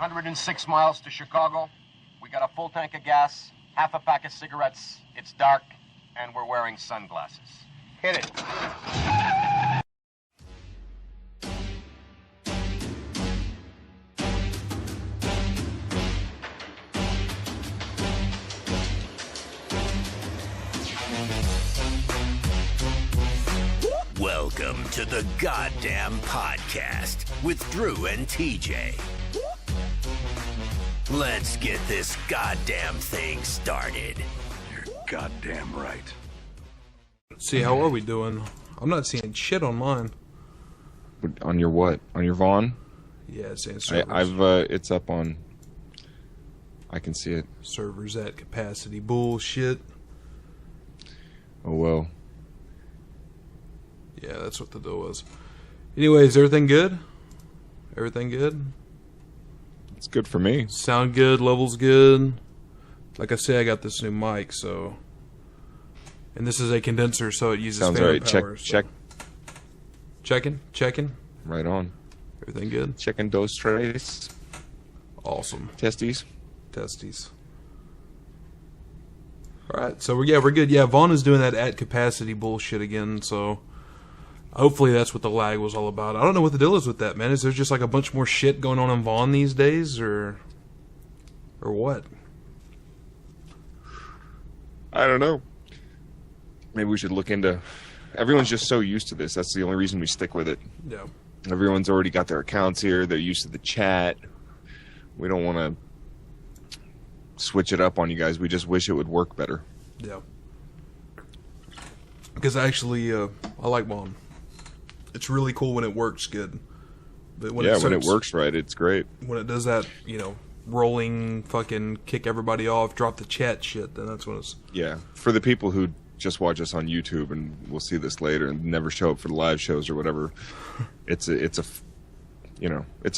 106 miles to Chicago. We got a full tank of gas, half a pack of cigarettes. It's dark, and we're wearing sunglasses. Hit it. Welcome to the Goddamn Podcast with Drew and TJ. Let's get this goddamn thing started. You're goddamn right. See, how are we doing? I'm not seeing shit on mine. On your what? On your Vaughn? Yeah, it's saying servers. I've it's up on. I can see it. Servers at capacity. Bullshit. Oh well. Yeah, that's what the deal was. Anyways, everything good? Everything good? It's good for me. Sound good, levels good. Like I say, I got this new mic, so... And this is a condenser, so it uses Sounds fan right. power. Check. Checking? Right on. Everything good? Checking those trays. Awesome. Testes. Alright, so we're good. Yeah, Vaughn is doing that at capacity bullshit again, so... Hopefully that's what the lag was all about. I don't know what the deal is with that, man. Is there just like a bunch more shit going on in Vaughn these days, or what? I don't know. Maybe we should look into... Everyone's just so used to this. That's the only reason we stick with it. Yeah. Everyone's already got their accounts here. They're used to the chat. We don't want to switch it up on you guys. We just wish it would work better. Yeah. Because actually, I like Vaughn. It's really cool when it works good. But when when it works right, it's great. When it does that, rolling, fucking kick everybody off, drop the chat shit, then that's when it's... Yeah. For the people who just watch us on YouTube and we'll see this later and never show up for the live shows or whatever, it's a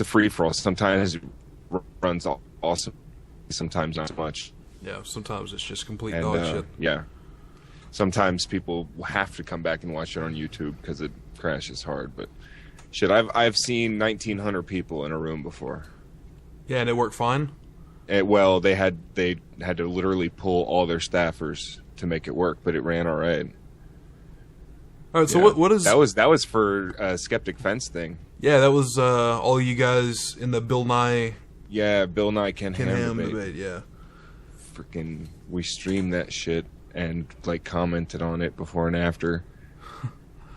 free for all. Sometimes it runs awesome, sometimes not so much. Yeah, sometimes it's just complete dog shit. Yeah. Sometimes people have to come back and watch it on YouTube because it crashes hard. But shit, I've seen 1,900 people in a room before. Yeah, and it worked fine. They had to literally pull all their staffers to make it work, but it ran all right. All right, so what is that was for Skeptic Fence thing? Yeah, that was all you guys in the Bill Nye. Yeah, Bill Nye Ken Ham debate. Yeah, freaking, we streamed that shit and like commented on it before and after.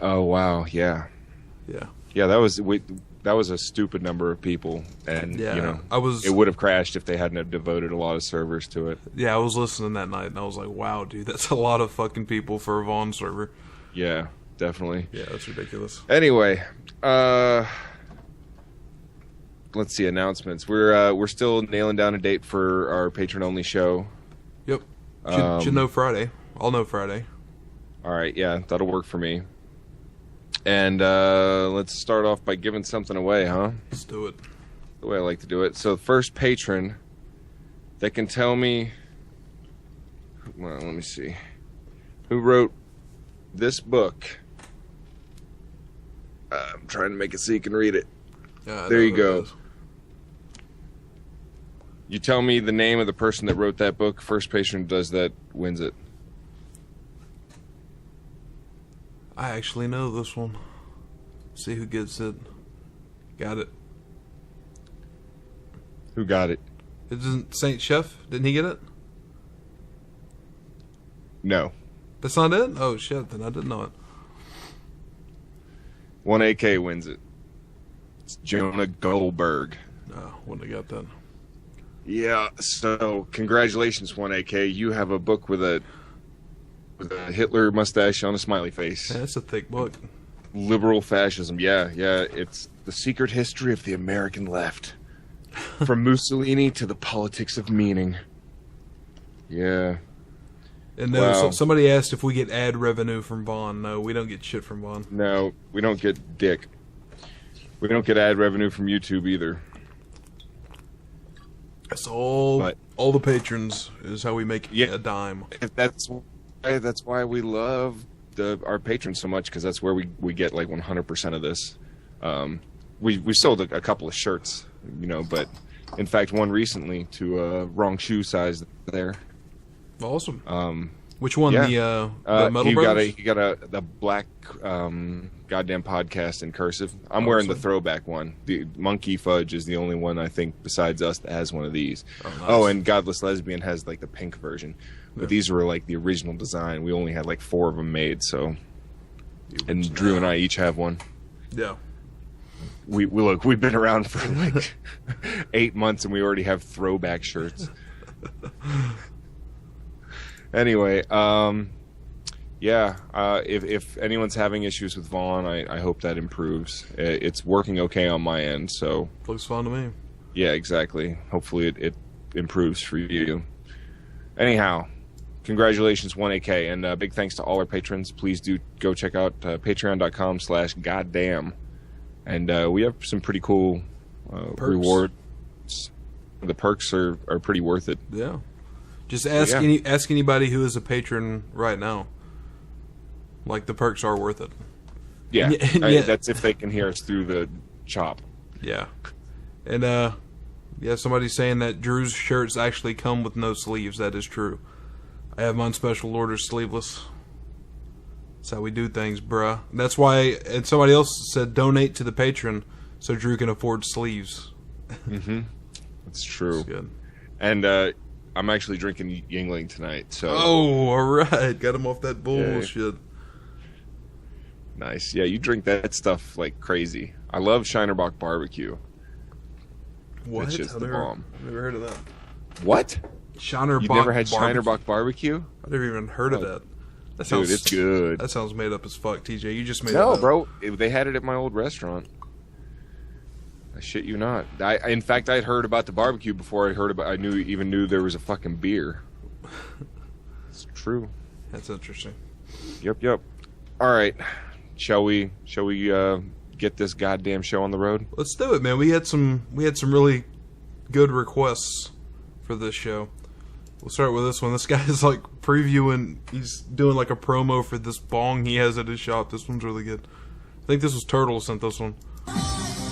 Oh wow, yeah. That was a stupid number of people, and it would have crashed if they hadn't have devoted a lot of servers to it. Yeah, I was listening that night and I was like, wow, dude, that's a lot of fucking people for a Vaughn server. Yeah, definitely. Yeah, that's ridiculous. Anyway, let's see, announcements. We're still nailing down a date for our patron only show. Yep. Should know Friday. I'll know Friday. All right, yeah, that'll work for me. And let's start off by giving something away, huh? Let's do it. The way I like to do it. So the first patron that can tell me... Well, let me see. Who wrote this book? I'm trying to make it so you can read it. Yeah, there you go. You tell me the name of the person that wrote that book. First patron who does that wins it. I actually know this one. See who gets it. Got it. Who got it? It isn't Saint Chef? Didn't he get it? No. That's not it? Oh shit, then I didn't know it. 1AK wins it. It's Jonah Goldberg. No, wouldn't have got that. Yeah, so congratulations, 1AK. You have a book with a Hitler mustache on a smiley face. Yeah, that's a thick book. Liberal fascism. Yeah. It's The Secret History of the American Left. From Mussolini to the Politics of Meaning. Yeah. And no, somebody asked if we get ad revenue from Vaughn. No, we don't get shit from Vaughn. No, we don't get dick. We don't get ad revenue from YouTube either. That's all the patrons is how we make a dime. That's why we love our patrons so much, because that's where we get like 100% of this. We sold a couple of shirts, but In fact, one recently to wrong shoe size there. Awesome. Which one? Yeah. The Metal Brothers? You got the black goddamn podcast in cursive. I'm wearing the throwback one. The Monkey Fudge is the only one I think besides us that has one of these. Oh, nice. And Godless Lesbian has like the pink version. But these were like the original design. We only had like 4 of them made, so. And Drew and I each have one. Yeah. We've been around for like 8 months and we already have throwback shirts. Anyway, if anyone's having issues with Vaughn, I hope that improves. It's working okay on my end, so looks fun to me. Yeah, exactly. Hopefully it improves for you. Anyhow, congratulations 1AK, and big thanks to all our patrons. Please do go check out patreon.com/goddamn, and we have some pretty cool rewards. The perks are pretty worth it. Yeah. Just ask anybody who is a patron right now. Like, the perks are worth it. Yeah, that's if they can hear us through the chop. Yeah. And, somebody's saying that Drew's shirts actually come with no sleeves. That is true. I have mine special order sleeveless. That's how we do things, bruh. That's why, and somebody else said donate to the patron so Drew can afford sleeves. Mm-hmm. That's true. That's good. And, I'm actually drinking Yingling tonight, so... Oh, alright. Got him off that bullshit. Nice. Yeah, you drink that stuff like crazy. I love Shinerbach Barbecue. What? It's just the bomb. I've never heard of that. What? Shinerbach You never had Barbecue? Shinerbach Barbecue? I never even heard of that. Dude, it's good. That sounds made up as fuck, TJ. You just made it up. No, bro. They had it at my old restaurant. I shit you not. In fact, I'd heard about the barbecue before I knew there was a fucking beer. It's true. That's interesting. Yep. All right. Shall we get this goddamn show on the road? Let's do it, man. We had some really good requests for this show. We'll start with this one. This guy is like previewing. He's doing like a promo for this bong he has at his shop. This one's really good. I think this was Turtle sent this one.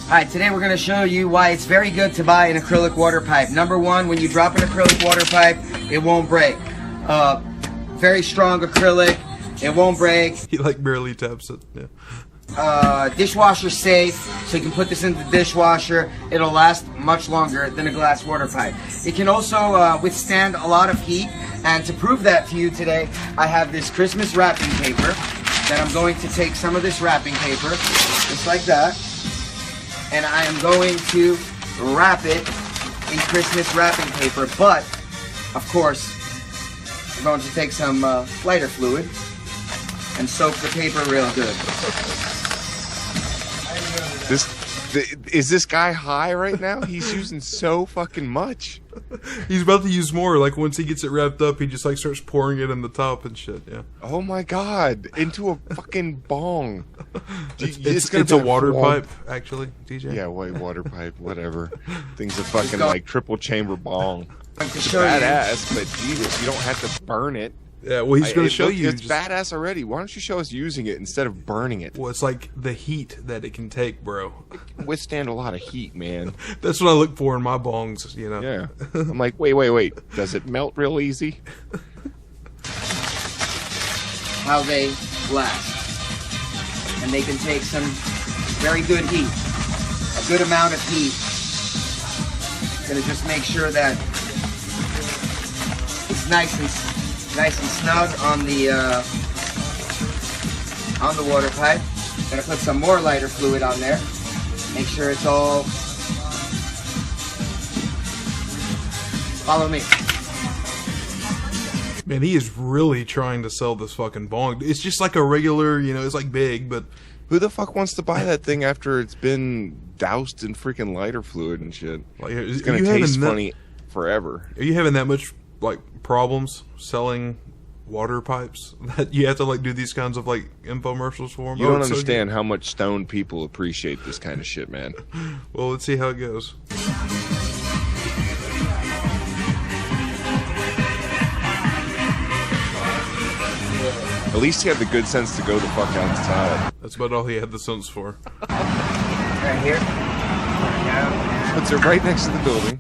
Alright, today we're going to show you why it's very good to buy an acrylic water pipe. Number one, when you drop an acrylic water pipe, it won't break. Very strong acrylic, it won't break. He like barely taps it, yeah. Dishwasher safe, so you can put this in the dishwasher. It'll last much longer than a glass water pipe. It can also withstand a lot of heat, and to prove that to you today, I have this Christmas wrapping paper that I'm going to take some of this wrapping paper, just like that, and I am going to wrap it in Christmas wrapping paper, but, of course, I'm going to take some lighter fluid and soak the paper real good. Is this guy high right now? He's using so fucking much. He's about to use more. Like, once he gets it wrapped up, he just like starts pouring it in the top and shit. Yeah. Oh my god! Into a fucking bong. It's a water pipe, actually, DJ. Yeah, water pipe, whatever. Thing's a fucking like triple chamber bong. It's show badass, but Jesus, you don't have to burn it. Yeah, well, he's going to show you. It's badass already. Why don't you show us using it instead of burning it? Well, it's like the heat that it can take, bro. It can withstand a lot of heat, man. That's what I look for in my bongs, you know. Yeah. I'm like, wait. Does it melt real easy? How they last. And they can take some very good heat. A good amount of heat. Gonna just make sure that it's nice and snug on the water pipe. Gonna put some more lighter fluid on there. Make sure it's all. Follow me. Man, he is really trying to sell this fucking bong. It's just like a regular, it's like big, but who the fuck wants to buy that thing after it's been doused in freaking lighter fluid and shit? Like, it's gonna taste funny forever. Are you having that much like problems selling water pipes that you have to like do these kinds of like infomercials for them? You don't understand how much stoned people appreciate this kind of shit, man. Well, let's see how it goes. At least he had the good sense to go the fuck outside. That's about all he had the sense for. Right here. Puts it right next to the building.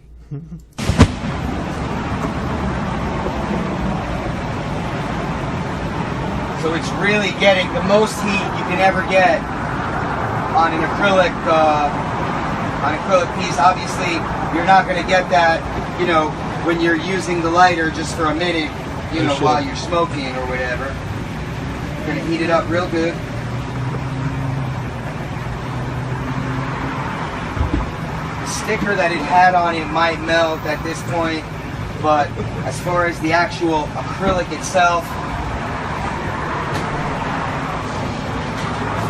So it's really getting the most heat you can ever get on an acrylic piece. Obviously, you're not going to get that, you know, when you're using the lighter just for a minute, you know, while you're smoking or whatever. You're going to heat it up real good. The sticker that it had on it might melt at this point, but as far as the actual acrylic itself,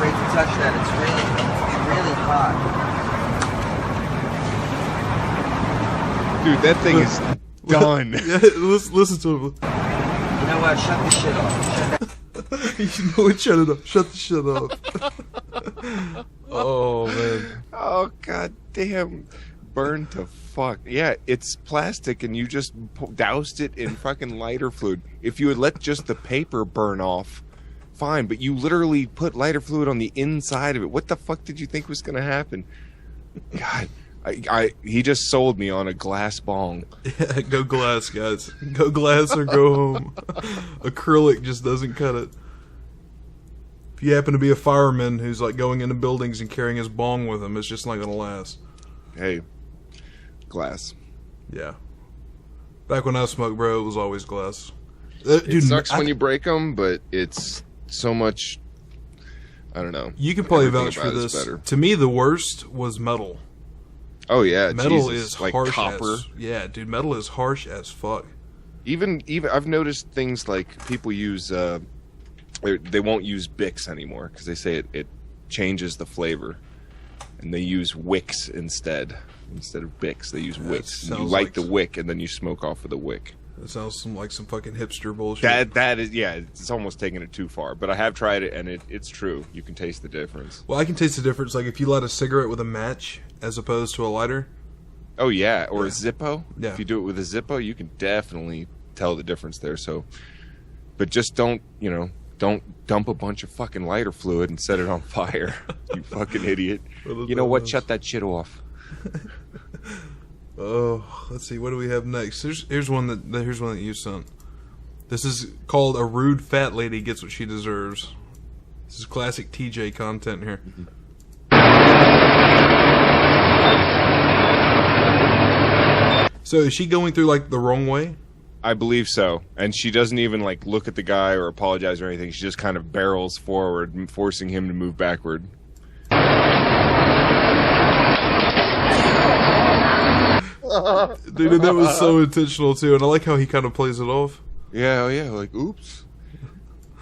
to touch that, it's really hot. Dude, that thing is done. Listen to him. You know what? Shut this shit off. You know what? Shut it up. Shut the shit off. Oh, man. Oh, god damn. Burned to fuck. Yeah, it's plastic and you just doused it in fucking lighter fluid. If you had let just the paper burn off, fine, but you literally put lighter fluid on the inside of it. What the fuck did you think was going to happen? God, he just sold me on a glass bong. Yeah, go glass, guys. Go glass or go home. Acrylic just doesn't cut it. If you happen to be a fireman who's like going into buildings and carrying his bong with him, it's just not going to last. Hey, glass. Yeah. Back when I smoked, bro, it was always glass. Dude, it sucks when you break them, but it's so much, I don't know. You can probably vouch for this. To me, the worst was metal. Oh yeah, metal Jesus. is like harsh copper. Yeah, dude, metal is harsh as fuck. Even I've noticed things like people use they won't use Bics anymore because they say it changes the flavor, and they use wicks instead of Bics. They use wicks. You light the wick and then you smoke off of the wick. That sounds like some fucking hipster bullshit. That is, yeah, it's almost taking it too far. But I have tried it, and it's true. You can taste the difference. Well, I can taste the difference. Like if you light a cigarette with a match as opposed to a lighter. Oh yeah, or a Zippo. Yeah. If you do it with a Zippo, you can definitely tell the difference there. So, but just don't dump a bunch of fucking lighter fluid and set it on fire. You fucking idiot. You know what? Shut that shit off. Oh, let's see. What do we have next? Here's one that you sent. This is called "A Rude Fat Lady Gets What She Deserves." This is classic TJ content here. So is she going through like the wrong way? I believe so. And she doesn't even like look at the guy or apologize or anything. She just kind of barrels forward, forcing him to move backward. Dude, that was so intentional too, and I like how he kind of plays it off. Yeah, oh yeah, like oops.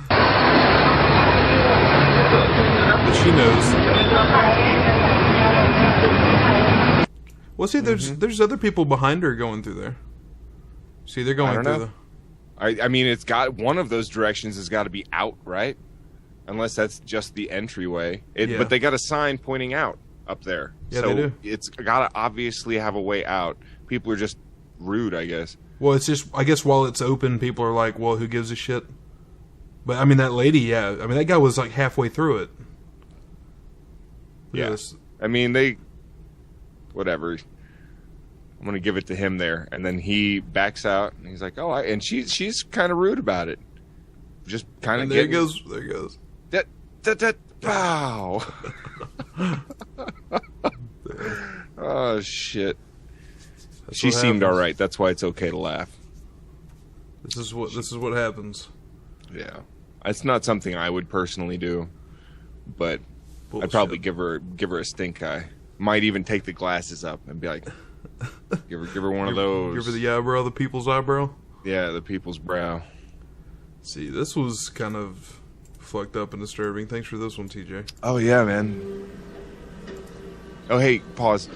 But she knows. Well, see, there's other people behind her going through there. See, they're going through I mean, it's got one of those directions has got to be out, right? Unless that's just the entryway. But they got a sign pointing out up there. Yeah, so they do. It's got to obviously have a way out. People are just rude, I guess. Well, it's just, I guess while it's open, people are like, well, who gives a shit? But, I mean, that lady, yeah. I mean, that guy was like halfway through it. Yes. I mean, whatever. I'm going to give it to him there. And then he backs out, and he's like, oh, and she's kind of rude about it. Just kind of There he goes. There he goes. Pow. Oh, shit. She seemed all right. That's why it's okay to laugh. This is what happens. Yeah. It's not something I would personally do, but Bullshit. I'd probably give her a stink eye. Might even take the glasses up and be like, give her one of those. Give her the eyebrow, the people's eyebrow? Yeah, the people's brow. See, this was kind of fucked up and disturbing. Thanks for this one, TJ. Oh, yeah, man. Oh, hey, pause.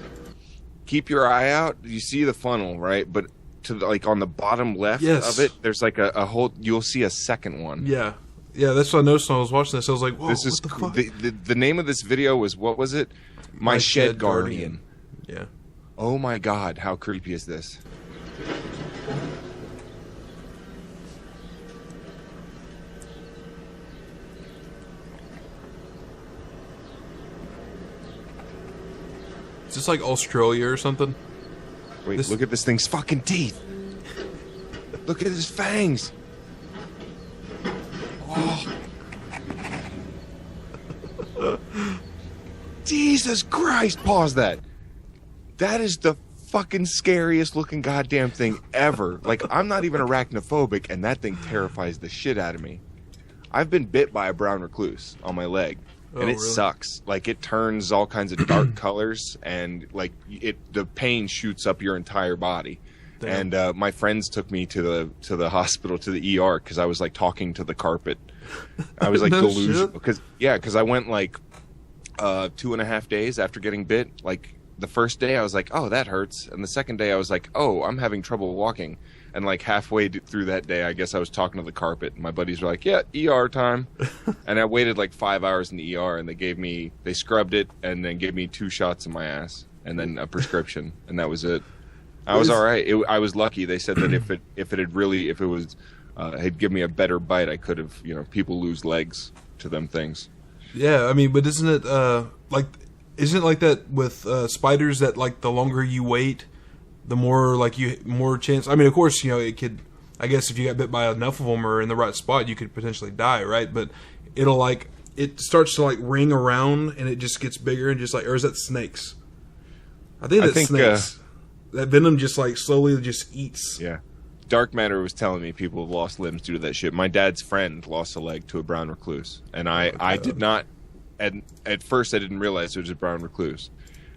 Keep your eye out. You see the funnel, right? But like on the bottom left of it, there's like a whole. You'll see a second one. Yeah, that's what I noticed when I was watching this. I was like, "Whoa, what the fuck?" The name of this video was, what was it? My Shed Guardian. Yeah. Oh my God, how creepy is this? this like Australia or something? Wait, look at this thing's fucking teeth. Look at his fangs. Oh. Jesus Christ, pause that. That is the fucking scariest looking goddamn thing ever. Like, I'm not even arachnophobic, and that thing terrifies the shit out of me. I've been bit by a brown recluse on my leg, and it sucks. Like, it turns all kinds of dark colors, and like the pain shoots up your entire body. Damn. And my friends took me to the hospital, to the ER, because I was like talking to the carpet. I was like delusional because I went like 2.5 days after getting bit. Like, the first day I was like, oh, that hurts, and the second day I was like, oh, I'm having trouble walking. And like halfway through that day, I guess I was talking to the carpet, and my buddies were like, yeah, ER time. And I waited like 5 hours in the ER, and they scrubbed it and then gave me 2 shots in my ass and then a prescription, and that was it. I was all right. I was lucky. They said that if it had given me a better bite, I could have, people lose legs to them things. Yeah, I mean, but isn't it isn't it like that with spiders, that like the longer you wait, the more chance. I mean, of course, it could. I guess if you got bit by enough of them or in the right spot, you could potentially die, right? But it starts to like ring around, and it just gets bigger and just like, or is that snakes? I think that's snakes. That venom just like slowly just eats. Yeah. Darkmatter was telling me people have lost limbs due to that shit. My dad's friend lost a leg to a brown recluse, and I did not. At first, I didn't realize it was a brown recluse,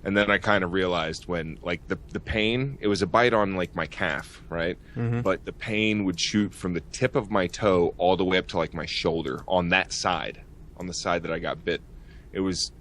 and then I kind of realized when like the pain. It was a bite on like my calf, right? Mm-hmm. But the pain would shoot from the tip of my toe all the way up to like my shoulder on that side, on the side that I got bit. It was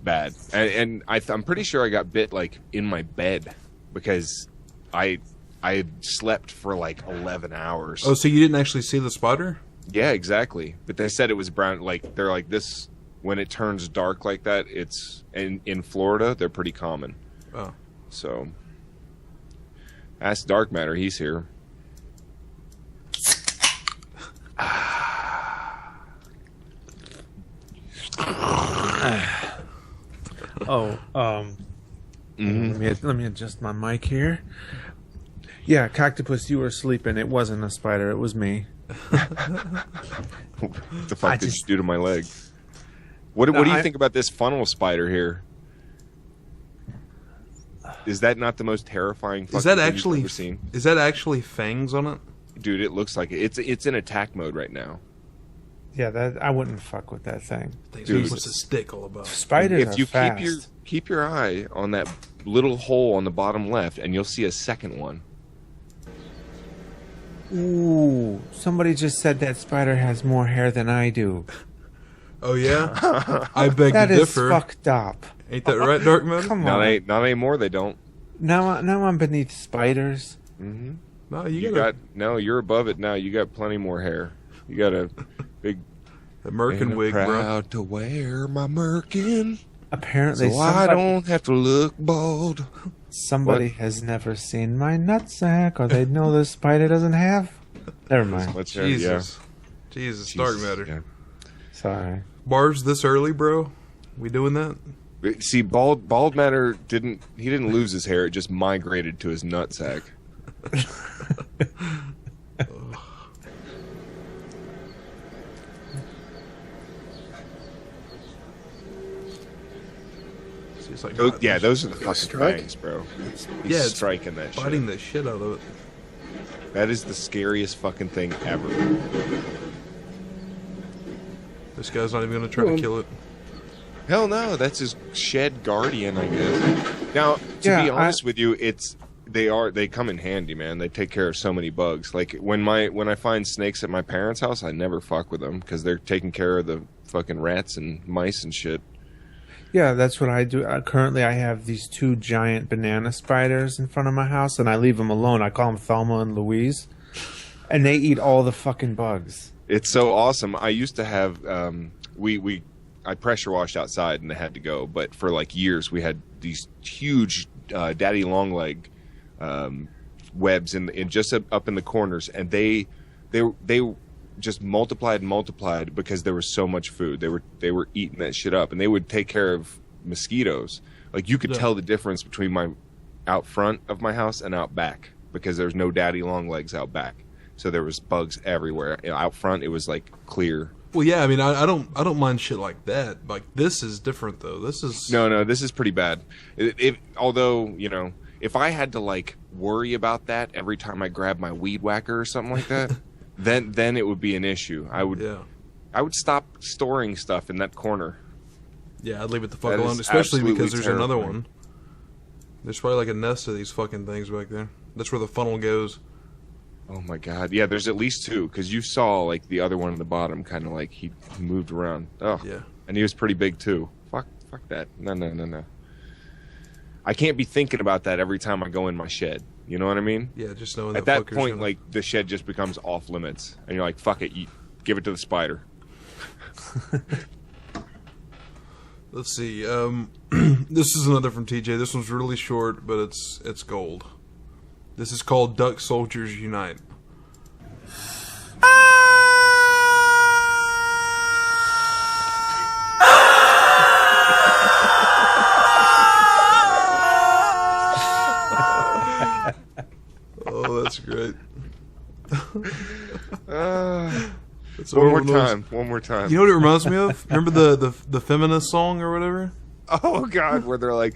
bad, and I'm pretty sure I got bit like in my bed because I had slept for like 11 hours. Oh, so you didn't actually see the spider? Yeah, exactly. But they said it was brown. Like, they're like, this, when it turns dark like that, it's in Florida, they're pretty common. Oh. So ask Darkmatter, he's here. Let me adjust my mic here. Yeah, Cactopus, you were sleeping. It wasn't a spider. It was me. What the fuck did you do to my leg? What do you think about this funnel spider here? Is that not the most terrifying fucking thing you've ever seen? Is that actually fangs on it? Dude, it looks like it. It's in attack mode right now. Yeah, I wouldn't fuck with that thing. Dude, what's a stick all about? Spiders if you are fast. keep your eye on that little hole on the bottom left, and you'll see a second one. Ooh, somebody just said that spider has more hair than I do. Oh yeah, I beg to differ. That is fucked up. Ain't that right, Darkmatter? Come on. Not anymore. They don't. Now I'm beneath spiders. Mm-hmm. No, you're above it now. You got plenty more hair. You got a big merkin wig, bro. Proud to wear my merkin. Apparently, so I don't have to look bald. Somebody has never seen my nutsack, or they'd know the spider doesn't have. Never mind. Jesus, Darkmatter. Yeah. Sorry. Bars this early, bro? We doing that? See, bald matter didn't lose his hair. It just migrated to his nutsack. Like, those are the fucking fangs, bro. He's striking that shit. Biting the shit out of it. That is the scariest fucking thing ever. This guy's not even going to try to kill it. Hell no, that's his shed guardian, I guess. Now, to be honest with you, they come in handy, man. They take care of so many bugs. Like when I find snakes at my parents' house, I never fuck with them because they're taking care of the fucking rats and mice and shit. Yeah, that's what I do. Currently, I have these 2 giant banana spiders in front of my house, and I leave them alone. I call them Thelma and Louise, and they eat all the fucking bugs. It's so awesome. I used to have I pressure washed outside, and they had to go. But for like years, we had these huge daddy long-leg webs in just up in the corners, and they just multiplied and multiplied because there was so much food. They were eating that shit up, and they would take care of mosquitoes. Like you could tell the difference between my out front of my house and out back because there's no daddy long legs out back. So there was bugs everywhere. Out front, it was like clear. Well, yeah, I mean, I don't mind shit like that. Like this is different though. This is no, this is pretty bad. Although you know, if I had to like worry about that every time I grab my weed whacker or something like that, then it would be an issue. I would stop storing stuff in that corner. Yeah, I'd leave it the fuck alone, especially because there's another one. There's probably like a nest of these fucking things back there. That's where the funnel goes. Oh my god, yeah, there's at least two, because you saw, like, the other one in the bottom, kind of like, he moved around. Oh, yeah. And he was pretty big, too. Fuck that. No. I can't be thinking about that every time I go in my shed. You know what I mean? Yeah, just knowing at that point, like, the shed just becomes off limits. And you're like, fuck it, you give it to the spider. Let's see, this is another from TJ. This one's really short, but it's gold. This is called Duck Soldiers Unite. Oh, that's great. One more time. You know what it reminds me of? Remember the feminist song or whatever? Oh god, where they're like,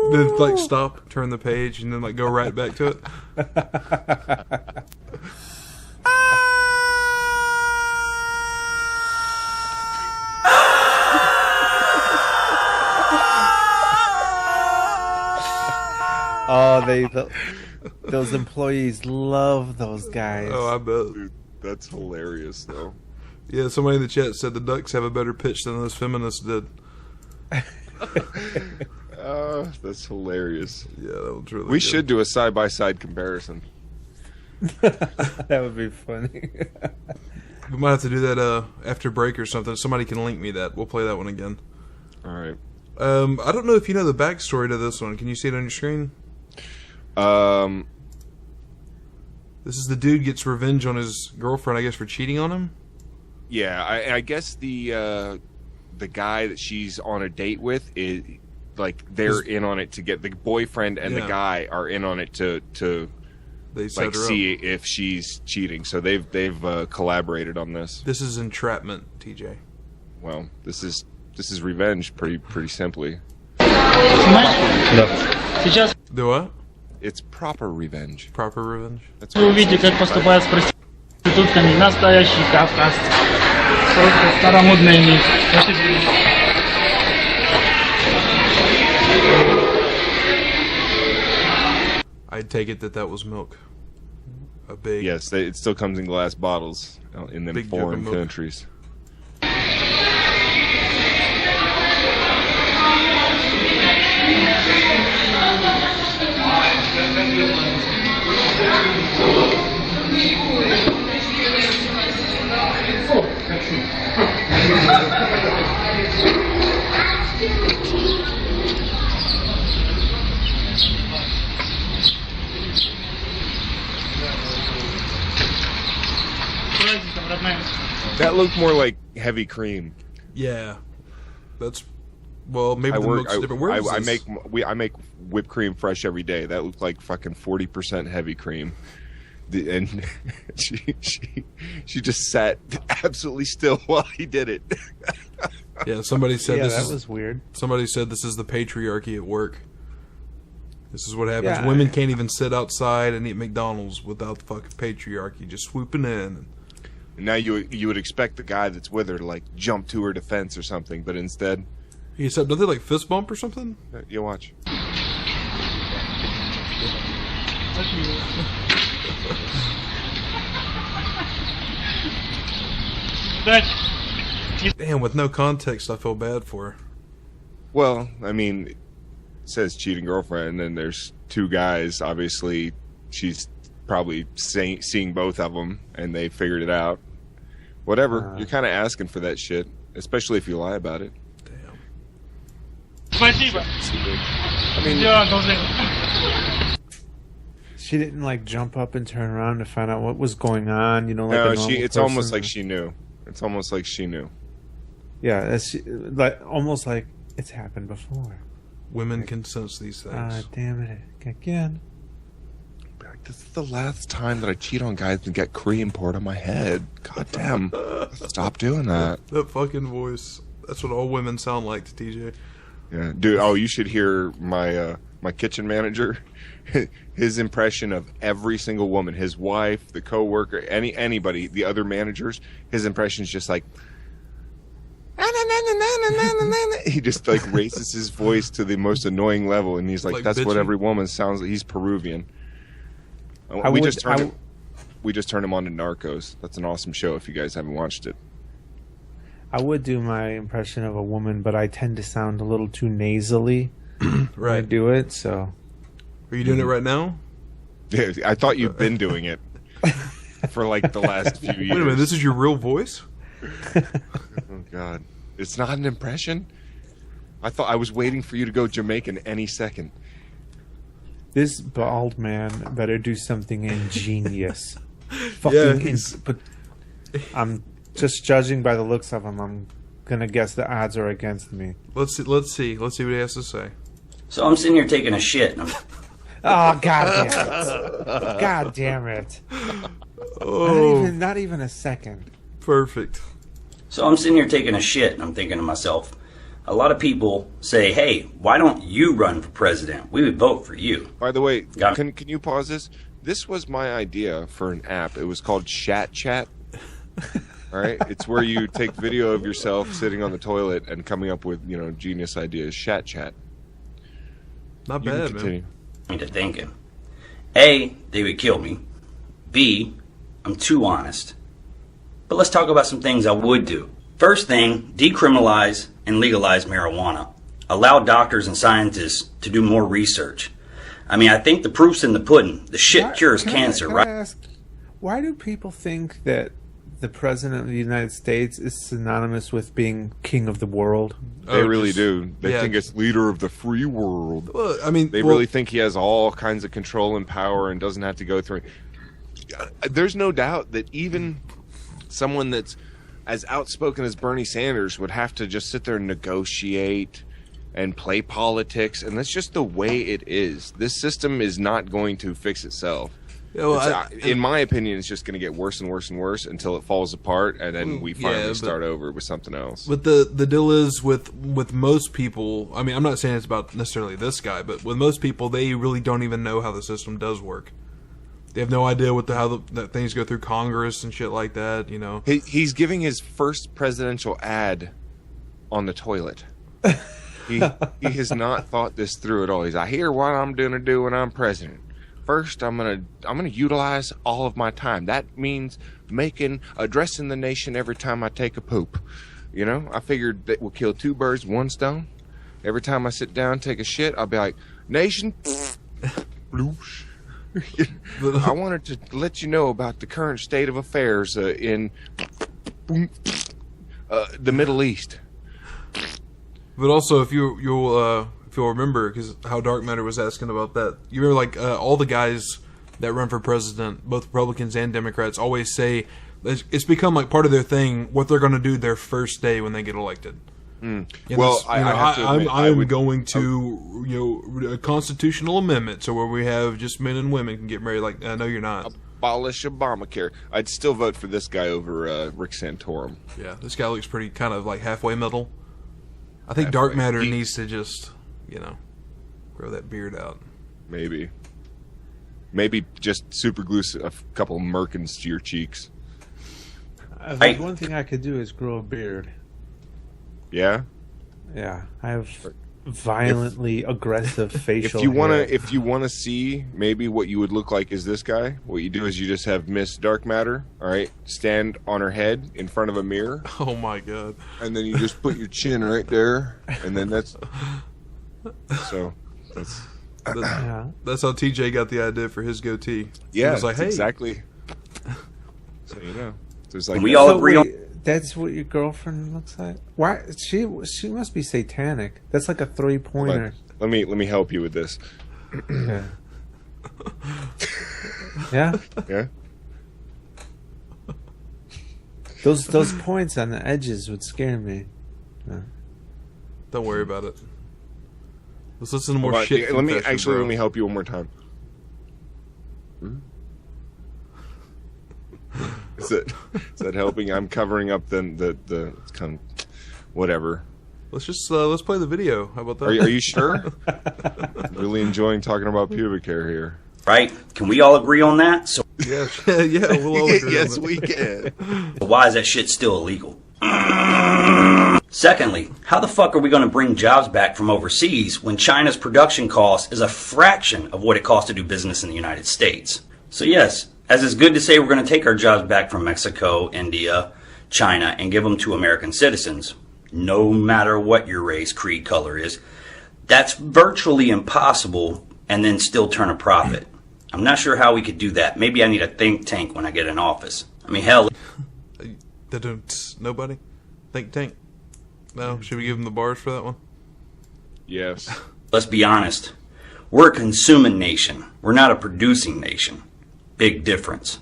Then like stop, turn the page, and then like go right back to it. Oh, those employees love those guys. Oh, I bet. Dude, that's hilarious, though. Yeah, somebody in the chat said the Ducks have a better pitch than those feminists did. That's hilarious. Yeah, that was really We good. should do a side-by-side comparison. That would be funny. We might have to do that after break or something. Somebody can link me that. We'll play that one again. All right. I don't know if you know the backstory to this one. Can you see it on your screen? This is the dude gets revenge on his girlfriend, I guess, for cheating on him. Yeah, I guess the guy that she's on a date with is like they're in on it to get the boyfriend and the guy are in on it to they set like her see up. if she's cheating. So they've collaborated on this. This is entrapment, TJ. Well, this is revenge, pretty simply. Do what? It's proper revenge. Proper revenge. That's Вы увидите, как поступают с проститутками настоящий Кавказ. Просто старомодные миф. I'd take it that was milk. A big... Yes, it still comes in glass bottles in them Big jug foreign of milk. countries. That looked more like heavy cream. Yeah. That's... Well, maybe I the milk's different. Where is I this? I make whipped cream fresh every day. That looked like fucking 40% heavy cream. And she just sat absolutely still while he did it. Yeah, somebody said Yeah, this that was weird. Somebody said this is the patriarchy at work. This is what happens. Yeah. Women can't even sit outside and eat McDonald's without the fucking patriarchy just swooping in. And now you would expect the guy that's with her to like jump to her defense or something, but instead, He said, don't they like fist bump or something? you watch. Damn, with no context, I feel bad for her. Well, I mean, it says cheating girlfriend, and then there's two guys. Obviously, she's probably seeing both of them, and they figured it out. Whatever. You're kind of asking for that shit, especially if you lie about it. Damn. Спасибо. I mean, She didn't like jump up and turn around to find out what was going on. You know, like no, a normal it's person. almost like she knew. It's almost like she knew. Yeah, it's like almost like it's happened before. Women can sense these things. Damn it again. Like, this is the last time that I cheat on guys and get cream poured on my head. God damn. Stop doing that. That fucking voice. That's what all women sound like to TJ. Yeah, dude. Oh, you should hear my my kitchen manager. His impression of every single woman, his wife, the coworker, anybody, the other managers. His impression is just like. He just like raises his voice to the most annoying level, and he's like that's bitchy. what every woman sounds like. He's Peruvian. We just turned him on to Narcos. That's an awesome show if you guys haven't watched it. I would do my impression of a woman, but I tend to sound a little too nasally when I do it, so... Are you doing it right now? Yeah, I thought you'd been doing it for like the last few years. Wait a minute, this is your real voice? Oh, God. It's not an impression? I thought I was waiting for you to go Jamaican any second. This bald man better do something ingenious. But I'm just judging by the looks of him. I'm gonna guess the odds are against me. Let's see what he has to say. So I'm sitting here taking a shit. And Oh, God damn it! God damn it! Oh, Not even a second. perfect. So I'm sitting here taking a shit, and I'm thinking to myself, a lot of people say, hey, why don't you run for president? We would vote for you. By the way, Got it. can you pause this? This was my idea for an app. It was called Shat Chat. All right? It's where you take video of yourself sitting on the toilet and coming up with, genius ideas. Shat Chat. Not You can bad, continue. man. Into thinking, A, they would kill me. B, I'm too honest. But let's talk about some things I would do. First thing, decriminalize and legalize marijuana. Allow doctors and scientists to do more research. I mean, I think the proof's in the pudding. The shit cures cancer, Can right? I ask, why do people think that the president of the United States is synonymous with being king of the world? They really do. They yeah. think it's leader of the free world. Well, I mean, They really think he has all kinds of control and power and doesn't have to go through. There's no doubt that even someone that's as outspoken as Bernie Sanders would have to just sit there and negotiate and play politics, and that's just the way it is. This system is not going to fix itself. Yeah, well, In my opinion, it's just going to get worse and worse and worse until it falls apart, and then we finally start over with something else. But the deal is with most people. I mean, I'm not saying it's about necessarily this guy, but with most people, they really don't even know how the system does work. They have no idea that things go through Congress and shit like that. He's giving his first presidential ad on the toilet. He has not thought this through at all. He's like, here, what I'm going to do when I'm president. First, I'm gonna utilize all of my time. That means addressing the nation every time I take a poop. I figured that will kill two birds with one stone. Every time I sit down, take a shit, I'll be like, nation, bloosh. I wanted to let you know about the current state of affairs in the Middle East. But also, if you'll remember, because how Darkmatter was asking about that, you remember all the guys that run for president, both Republicans and Democrats, always say it's become like part of their thing what they're going to do their first day when they get elected. Well, I'm going to a constitutional amendment, so where we have just men and women can get married. Like, no, you're not. Abolish Obamacare. I'd still vote for this guy over Rick Santorum. Yeah, this guy looks pretty kind of like halfway middle. I think Halfway. Darkmatter needs to just, grow that beard out. Maybe just super glue a couple merkins to your cheeks. There's one thing I could do is grow a beard. Yeah? Yeah, I have violently aggressive facial hair. hair. If you wanna see maybe what you would look like as this guy, what you do is you just have Miss Darkmatter, all right, stand on her head in front of a mirror. Oh my god! And then you just put your chin right there, and then that's Yeah. That's how TJ got the idea for his goatee. Yeah, he was like, hey, exactly. So there's like We all agree on. That's what your girlfriend looks like. Why she must be satanic. That's like a 3-pointer. Let me help you with this. Yeah. Yeah. Yeah. Those points on the edges would scare me. Don't worry about it. Let's listen to more shit. Let me help you one more time. Is that helping? I'm covering up the kind of whatever. Let's play the video. How about that? Are you sure? Really enjoying talking about pubic hair here. Right? Can we all agree on that? So yeah, we'll all agree. Yes, we can. Why is that shit still illegal? Secondly, how the fuck are we going to bring jobs back from overseas when China's production cost is a fraction of what it costs to do business in the United States? So yes, as it's good to say we're going to take our jobs back from Mexico, India, China, and give them to American citizens, no matter what your race, creed, color is, that's virtually impossible and then still turn a profit. I'm not sure how we could do that. Maybe I need a think tank when I get in office. I mean, hell... Nobody? Think tank? No? Should we give him the bars for that one? Yes. Let's be honest. We're a consuming nation. We're not a producing nation. Big difference.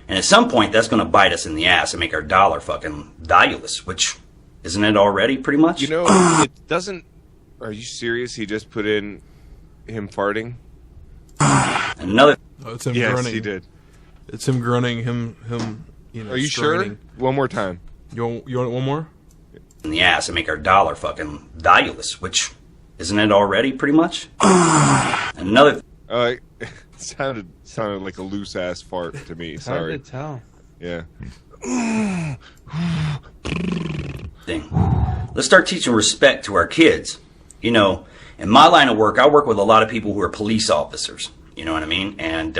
And at some point, that's going to bite us in the ass and make our dollar fucking valueless, which, isn't it already, pretty much? You know, it doesn't... Are you serious? He just put in him farting? Another... Oh, it's him yes, grunting. He did. It's him grunting, him Are you sure? One more time. You want it one more? In the ass and make our dollar fucking valueless, which, isn't it already, pretty much? Another... It sounded like a loose-ass fart to me. Sorry. Hard to tell. Yeah. Thing. Let's start teaching respect to our kids. You know, in my line of work, I work with a lot of people who are police officers. You know what I mean? And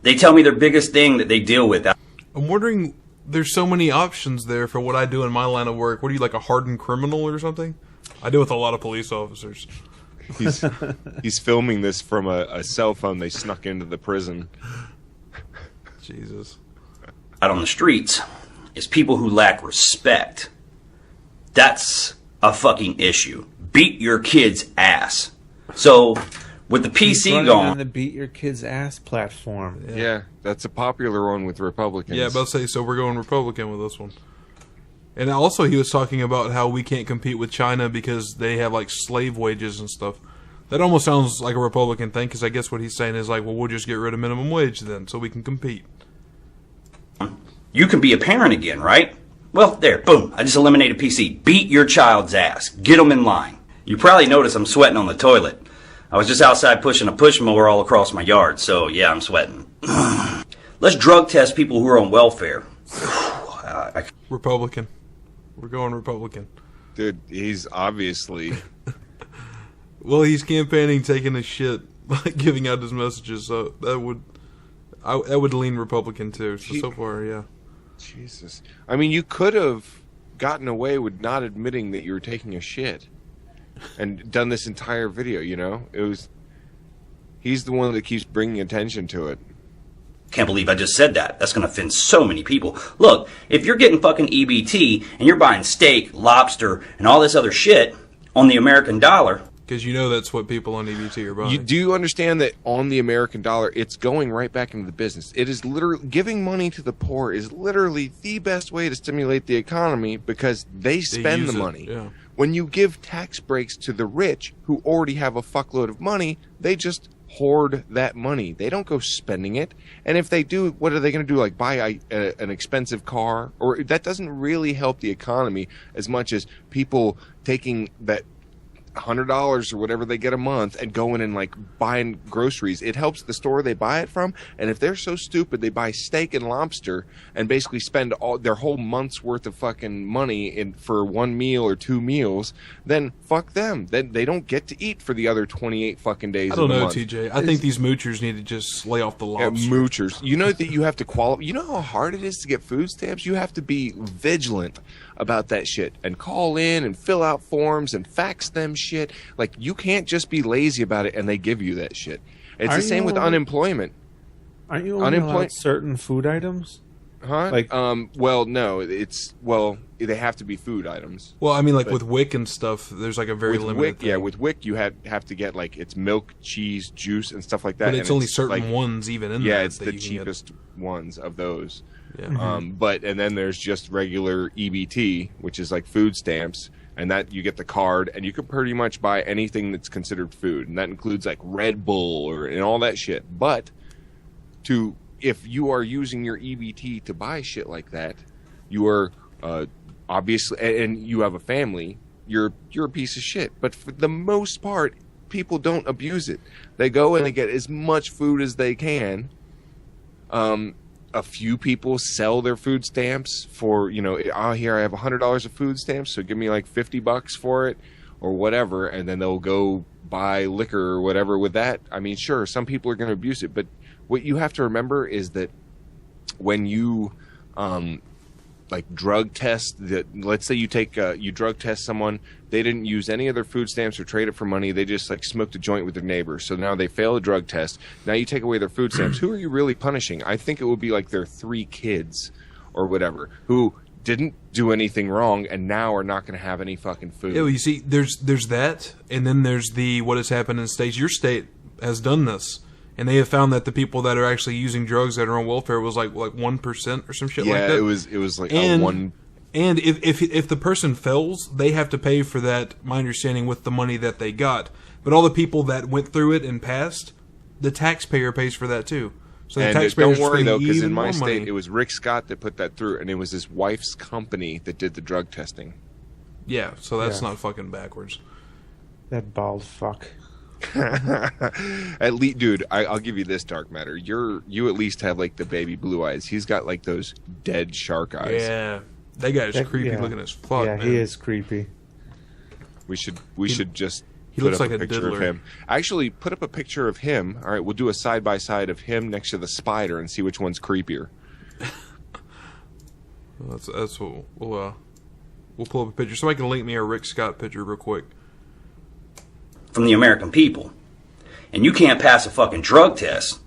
they tell me their biggest thing that they deal with. I'm wondering, there's so many options there for what I do in my line of work. What are you, like a hardened criminal or something? I deal with a lot of police officers. He's filming this from a cell phone they snuck into the prison. Jesus. Out on the streets is people who lack respect. That's a fucking issue. Beat your kid's ass. So, with the PC going on the beat your kid's ass platform. Yeah, that's a popular one with Republicans. Yeah, about to say, so we're going Republican with this one. And also he was talking about how we can't compete with China because they have like slave wages and stuff. That almost sounds like a Republican thing, because I guess what he's saying is like, well, we'll just get rid of minimum wage then so we can compete. You can be a parent again, right? Well, there, boom, I just eliminated PC. Beat your child's ass. Get them in line. You probably notice I'm sweating on the toilet. I was just outside pushing a push mower all across my yard, so yeah, I'm sweating. Let's drug test people who are on welfare. Republican. We're going Republican. Dude, he's obviously... Well, he's campaigning, taking a shit, like giving out his messages, so that would lean Republican too. So far, yeah. Jesus. I mean, you could have gotten away with not admitting that you were taking a shit and done this entire video, you know? He's the one that keeps bringing attention to it. Can't believe I just said that. That's going to offend so many people. Look, if you're getting fucking EBT and you're buying steak, lobster, and all this other shit on the American dollar... Because you know that's what people on EBT are buying. You do understand that on the American dollar, it's going right back into the business. It is literally... Giving money to the poor is literally the best way to stimulate the economy because they spend the money. Yeah. When you give tax breaks to the rich who already have a fuckload of money, they just hoard that money. They don't go spending it. And if they do, what are they going to do? Like buy an expensive car? Or that doesn't really help the economy as much as people taking that $100 or whatever they get a month and going and like buying groceries. It helps the store they buy it from. And if they're so stupid they buy steak and lobster and basically spend all their whole month's worth of fucking money for one meal or two meals, then fuck them. Then they don't get to eat for the other 28 fucking days. I don't know, month. TJ. I think these moochers need to just lay off the lobster. Yeah, moochers. You know that you have to qualify. You know how hard it is to get food stamps? You have to be vigilant about that shit and call in and fill out forms and fax them shit. Like, you can't just be lazy about it and they give you that shit. It's the same with unemployment. Aren't you only allowed certain food items? Huh? Like, well, no, they have to be food items. Well, I mean, like with WIC and stuff, there's like a very limited thing. Yeah, with WIC, you have to get like it's milk, cheese, juice, and stuff like that. But it's only certain ones even in there. Yeah, it's the cheapest ones of those. Yeah. And then there's just regular EBT, which is like food stamps, and that you get the card, and you can pretty much buy anything that's considered food, and that includes like Red Bull and all that shit. But if you are using your EBT to buy shit like that, you are obviously, and you have a family, you're a piece of shit. But for the most part, people don't abuse it. They go and they get as much food as they can. A few people sell their food stamps for, here I have $100 of food stamps, so give me like $50 for it or whatever, and then they'll go buy liquor or whatever with that. I mean, sure, some people are going to abuse it, but what you have to remember is that when you drug test, let's say you drug test someone, they didn't use any of their food stamps or trade it for money, they just smoked a joint with their neighbor, so now they fail a drug test. Now you take away their food stamps. Who are you really punishing? I think it would be like their 3 kids or whatever who didn't do anything wrong and now are not going to have any fucking food. Yeah, well, you see, there's that, and then there's what has happened in states. Your state has done this, and they have found that the people that are actually using drugs that are on welfare was like 1% or some shit like that. Yeah, it was like a 1. And if the person fails, they have to pay for that, my understanding, with the money that they got. But all the people that went through it and passed, the taxpayer pays for that too. So the taxpayer don't worry though, because in my state it was Rick Scott that put that through, and it was his wife's company that did the drug testing. Yeah, so that's not fucking backwards. That bald fuck. At least, dude, I'll give you this, Darkmatter. You at least have like the baby blue eyes. He's got like those dead shark eyes. Yeah, that guy is creepy looking as fuck. Yeah, man. He is creepy. We should just. He looks put up like a picture of him. Actually, put up a picture of him. All right, we'll do a side by side of him next to the spider and see which one's creepier. That's what we'll pull up a picture. Somebody can link me a Rick Scott picture real quick. From the American people, and you can't pass a fucking drug test.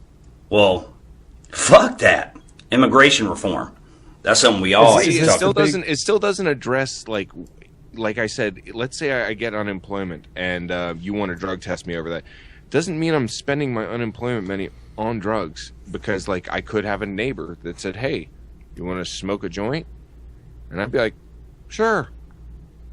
Well, fuck that. Immigration reform. That's something we all hate to talk about. It still doesn't address like I said. Let's say I get unemployment and you want to drug test me over that. Doesn't mean I'm spending my unemployment money on drugs, because like I could have a neighbor that said, "Hey, you want to smoke a joint?" And I'd be like, "Sure."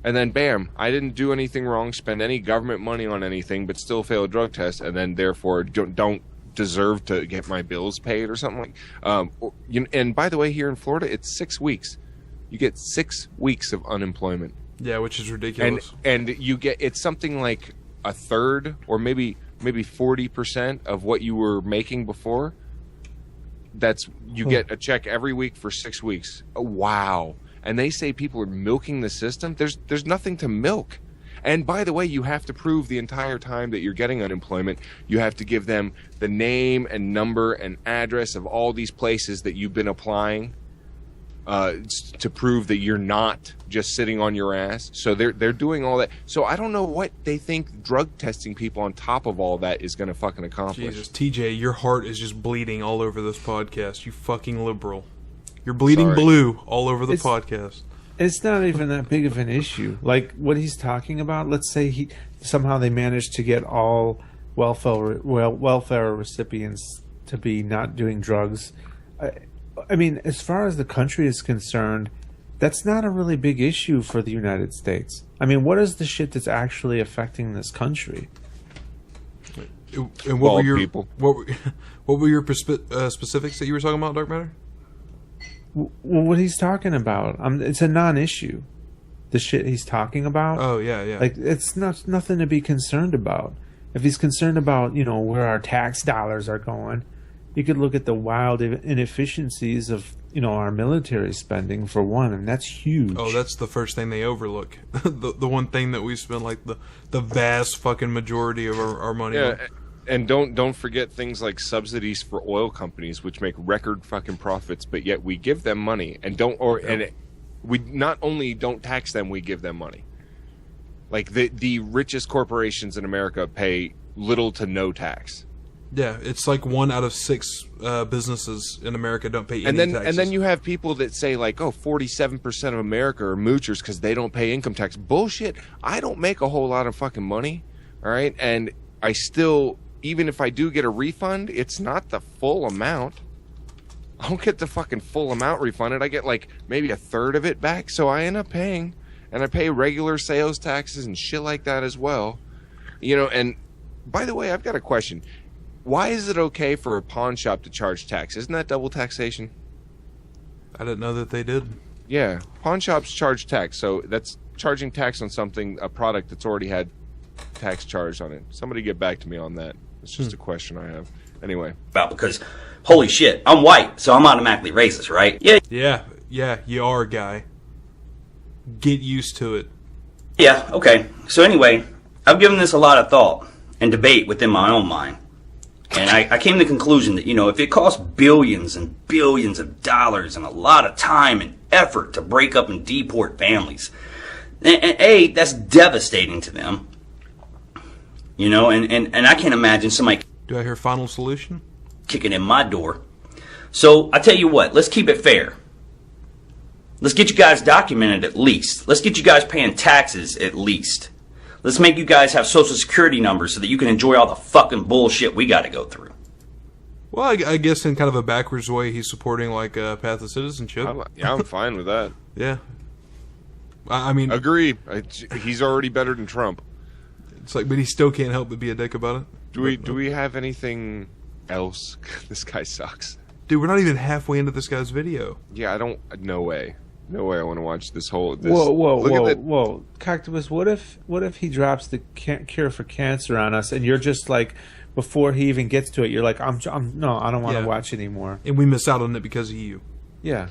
And then, bam, I didn't do anything wrong, spend any government money on anything, but still fail a drug test, and then therefore don't deserve to get my bills paid or something like. And by the way, here in Florida, it's 6 weeks. You get 6 weeks of unemployment. Yeah, which is ridiculous. And you get, it's something like a third or maybe 40% of what you were making before. You get a check every week for 6 weeks. Oh, wow. And they say people are milking the system. There's nothing to milk. And by the way, you have to prove the entire time that you're getting unemployment. You have to give them the name and number and address of all these places that you've been applying to prove that you're not just sitting on your ass. So they're doing all that. So I don't know what they think drug testing people on top of all that is going to fucking accomplish. Jesus, TJ, your heart is just bleeding all over this podcast. You fucking liberal. You're bleeding blue all over the podcast. It's not even that big of an issue. Like what he's talking about, let's say somehow they managed to get all welfare recipients to be not doing drugs. I mean, as far as the country is concerned, that's not a really big issue for the United States. I mean, what is the shit that's actually affecting this country? And what were your specifics that you were talking about, Darkmatter? Well, what he's talking about, it's a non-issue. The shit he's talking about. Oh yeah. Like it's nothing to be concerned about. If he's concerned about where our tax dollars are going, you could look at the wild inefficiencies of our military spending for one, and that's huge. Oh, that's the first thing they overlook. the one thing that we spend like the vast fucking majority of our money on. And don't forget things like subsidies for oil companies, which make record fucking profits, but yet we give them money and we not only don't tax them, we give them money. Like the richest corporations in America pay little to no tax. Yeah, it's like 1 out of 6 businesses in America don't pay any taxes. And then you have people that say like, 47% of America are moochers because they don't pay income tax. Bullshit. I don't make a whole lot of fucking money, all right? And I still, even if I do get a refund, it's not the full amount. I don't get the fucking full amount refunded. I get like maybe a third of it back, so I end up paying, and I pay regular sales taxes and shit like that as well. You know, and by the way, I've got a question. Why is it okay for a pawn shop to charge tax? Isn't that double taxation? I didn't know that they did. Yeah, pawn shops charge tax, so that's charging tax on something, a product that's already had tax charged on it. Somebody get back to me on that. It's just a question I have. Anyway. About because, holy shit, I'm white, so I'm automatically racist, right? Yeah, you are, guy. Get used to it. Yeah, okay. So anyway, I've given this a lot of thought and debate within my own mind. And I came to the conclusion that, if it costs billions and billions of dollars and a lot of time and effort to break up and deport families, and that's devastating to them. And I can't imagine somebody... Do I hear final solution? ...kicking in my door. So, I tell you what, let's keep it fair. Let's get you guys documented at least. Let's get you guys paying taxes at least. Let's make you guys have social security numbers so that you can enjoy all the fucking bullshit we got to go through. Well, I guess in kind of a backwards way, he's supporting like a path of citizenship. I'm fine with that. Yeah. I mean... Agree. He's already better than Trump. It's like, but he still can't help but be a dick about it. Do we have anything else? This guy sucks. Dude, we're not even halfway into this guy's video. Yeah, no way. No way I want to watch this whole... Whoa. Cactus, what if he drops the cure for cancer on us and you're just like, before he even gets to it, you're like, no, I don't want to watch anymore. And we miss out on it because of you. Yeah.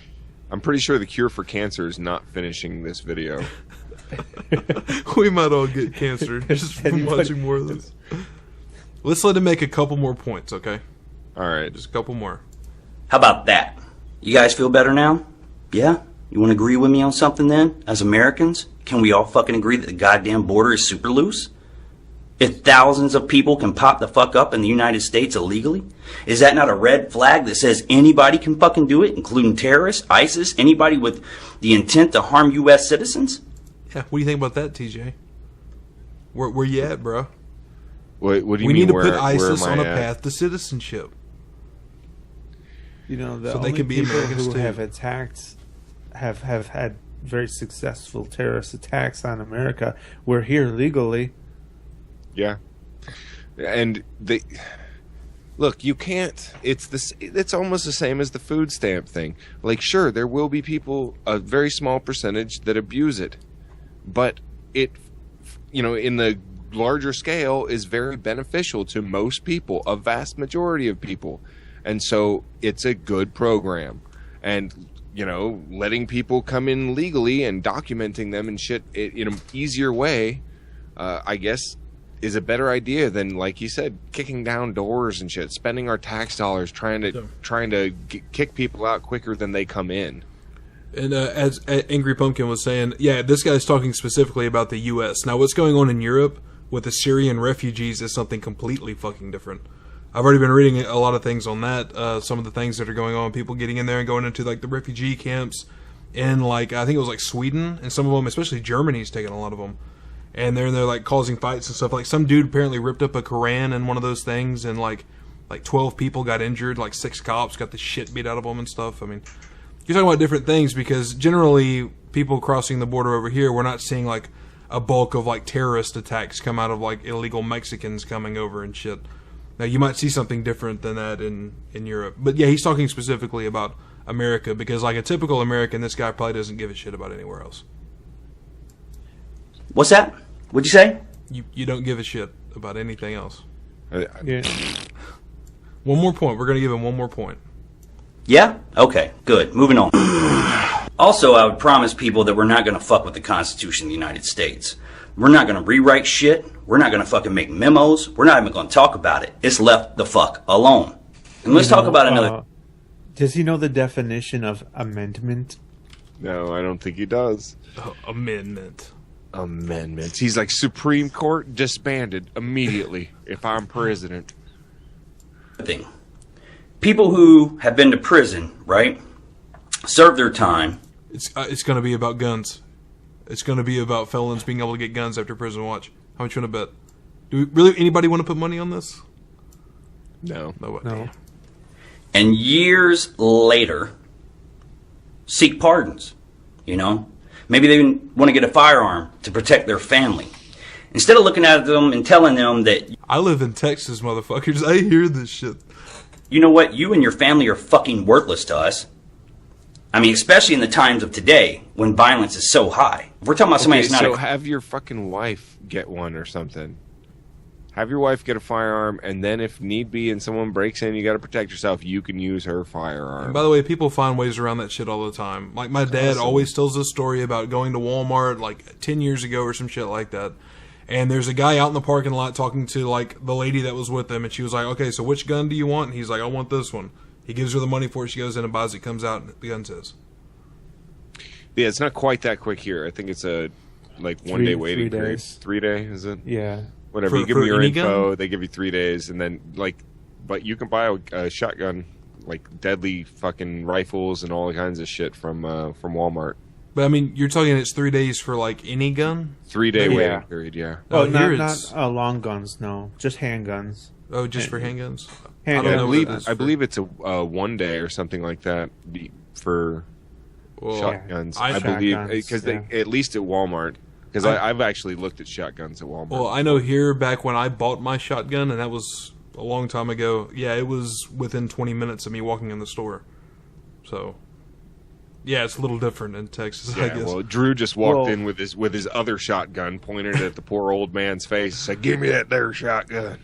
I'm pretty sure the cure for cancer is not finishing this video. We might all get cancer just from watching more of this. Let's let him make a couple more points, okay? All right. Just a couple more. How about that? You guys feel better now? Yeah? You want to agree with me on something then? As Americans, can we all fucking agree that the goddamn border is super loose? If thousands of people can pop the fuck up in the United States illegally, is that not a red flag that says anybody can fucking do it, including terrorists, ISIS, anybody with the intent to harm U.S. citizens? Yeah, what do you think about that, TJ? Where you at, bro? What do you mean? We need to put ISIS on a path to citizenship. The so only they can be people Americans who too. have attacked, have had very successful terrorist attacks on America were here legally. Yeah, and look, you can't. It's almost the same as the food stamp thing. Like, sure, there will be people, a very small percentage, that abuse it, but it, in the larger scale, is very beneficial to most people, a vast majority of people. And so it's a good program. And, letting people come in legally and documenting them and shit in an easier way, I guess, is a better idea than, like you said, kicking down doors and shit, spending our tax dollars trying to kick people out quicker than they come in. And as Angry Pumpkin was saying, yeah, this guy's talking specifically about the U.S. Now, what's going on in Europe with the Syrian refugees is something completely fucking different. I've already been reading a lot of things on that. Some of the things that are going on, people getting in there and going into like the refugee camps in I think it was like Sweden, and some of them, especially Germany's taking a lot of them. And they're in there like causing fights and stuff. Like some dude apparently ripped up a Koran in one of those things, and like 12 people got injured, like 6 cops got the shit beat out of them and stuff. I mean, you're talking about different things because generally people crossing the border over here, we're not seeing like a bulk of like terrorist attacks come out of like illegal Mexicans coming over and shit. Now, you might see something different than that in Europe. But yeah, he's talking specifically about America because like a typical American, this guy probably doesn't give a shit about anywhere else. What's that? What'd you say? You don't give a shit about anything else. Yeah. One more point. We're going to give him one more point. Yeah? Okay, good. Moving on. Also, I would promise people that we're not going to fuck with the Constitution of the United States. We're not going to rewrite shit. We're not going to fucking make memos. We're not even going to talk about it. It's left the fuck alone. And let's talk about another... Does he know the definition of amendment? No, I don't think he does. Amendment. He's like, Supreme Court disbanded immediately if I'm president. thing. People who have been to prison, right, serve their time. It's going to be about guns. It's going to be about felons being able to get guns after prison watch. How much you want to bet? Do we, really anybody want to put money on this? No. No. And and years later seek pardons, you know? Maybe they want to get a firearm to protect their family. Instead of looking at them and telling them that... I live in Texas, motherfuckers. I hear this shit. You know what? You and your family are fucking worthless to us. I mean, especially in the times of today when violence is so high. If we're talking about somebody that's not... So have your fucking wife get one or something. Have your wife get a firearm, and then if need be and someone breaks in, you got to protect yourself, you can use her firearm. And by the way, people find ways around that shit all the time. Like, my dad always tells this story about going to Walmart, like, 10 years ago or some shit like that. And there's a guy out in the parking lot talking to, like, the lady that was with him, and she was like, okay, so which gun do you want? And he's like, I want this one. He gives her the money for it, she goes in and buys it, comes out, and the gun says. Yeah, it's not quite that quick here. I think it's a, like, 1 day waiting period. 3 day, is it? Yeah. Whatever, you give them your info, they give you 3 days, and then, like, but you can buy a shotgun, like, deadly fucking rifles and all kinds of shit from Walmart. But, I mean, you're talking it's 3 days for, like, any gun? 3 day waiting period, yeah. Oh, not long guns, no. Just handguns. Oh, just for handguns? I believe it's a 1 day or something like that for shotguns. I believe, because at least at Walmart. Because I've actually looked at shotguns at Walmart. Well, I know here, back when I bought my shotgun, and that was a long time ago, yeah, it was within 20 minutes of me walking in the store. So, yeah, it's a little different in Texas, I guess. Well, Drew just walked in with his other shotgun, pointed at the poor old man's face, and said, give me that there shotgun.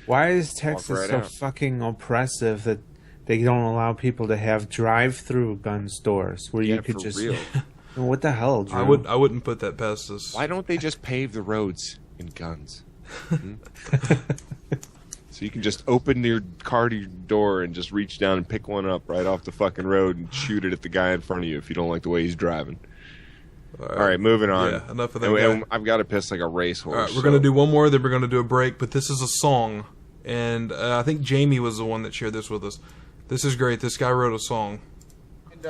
Why is Texas so fucking oppressive that they don't allow people to have drive-through gun stores where you could just... Real. What the hell, Drew? I wouldn't put that past us. Why don't they just pave the roads in guns? So you can just open your car to your door and just reach down and pick one up right off the fucking road and shoot it at the guy in front of you if you don't like the way he's driving. All right, moving on. Yeah, enough of that guy. I've got to piss like a racehorse. All right, we're going to do one more, then we're going to do a break, but this is a song. And I think Jamie was the one that shared this with us. This is great. This guy wrote a song. And,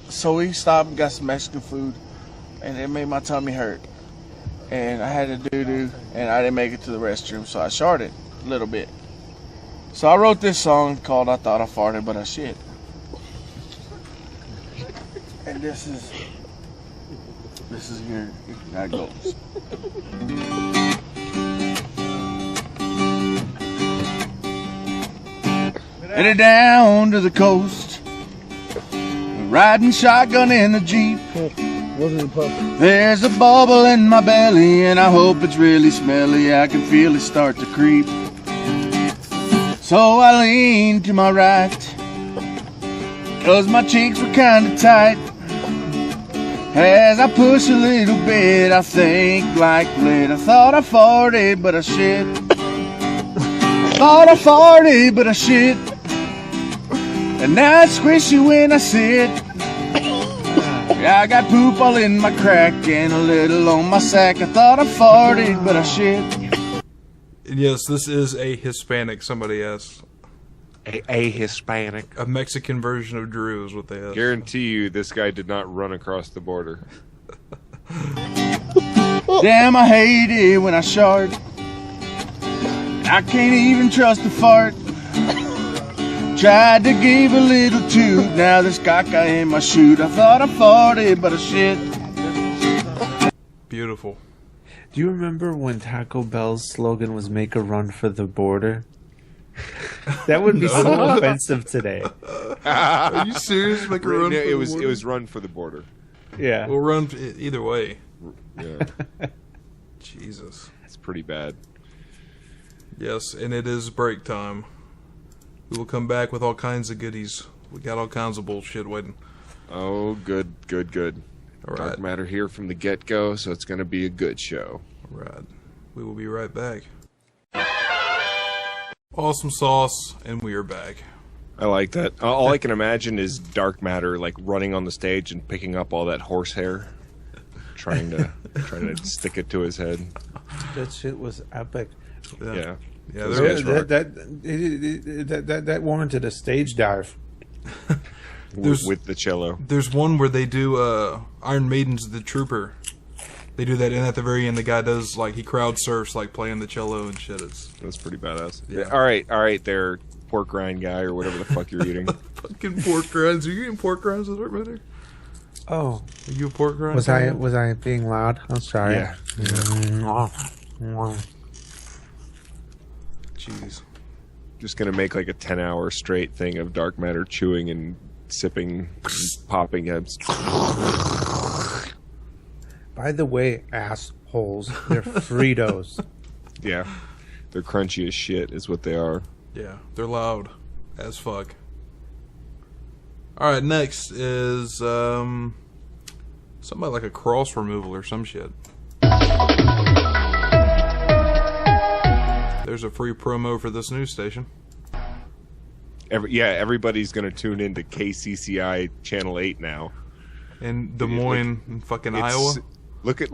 so we stopped and got some Mexican food, and it made my tummy hurt. And I had to doo-doo, and I didn't make it to the restroom, so I sharted a little bit. So I wrote this song called I Thought I Farted, But I Shit. And this is here, how it goes. Headed down to the coast, riding shotgun in the Jeep. There's a bubble in my belly and I hope it's really smelly. I can feel it start to creep. So I lean to my right, cause my cheeks were kinda tight. As I push a little bit, I think like lead. I thought I farted, but I shit. Thought I farted, but I shit. And now it's squishy when I sit. I got poop all in my crack and a little on my sack. I thought I farted, but I shit. Yes, this is a Hispanic, somebody asked. A Hispanic. A Mexican version of Drew is what they asked. Guarantee you this guy did not run across the border. Damn, I hate it when I shart. I can't even trust a fart. Tried to give a little toot, now there's caca in my chute. I thought I farted, but I shit. Beautiful. Do you remember when Taco Bell's slogan was "Make a run for the border"? That would be so offensive today. Are you serious? Make a run for the border? It was run for the border. Yeah. We'll run either way. Yeah. Jesus. It's pretty bad. Yes, and it is break time. We will come back with all kinds of goodies. We got all kinds of bullshit waiting. Oh, good. All right. Darkmatter here from the get-go, so it's going to be a good show. All right. We will be right back. Awesome sauce, and we are back. I like that. All I can imagine is Darkmatter like running on the stage and picking up all that horsehair, trying to stick it to his head. That shit was epic. Yeah. Yeah, that warranted a stage dive. With the cello. There's one where they do Iron Maiden's The Trooper. They do that, and at the very end, the guy does, like, he crowd surfs, like, playing the cello and shit. That's pretty badass. Yeah. All right, there. pork rind guy or whatever the fuck you're eating. Fucking pork rinds. Are you eating pork rinds with Darkmatter? Oh, Are you a pork rind? was I being loud? I'm sorry. Yeah. Jeez. Just gonna make like a 10-hour straight thing of Darkmatter chewing and sipping, and popping heads. By the way, assholes, they're Fritos. Yeah, they're crunchy as shit, is what they are. Yeah, they're loud as fuck. All right, next is somebody like a cross removal or some shit. There's a free promo for this news station. Everybody's gonna tune into KCCI Channel 8 now. In Des Moines, in fucking Iowa. Look at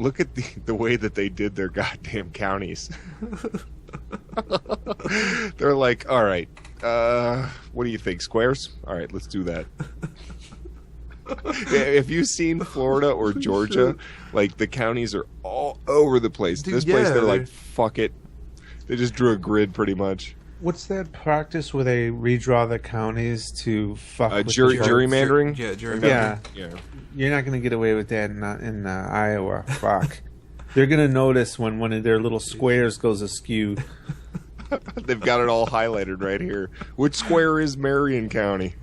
the way that they did their goddamn counties. They're like, all right, what do you think, squares? All right, let's do that. Have you seen Florida or Georgia? Like, the counties are all over the place. Dude, this place, they're like, fuck it. They just drew a grid pretty much. What's that practice where they redraw the counties to fuck with gerrymandering? Yeah, gerrymandering. Yeah. You're not going to get away with that in Iowa. Fuck. They're going to notice when one of their little squares goes askew. They've got it all highlighted right here. Which square is Marion County?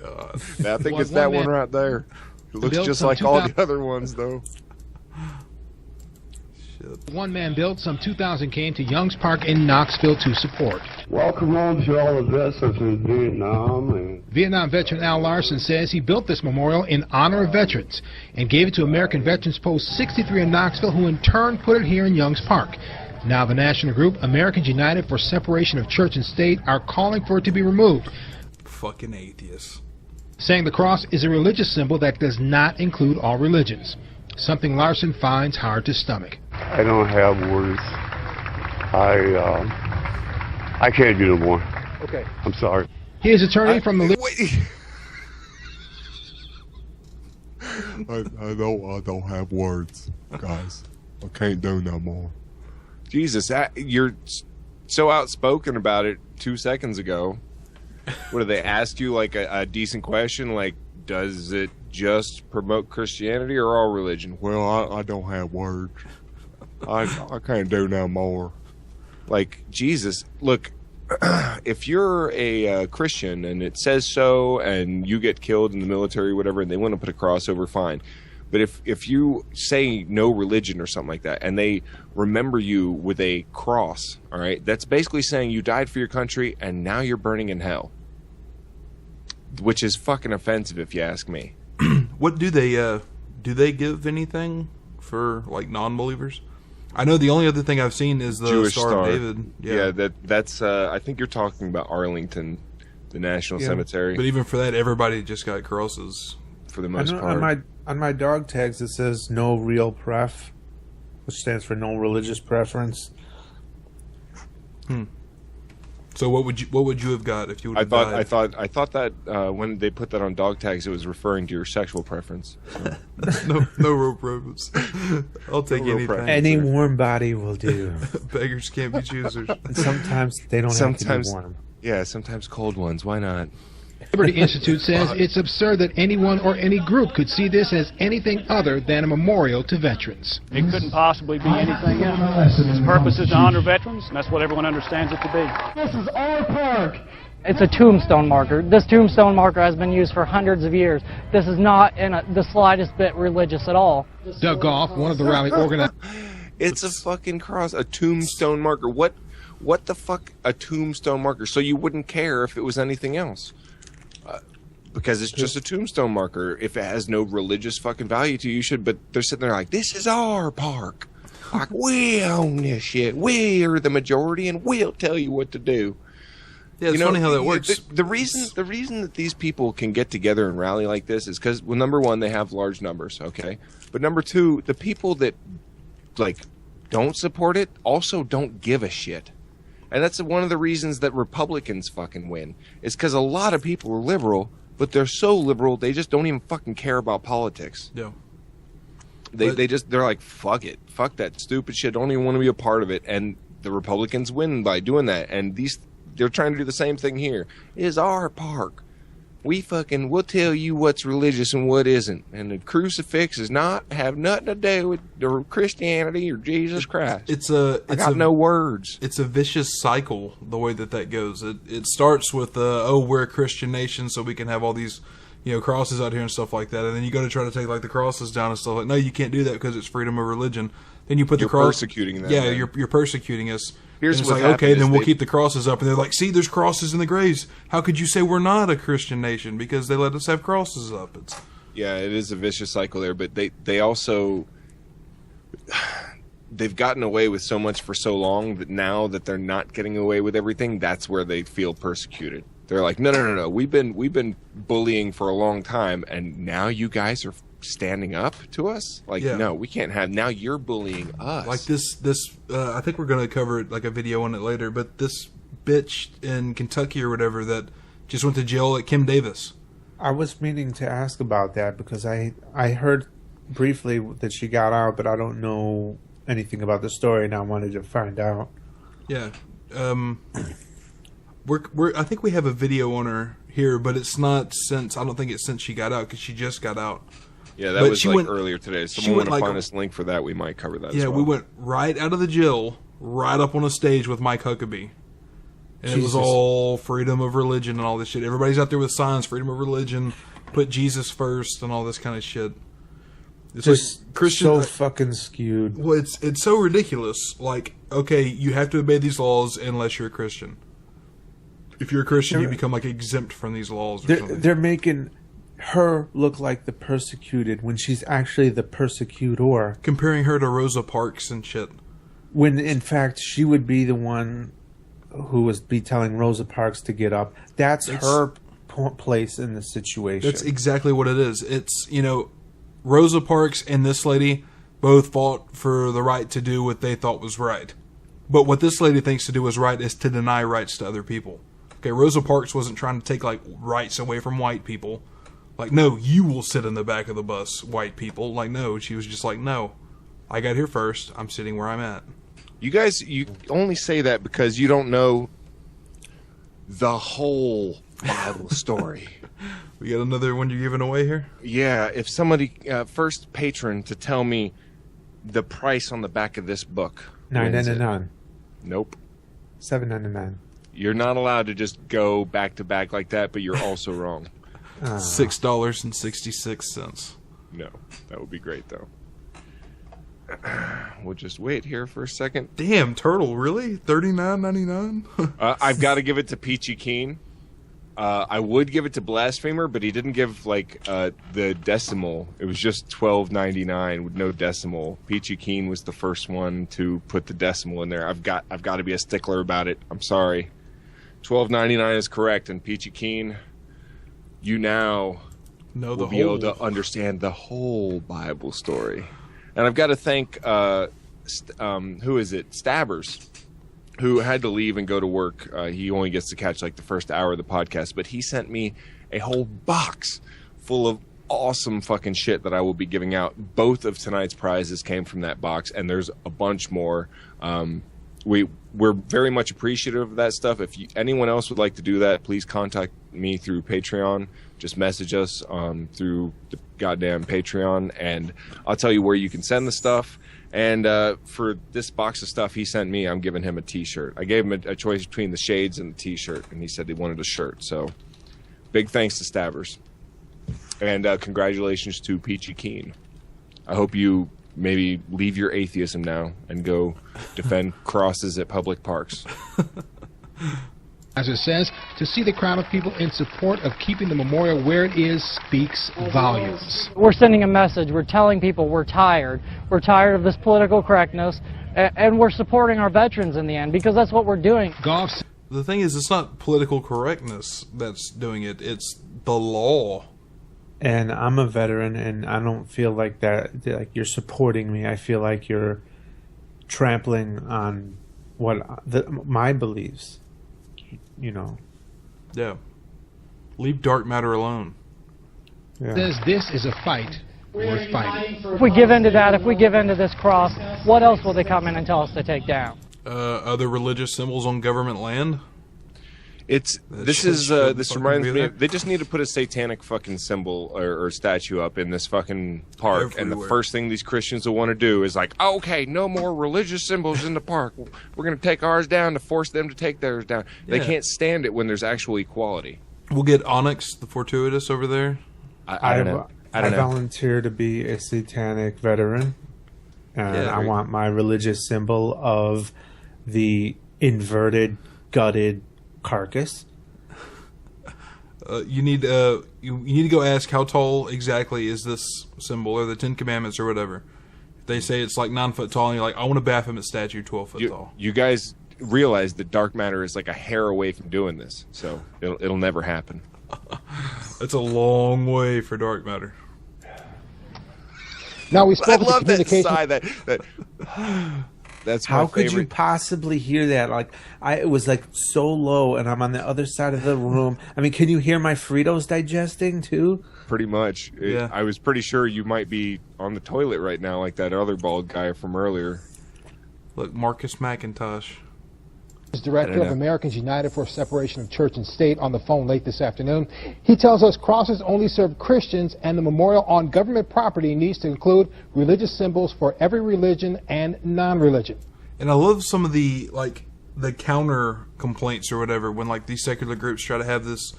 God. I think it's that one right there. It looks just like all the other ones, though. One man built, some 2,000 came to Young's Park in Knoxville to support. Welcome home to all the vessels in Vietnam. Vietnam veteran Al Larson says he built this memorial in honor of veterans and gave it to American Veterans Post 63 in Knoxville, who in turn put it here in Young's Park. Now the national group, Americans United for Separation of Church and State, are calling for it to be removed. Fucking atheists. Saying the cross is a religious symbol that does not include all religions. Something Larson finds hard to stomach. I don't have words. I can't do no more. Okay. I'm sorry. His attorney from the... I don't have words, guys. I can't do no more. Jesus, you're so outspoken about it 2 seconds ago. What, did they ask you like a decent question? Like, does it just promote Christianity or all religion? Well, I don't have words. I can't do no more. Like, Jesus, look, if you're a Christian and it says so and you get killed in the military or whatever and they want to put a cross over, fine. But if you say no religion or something like that and they remember you with a cross, all right, that's basically saying you died for your country and now you're burning in hell. Which is fucking offensive if you ask me. What do they give anything for like non-believers? I know the only other thing I've seen is the Jewish Star of David. Yeah, that's I think you're talking about Arlington, the National Cemetery. But even for that, everybody just got crosses for the most part. On my dog tags it says no real pref, which stands for no religious preference. So what would you have got if you would have died? I thought that when they put that on dog tags, it was referring to your sexual preference. So. no real preference. I'll take anything. Any warm body will do. Beggars can't be choosers. And sometimes they don't have to be warm. Yeah, sometimes cold ones. Why not? Liberty Institute says it's absurd that anyone or any group could see this as anything other than a memorial to veterans. It couldn't possibly be anything else. Its purpose is to honor veterans, and that's what everyone understands it to be. This is our park. It's a tombstone marker. This tombstone marker has been used for hundreds of years. This is not in the slightest bit religious at all. Doug Goff, one of the rally organizers. It's a fucking cross, a tombstone marker. What the fuck, a tombstone marker? So you wouldn't care if it was anything else. Because it's just a tombstone marker. If it has no religious fucking value to you, you should. But they're sitting there like, this is our park. Like, we own this shit. We are the majority, and we'll tell you what to do. Yeah, it's funny how that works. The reason that these people can get together and rally like this is because, well, number one, they have large numbers, okay? But number two, the people that, like, don't support it also don't give a shit. And that's one of the reasons that Republicans fucking win. Is because a lot of people are liberal, but they're so liberal they just don't even fucking care about politics. Yeah. They're like, fuck it. Fuck that stupid shit. Don't even want to be a part of it. And the Republicans win by doing that. And these they're trying to do the same thing here. It is our park. We'll tell you what's religious and what isn't. And the crucifix does not have nothing to do with Christianity or Jesus Christ. I got no words. It's a vicious cycle, the way that goes. It starts with, we're a Christian nation, so we can have all these, crosses out here and stuff like that. And then you go to try to take, like, the crosses down and stuff like, no, you can't do that because it's freedom of religion. Then you put the cross. You're persecuting them. Yeah, you're persecuting us. Here's it's what's like, okay, then we'll they, keep the crosses up. And they're like, see, there's crosses in the graves. How could you say we're not a Christian nation? Because they let us have crosses up. Yeah, it is a vicious cycle there. But they also, they've gotten away with so much for so long that now that they're not getting away with everything, that's where they feel persecuted. They're like, no. We've been bullying for a long time, and now you guys are standing up to us. Like, no, we can't have. Now you're bullying us. Like this. I think we're going to cover like a video on it later. But this bitch in Kentucky or whatever that just went to jail at Kim Davis. I was meaning to ask about that because I heard briefly that she got out, but I don't know anything about the story, and I wanted to find out. Yeah. I think we have a video on her here, but it's not since. I don't think it's since she got out because she just got out. Yeah, that was like earlier today. Someone want to find us a link for that, we might cover that as well. Yeah, we went right out of the jail, right up on a stage with Mike Huckabee. And it was all freedom of religion and all this shit. Everybody's out there with signs, freedom of religion, put Jesus first and all this kind of shit. It's just like Christian, so fucking skewed. Well, it's so ridiculous. Like, okay, you have to obey these laws unless you're a Christian. If you're a Christian, you become like exempt from these laws or something. They're making her look like the persecuted when she's actually the persecutor. Comparing her to Rosa Parks and shit. When in fact she would be the one who would be telling Rosa Parks to get up. That's her place in the situation. That's exactly what it is. It's, Rosa Parks and this lady both fought for the right to do what they thought was right. But what this lady thinks to do is right is to deny rights to other people. Okay, Rosa Parks wasn't trying to take, like, rights away from white people. Like, no, you will sit in the back of the bus, white people. Like, no, she was just like, no, I got here first. I'm sitting where I'm at. You guys, you only say that because you don't know the whole Bible story. We got another one you're giving away here? Yeah, if somebody, first patron to tell me the price on the back of this book. $9.99. Nope. $7.99. You're not allowed to just go back to back like that, but you're also wrong. $6.66. No, that would be great though. We'll just wait here for a second. Damn, Turtle, really? $39.99? I've got to give it to Peachy Keen. I would give it to Blasphemer, but he didn't give like the decimal. It was just $12.99 with no decimal. Peachy Keen was the first one to put the decimal in there. I've got to be a stickler about it. I'm sorry. $12.99 is correct, and Peachy Keen, you now will be able to understand the whole Bible story. And I've got to thank who is it? Stabbers, who had to leave and go to work. He only gets to catch like the first hour of the podcast, but he sent me a whole box full of awesome fucking shit that I will be giving out. Both of tonight's prizes came from that box, and there's a bunch more. We're very much appreciative of that stuff. If anyone else would like to do that, please contact me through Patreon. Just message us through the goddamn Patreon, and I'll tell you where you can send the stuff. And for this box of stuff he sent me, I'm giving him a T-shirt. I gave him a choice between the shades and the T-shirt, and he said he wanted a shirt. So big thanks to Stabbers. And congratulations to Peachy Keen. I hope you maybe leave your atheism now and go defend crosses at public parks. As it says, to see the crowd of people in support of keeping the memorial where it is speaks volumes. We're sending a message. We're telling people we're tired. We're tired of this political correctness, and we're supporting our veterans in the end because that's what we're doing. The thing is, it's not political correctness that's doing it. It's the law. And I'm a veteran, and I don't feel like that. Like you're supporting me. I feel like you're trampling on my beliefs. Yeah. Leave Darkmatter alone. Yeah. Says this is a fight worth fighting. If we give in to that, if we give in to this cross, what else will they come in and tell us to take down? Other religious symbols on government land? This reminds me. They just need to put a satanic fucking symbol or statue up in this fucking park, everywhere. And the first thing these Christians will want to do is like, okay, no more religious symbols in the park. We're going to take ours down to force them to take theirs down. Yeah. They can't stand it when there's actual equality. We'll get Onyx the Fortuitous over there. I don't know. I volunteer to be a satanic veteran, and I want my religious symbol of the inverted, gutted carcass. You need to go ask how tall exactly is this symbol, or the 10 Commandments, or whatever. If they say it's like 9 foot tall, and you're like, I want a Baphomet statue 12 foot tall. You guys realize that Darkmatter is like a hair away from doing this, so it'll never happen. It's a long way for Darkmatter. Now we spoke. I love that sigh. That's how my could favorite. you possibly hear that? Like it was like so low, and I'm on the other side of the room. I mean, can you hear my Fritos digesting too? Pretty much. Yeah. I was pretty sure you might be on the toilet right now, like that other bald guy from earlier. Look, Marcus McIntosh. Director of Americans United for Separation of Church and State on the phone late this afternoon. He tells us crosses only serve Christians, and the memorial on government property needs to include religious symbols for every religion and non-religion. And I love some of the counter complaints or whatever when like these secular groups try to have this,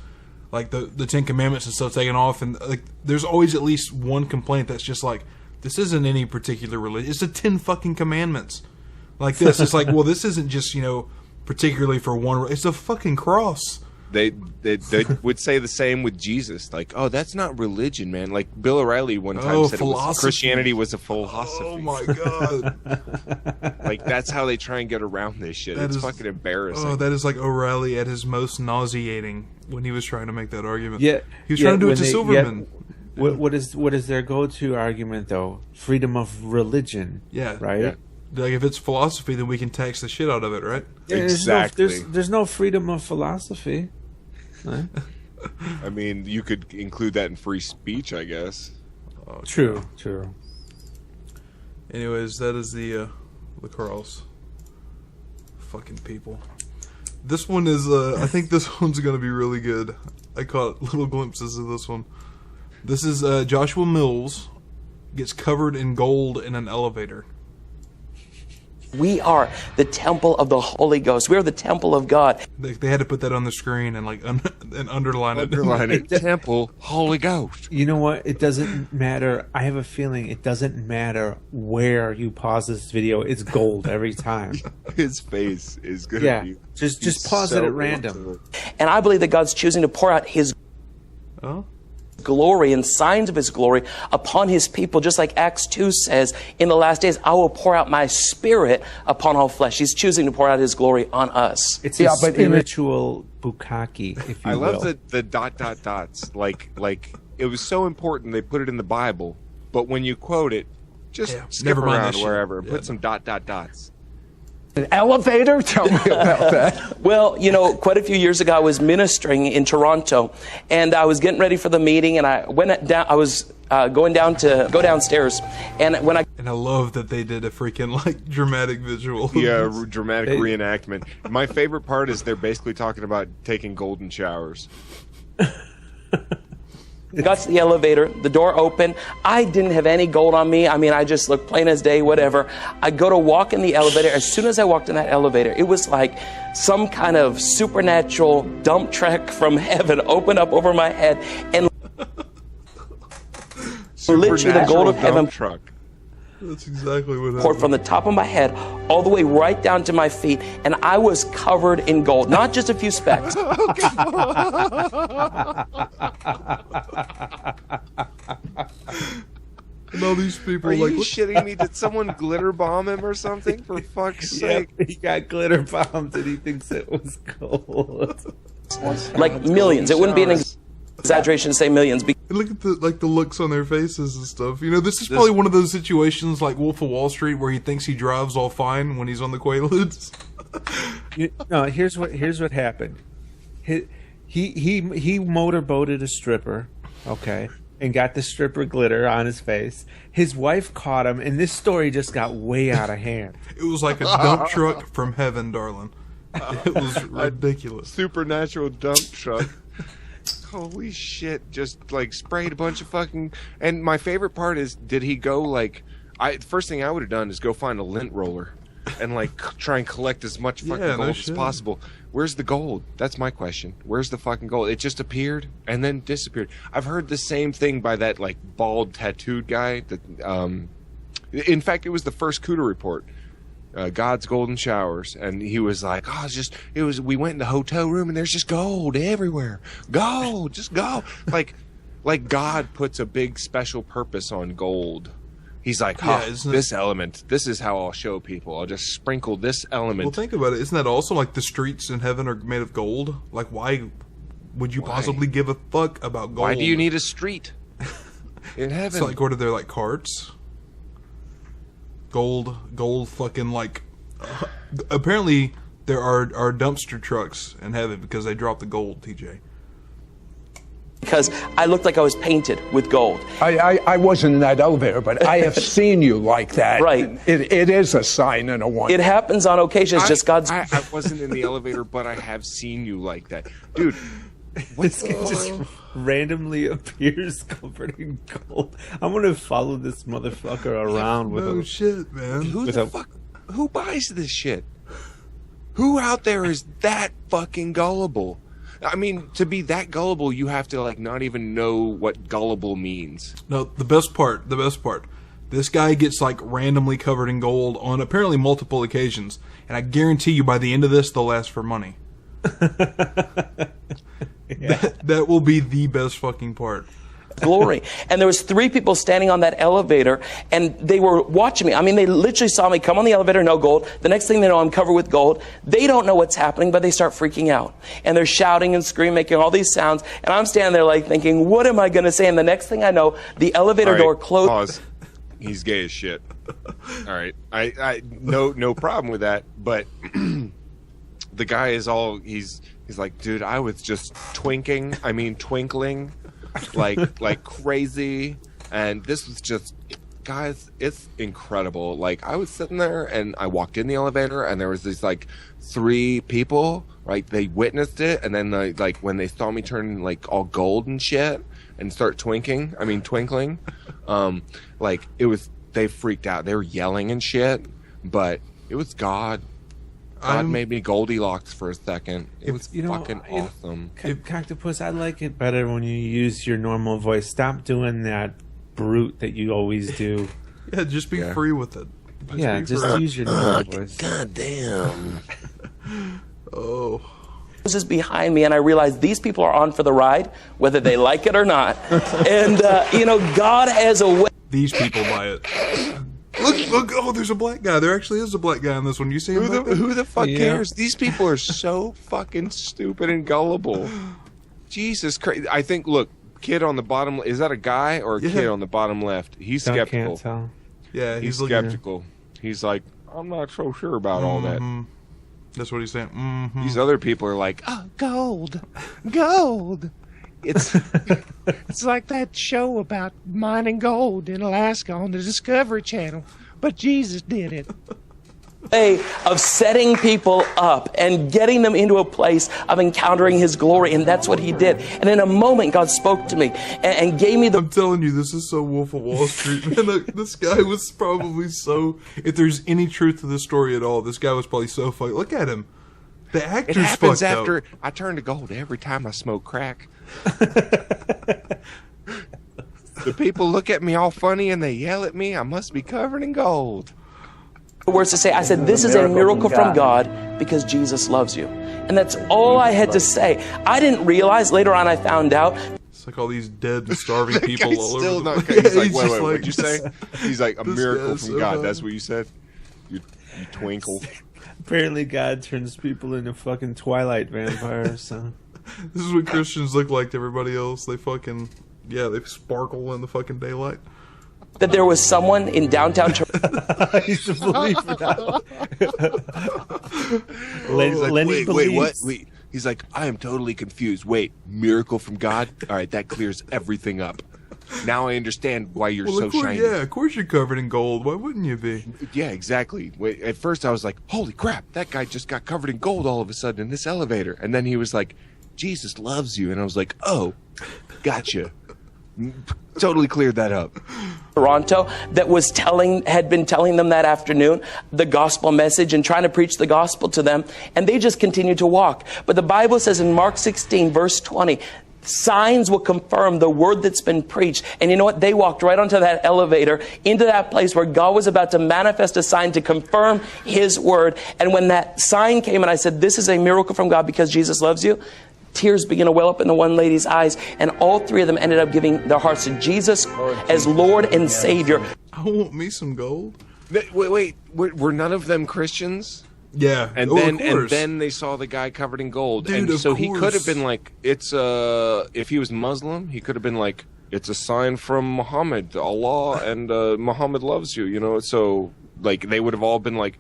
like the 10 Commandments and stuff taken off, and like there's always at least one complaint that's just like, this isn't any particular religion. It's the 10 fucking commandments. Like this, it's like, well, this isn't just particularly for one. It's a fucking cross. They would say the same with Jesus. Like, oh, that's not religion, man. Like Bill O'Reilly one time said Christianity was a philosophy. Oh my god! Like that's how they try and get around this shit. It's fucking embarrassing. Oh, that is like O'Reilly at his most nauseating when he was trying to make that argument. Yeah, he was trying to do it to Silverman. What is their go-to argument though? Freedom of religion. Yeah. Right. Yeah. Like if it's philosophy, then we can tax the shit out of it, right? Yeah, exactly. There's no freedom of philosophy. Right? I mean, you could include that in free speech, I guess. Oh, true. Anyways, that is the Carls. Fucking people. This one is, I think this one's going to be really good. I caught little glimpses of this one. This is Joshua Mills gets covered in gold in an elevator. We are the temple of the Holy Ghost. We are the temple of God. They had to put that on the screen and and underline it. Underline it. Temple, Holy Ghost. You know what? It doesn't matter. I have a feeling it doesn't matter where you pause this video. It's gold every time. His face is going to be... Just pause it at random. And I believe that God's choosing to pour out His glory and signs of His glory upon His people, just like Acts 2 says, in the last days I will pour out my Spirit upon all flesh. He's choosing to pour out His glory on us. It's a spiritual bukkake, if you will. I love the ... dots. Like it was so important they put it in the Bible, but when you quote it, just skip around wherever and put some ... dots. An elevator? Tell me about that. Well, quite a few years ago, I was ministering in Toronto, and I was getting ready for the meeting, and I went down. I was going downstairs, and I love that they did a freaking dramatic visual. Yeah, dramatic reenactment. My favorite part is they're basically talking about taking golden showers. Got to the elevator, the door opened. I didn't have any gold on me. I mean, I just looked plain as day, whatever. I go to walk in the elevator. As soon as I walked in that elevator, it was like some kind of supernatural dump truck from heaven opened up over my head, and literally the gold of heaven truck. That's exactly what happened. Poured from the top of my head all the way right down to my feet, and I was covered in gold, not just a few specks. And all these people are you shitting me? Did someone glitter bomb him or something? For fuck's sake! He got glitter bombed and he thinks it was gold. Like millions. It wouldn't be an exaggeration to say millions. And look at the looks on their faces and stuff. This is probably one of those situations like Wolf of Wall Street where he thinks he drives all fine when he's on the Quaaludes. No, here's what happened. He motorboated a stripper, okay, and got the stripper glitter on his face. His wife caught him, and this story just got way out of hand. It was like a dump truck from heaven, darling. It was ridiculous. Supernatural dump truck. Holy shit! Just like sprayed a bunch of fucking. And my favorite part is, did he go like? First thing I would have done is go find a lint roller, and like try and collect as much fucking gold as possible. Where's the gold? That's my question. Where's the fucking gold? It just appeared and then disappeared. I've heard the same thing by that like bald tattooed guy. That in fact, it was the first Cooter report. God's golden showers, and he was like, "Oh, we went in the hotel room and there's just gold everywhere, gold, just gold." like God puts a big special purpose on gold. He's like, this element, this is how I'll show people. I'll just sprinkle this element. Well, think about it. Isn't that also like the streets in heaven are made of gold? Like, why would you possibly give a fuck about gold? Why do you need a street in heaven? It's like, what are there, like carts? Gold fucking like... apparently, there are dumpster trucks in heaven because they drop the gold, TJ. Because I looked like I was painted with gold. I wasn't in that elevator, but I have seen you like that. Right. It is a sign and a wonder. It happens on occasions, just God's... I wasn't in the elevator, but I have seen you like that. Dude, this guy just randomly appears covered in gold. I'm going to follow this motherfucker around with no shit, man. Who buys this shit? Who out there is that fucking gullible? I mean, to be that gullible, you have to like not even know what gullible means. No, the best part. This guy gets like randomly covered in gold on apparently multiple occasions, and I guarantee you by the end of this, they'll ask for money. That will be the best fucking part. Glory. And there was 3 people standing on that elevator, and they were watching me. I mean, they literally saw me come on the elevator, no gold. The next thing they know, I'm covered with gold. They don't know what's happening, but they start freaking out. And they're shouting and screaming, making all these sounds. And I'm standing there like thinking, what am I going to say? And the next thing I know, the elevator door closed. Pause. He's gay as shit. All right. I no problem with that, but the guy is he's like, dude, I was just twinkling like crazy, and this was just, guys, it's incredible. Like, I was sitting there and I walked in the elevator and there was these like 3 people, right? They witnessed it, and then like when they saw me turn like all gold and shit and start twinkling, like they freaked out. They were yelling and shit, but it was God. God made me Goldilocks for a second. It was fucking awesome. Cactopus, I like it better when you use your normal voice. Stop doing that brute that you always do. Yeah, just be free with it. Just use your normal voice. God damn. Oh. This is behind me, and I realized these people are on for the ride, whether they like it or not. And, God has a way. These people buy it. Look, oh, there's a black guy. There actually is a black guy in this one. You see him? Who the fuck cares? These people are so fucking stupid and gullible. Jesus Christ. I think, look, kid on the bottom, is that a guy or a kid on the bottom left? He's skeptical. Can't tell. Yeah, he's skeptical. He's like, I'm not so sure about all that. That's what he's saying. These other people are like, oh, gold. It's like that show about mining gold in Alaska on the Discovery Channel, but Jesus did it. Way of setting people up and getting them into a place of encountering His glory, and that's what He did. And in a moment, God spoke to me and gave me the... I'm telling you, this is so Wolf of Wall Street, man. This guy was probably so... If there's any truth to this story at all, this guy was probably so funny. Look at him. The actor's It happens fucked after up. I turn to gold every time I smoke crack. The people look at me all funny and they yell at me. I must be covered in gold. Words to say. I said, this is a miracle from God because Jesus loves you. And that's all I had to say. I didn't realize, later on I found out. It's like all these dead and starving people all over. Still not. He's like, wait, what'd you say? He's like, a miracle from God. That's what you said? You twinkle. Apparently God turns people into fucking Twilight vampires, so... This is what Christians look like to everybody else. They fucking... Yeah, they sparkle in the fucking daylight. That there was someone in downtown Toronto. I used to believe that. Wait, what? Wait. He's like, I am totally confused. Wait, miracle from God? All right, that clears everything up. now I understand why you're so of course, shiny. yeah, of course you're covered in gold. Why wouldn't you be? Yeah, exactly. At first I was like, holy crap, that guy just got covered in gold all of a sudden in this elevator. And then he was like, Jesus loves you. And I was like, oh, gotcha. Totally cleared that up. Toronto that had been telling them that afternoon the gospel message and trying to preach the gospel to them, and they just continued to walk. But the Bible says in Mark 16 verse 20, signs will confirm the word that's been preached. And you know what? They walked right onto that elevator into that place where God was about to manifest a sign to confirm his word. And when that sign came and I said, this is a miracle from God because Jesus loves you, tears began to well up in the one lady's eyes, and all three of them ended up giving their hearts to Jesus as Lord and Savior. I want me some gold. Wait, were none of them Christians? Yeah, and then they saw the guy covered in gold, Dude, and so course. he could have been like, it's if he was Muslim, he could have been like, it's a sign from Muhammad, Allah, and Muhammad loves you, you know. So like they would have all been like,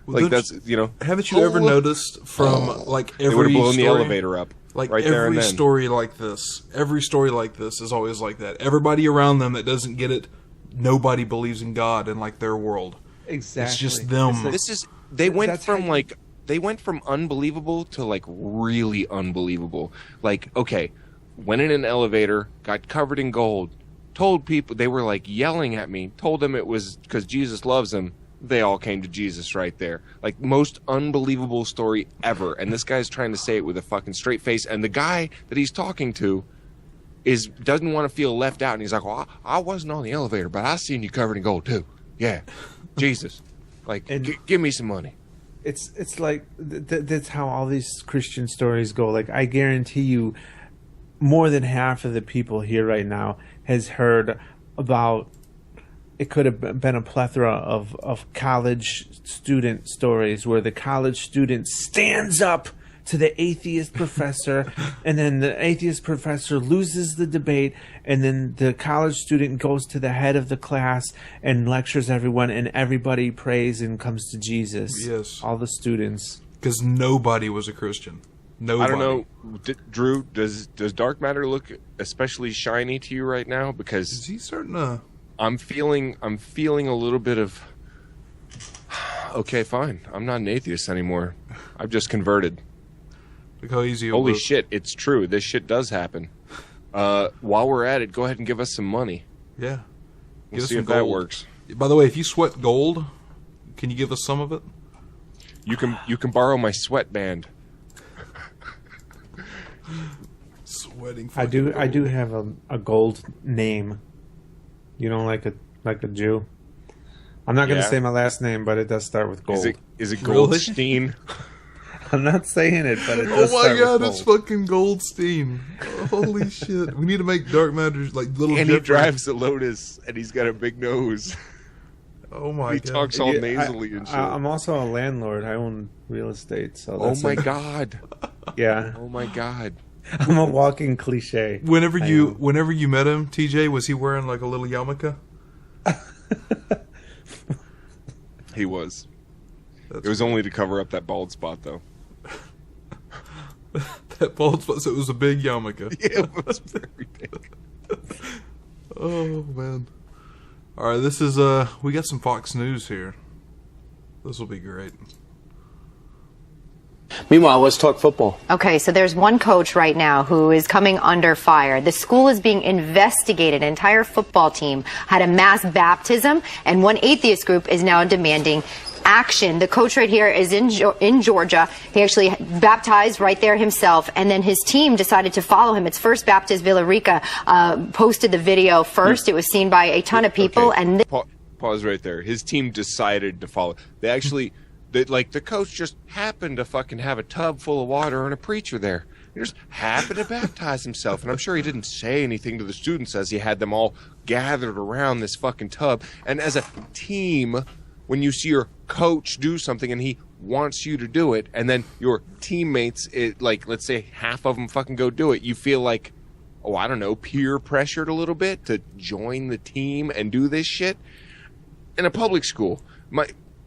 like that's, you know. Haven't you ever noticed from like every they would have blown story, the elevator up, like right there and every then. story like this is always like that. Everybody around them that doesn't get it, nobody believes in God in like their world. Exactly. It's just them. They went from unbelievable to like really unbelievable. Like, okay, went in an elevator, got covered in gold, told people, they were like yelling at me, told them it was because Jesus loves them. They all came to Jesus right there. Like, most unbelievable story ever. And this guy's trying to say it with a fucking straight face. And the guy that he's talking to doesn't want to feel left out. And he's like, well, I wasn't on the elevator, but I seen you covered in gold too. Yeah. Jesus. Like, give me some money. It's like, that's how all these Christian stories go. Like, I guarantee you, more than half of the people here right now has heard about, it could have been a plethora of college student stories where the college student stands up to the atheist professor, and then the atheist professor loses the debate, and then the college student goes to the head of the class and lectures everyone, and everybody prays and comes to Jesus. Yes. All the students. Because nobody was a Christian. Nobody. I don't know, Drew, does Darkmatter look especially shiny to you right now? Because is he starting to... I'm feeling a little bit of, okay, fine, I'm not an atheist anymore. I've just converted. Look how easy it Holy was. shit, it's true. This shit does happen. While we're at it, go ahead and give us some money. Yeah. We'll see if that works. By the way, if you sweat gold, can you give us some of it? You can borrow my sweatband. Sweating. I do have a gold name. You know, like a Jew. I'm not going to say my last name, but it does start with gold. Is it Goldstein? I'm not saying it, but it does start with gold. It's fucking Goldstein. Holy shit. We need to make Darkmatter's like little. And he drives a Lotus, and he's got a big nose. Oh my god. He talks all nasally and shit. I'm also a landlord. I own real estate. So oh my god. Yeah. Oh my god. I'm a walking cliche. Whenever you met him, TJ, was he wearing like a little yarmulke? He was. It was only to cover up that bald spot, though. That bald spot, so it was a big yarmulke. Yeah, it was very big. Oh man! All right, this is we got some Fox News here. This will be great. Meanwhile, let's talk football. Okay, so there's one coach right now who is coming under fire. The school is being investigated. An entire football team had a mass baptism, and one atheist group is now demanding action. The coach right here is in Georgia. He actually baptized right there himself, and then his team decided to follow him. It's First Baptist Villarica posted the video first. It was seen by a ton of people. Okay. And pause right there. His team decided to follow. They actually... the coach just happened to fucking have a tub full of water and a preacher there. He just happened to baptize himself. And I'm sure he didn't say anything to the students as he had them all gathered around this fucking tub. And as a team, when you see your coach do something and he wants you to do it, and then your teammates, like, let's say half of them fucking go do it, you feel like, oh, I don't know, peer pressured a little bit to join the team and do this shit. In a public school,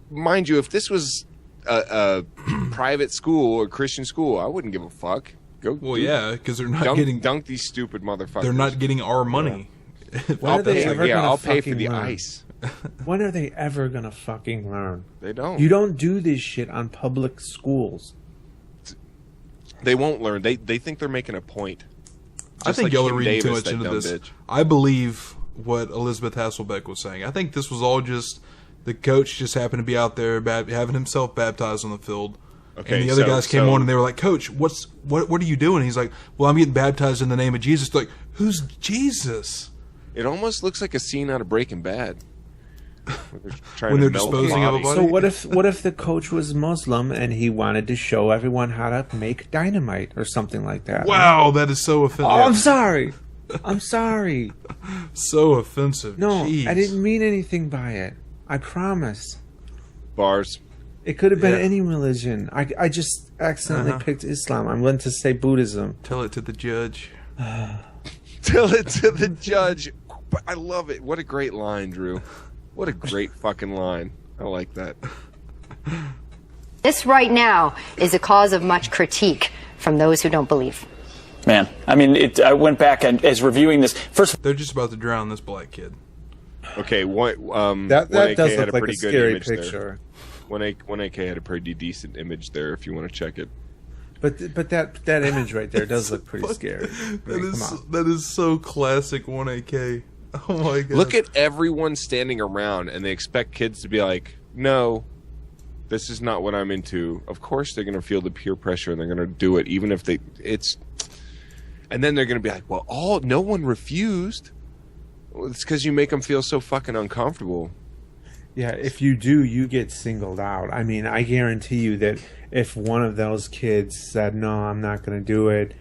mind you, if this was a private school or Christian school, I wouldn't give a fuck. Go. Yeah, because they're not getting dunk these stupid motherfuckers. They're not getting our money. I'll pay for the ice. When are they ever gonna fucking learn? They don't. You don't do this shit on public schools. They won't learn. They think they're making a point. I think y'all are reading too Davis, much into this. Bitch. I believe what Elizabeth Hasselbeck was saying. I think this was all just the coach just happened to be out there having himself baptized on the field. Okay, and the other guys came on and they were like, "Coach, what are you doing?" He's like, "Well, I'm getting baptized in the name of Jesus." They're like, who's Jesus? It almost looks like a scene out of Breaking Bad. When they're disposing of a body. So what if the coach was Muslim and he wanted to show everyone how to make dynamite or something like that? Wow, that is so offensive. Oh, I'm sorry. So offensive. No, Jeez. I didn't mean anything by it. I promise. Bars. It could have been any religion. I just accidentally picked Islam. I meant to say Buddhism. Tell it to the judge. Tell it to the judge. I love it. What a great line, Drew. What a great fucking line. I like that. This right now is a cause of much critique from those who don't believe. Man, I mean, I went back and as reviewing this. First, they're just about to drown this black kid. Okay, that does look like a scary picture. 1AK had a pretty decent image there. If you want to check it. But that image right there does look pretty scary. That is so classic 1AK. Oh my god! Look at everyone standing around, and they expect kids to be like, "No, this is not what I'm into." Of course, they're going to feel the peer pressure, and they're going to do it, even if and then they're going to be like, "Well, no one refused." Well, it's because you make them feel so fucking uncomfortable. Yeah, if you do, you get singled out. I mean, I guarantee you that if one of those kids said, "No, I'm not going to do it,"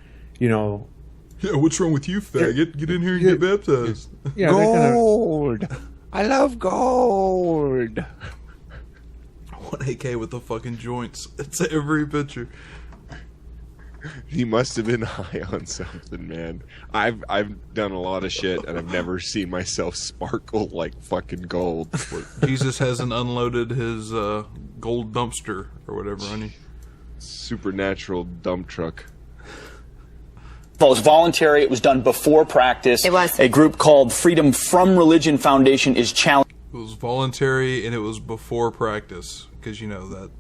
Yeah, what's wrong with you, faggot? Get in here and get baptized. Yeah, gold. I love gold. 1AK with the fucking joints. It's every picture. He must have been high on something, man. I've done a lot of shit, and I've never seen myself sparkle like fucking gold. Jesus hasn't unloaded his gold dumpster or whatever on you. Supernatural dump truck. It was voluntary. It was done before practice. It was. A group called Freedom From Religion Foundation is challenging. It was voluntary and it was before practice, because you know that.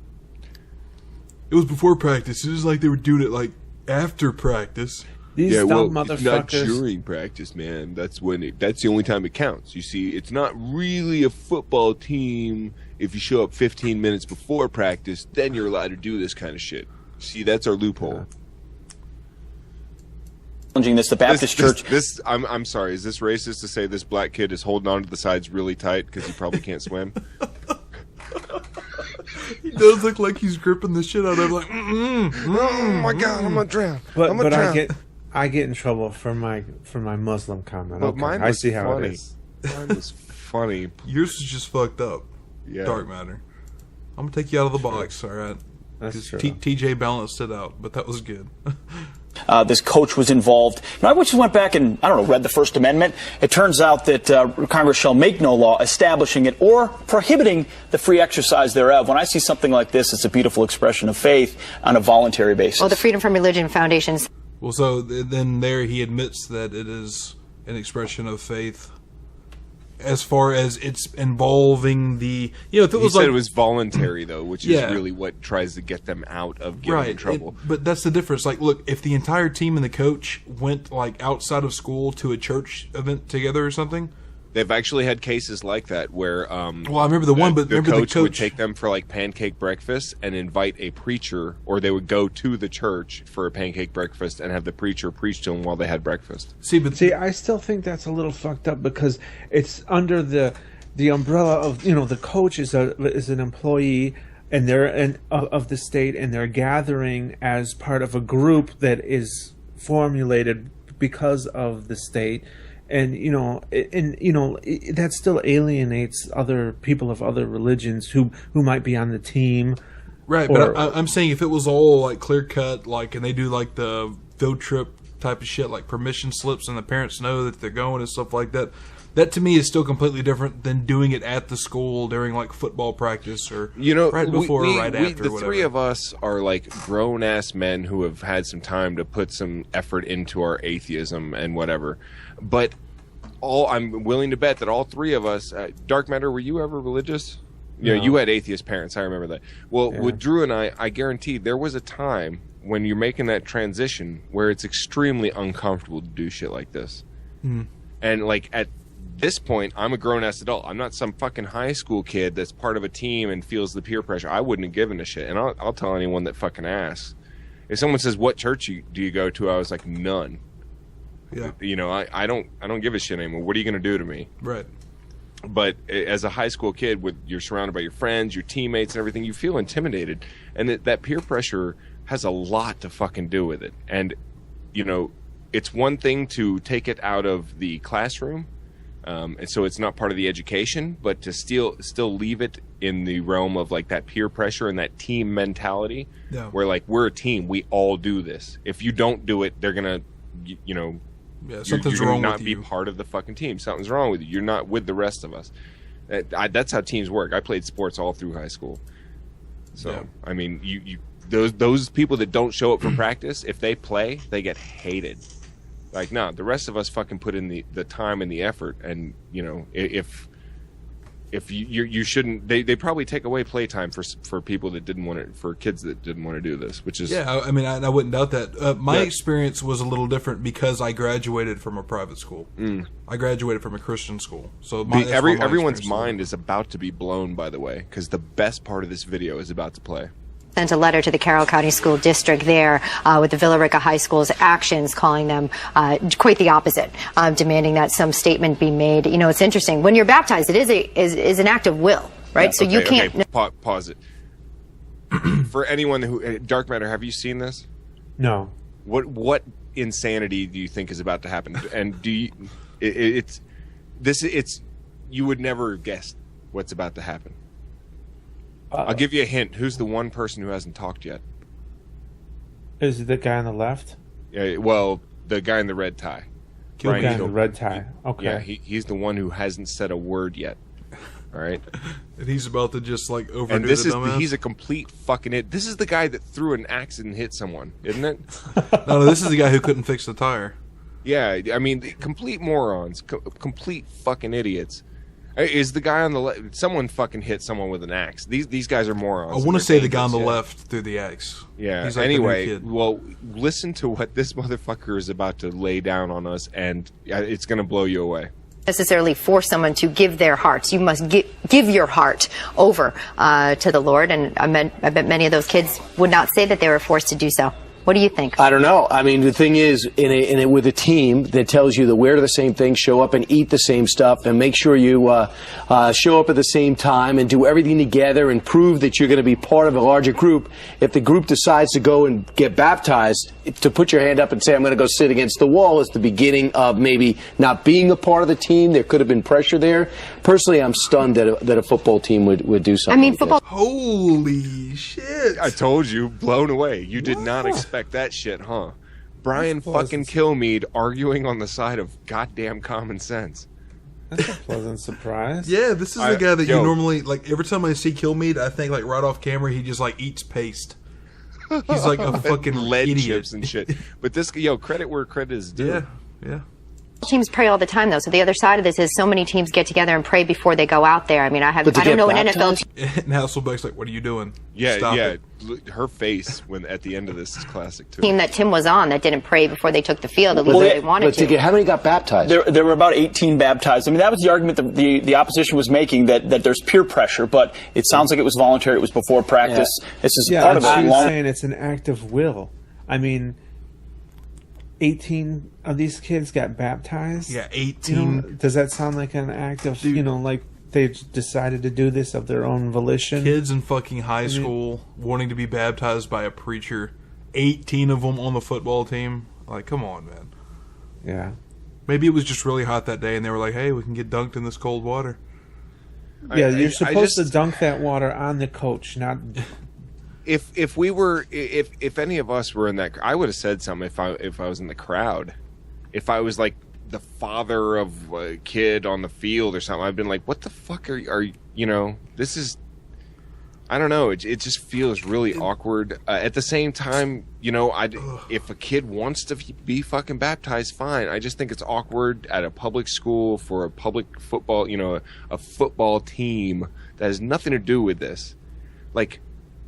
It was before practice. It was like they were doing it like after practice. These dumb motherfuckers. It's not during practice, man. That's that's the only time it counts. You see, it's not really a football team. If you show up 15 minutes before practice, then you're allowed to do this kind of shit. See, that's our loophole. This, the Baptist church. I'm sorry. Is this racist to say this black kid is holding on to the sides really tight because he probably can't swim? He does look like he's gripping the shit out of like. Oh my god, I'm gonna drown. But I get in trouble for my Muslim comment. But okay, mine I was see how funny. it is. Mine was funny. Yours is just fucked up. Yeah. Darkmatter. I'm gonna take you out of the box, all right? That's true. TJ balanced it out, but that was good. This coach was involved. Now, I just went back and, read the First Amendment. It turns out that Congress shall make no law establishing it or prohibiting the free exercise thereof. When I see something like this, it's a beautiful expression of faith on a voluntary basis. Well, the Freedom From Religion Foundation's. Well, so then there he admits that it is an expression of faith. As far as it's involving the, if it was said like it was voluntary though, which is really what tries to get them out of getting in trouble. But that's the difference. Like, look, if the entire team and the coach went like outside of school to a church event together or something. They've actually had cases like that where well, I remember the one, but the remember coach the coach would take them for like pancake breakfast and invite a preacher, or they would go to the church for a pancake breakfast and have the preacher preach to them while they had breakfast. See, I still think that's a little fucked up because it's under the umbrella of the coach is an employee and they're of the state, and they're gathering as part of a group that is formulated because of the state. And that still alienates other people of other religions who might be on the team, right? But I'm saying if it was all like clear cut, like, and they do like the field trip type of shit, like permission slips, and the parents know that they're going and stuff like that, that to me is still completely different than doing it at the school during like football practice or right before or right after. The three of us are like grown ass men who have had some time to put some effort into our atheism and whatever. But I'm willing to bet that all three of us, Darkmatter, were you ever religious? You know, you had atheist parents. I remember that. Well, with Drew and I guarantee there was a time when you're making that transition where it's extremely uncomfortable to do shit like this. And like at this point, I'm a grown-ass adult. I'm not some fucking high school kid that's part of a team and feels the peer pressure. I wouldn't have given a shit. And I'll tell anyone that fucking asks. If someone says, what church do you go to? I was like, none. Yeah. You know, I don't give a shit anymore. What are you going to do to me? Right. But as a high school kid, you're surrounded by your friends, your teammates, and everything, you feel intimidated. And that peer pressure has a lot to fucking do with it. And, you know, it's one thing to take it out of the classroom, and so it's not part of the education, but to still leave it in the realm of like that peer pressure and that team mentality, where like we're a team, we all do this. If you don't do it, they're gonna, you know, something's you're wrong not with be you. part of the fucking team. Something's wrong with you. You're not with the rest of us. That's how teams work. I played sports all through high school, so I mean, those people that don't show up for practice, if they play, they get hated. Like, no, the rest of us fucking put in the time and the effort, and you know, if you shouldn't, they probably take away playtime for people that didn't want to, for kids that didn't want to do this, which is I mean, I wouldn't doubt that. My experience was a little different because I graduated from a private school. I graduated from a Christian school, so everyone's mind is about to be blown. By the way, because the best part of this video is about to play. Sent a letter to the Carroll County School District there with the Villa Rica High School's actions, calling them quite the opposite, demanding that some statement be made. You know, it's interesting. When you're baptized, it is an act of will, right? Yeah, so you can't... Okay. Pause it. For anyone who... Darkmatter, have you seen this? No. What insanity do you think is about to happen? And do you... You would never have guessed what's about to happen. I'll give you a hint. Who's the one person who hasn't talked yet? Is it the guy on the left? Yeah, well, the guy in the red tie. The guy in the red tie. Okay. Yeah, he's the one who hasn't said a word yet. All right. And he's about to just like overdo and this the dumbass. He's a complete fucking it. This is the guy that threw an axe and hit someone, isn't it? No, this is the guy who couldn't fix the tire. Yeah, I mean, complete morons, complete fucking idiots. Is the guy on the left? Someone fucking hit someone with an axe. These guys are morons. I want to say the guy on the left threw the axe. Yeah. He's like anyway, well, listen to what this motherfucker is about to lay down on us, and it's going to blow you away. Necessarily force someone to give their hearts. You must give your heart over to the Lord, and I bet many of those kids would not say that they were forced to do so. What do you think? I don't know. I mean, the thing is, with a team that tells you to wear the same thing, show up and eat the same stuff, and make sure you show up at the same time and do everything together and prove that you're going to be part of a larger group. If the group decides to go and get baptized, to put your hand up and say, I'm going to go sit against the wall, is the beginning of maybe not being a part of the team. There could have been pressure there. Personally, I'm stunned that a football team would do something. I mean, football. Holy shit! I told you, blown away. You did not expect that shit, huh? Brian fucking Kilmeade arguing on the side of goddamn common sense. That's a pleasant surprise. Yeah, this is the guy that you normally, like, every time I see Kilmeade, I think, like, right off camera, he just, like, eats paste. He's like a fucking lead idiot. chips and shit. But this, credit where credit is due. Yeah. Teams pray all the time, though. So the other side of this is so many teams get together and pray before they go out there. I mean, I don't know an NFL team. And Hasselbeck's like, "What are you doing?" Yeah, Stop yeah. it. Her face when at the end of this is classic too. Team that Tim was on that didn't pray before they took the field. At least they wanted to. How many got baptized? There were about 18 baptized. I mean, that was the argument that the opposition was making, that there's peer pressure, but it sounds like it was voluntary. It was before practice. Yeah. This is part of it. She was saying it's an act of will. I mean, 18 of these kids got baptized. Yeah, 18. You know, does that sound like an act of, like they decided to do this of their own volition? Kids in fucking high school wanting to be baptized by a preacher. 18 of them on the football team. Like, come on, man. Yeah. Maybe it was just really hot that day and they were like, hey, we can get dunked in this cold water. Yeah, you're supposed to dunk that water on the coach, not... If we were, if any of us were in that, I would have said something if I was in the crowd. If I was like the father of a kid on the field or something, I've been like, what the fuck are you know, this is, I don't know, it just feels really awkward. At the same time, you know, if a kid wants to be fucking baptized, fine. I just think it's awkward at a public school for a public football, you know, a football team that has nothing to do with this. Like,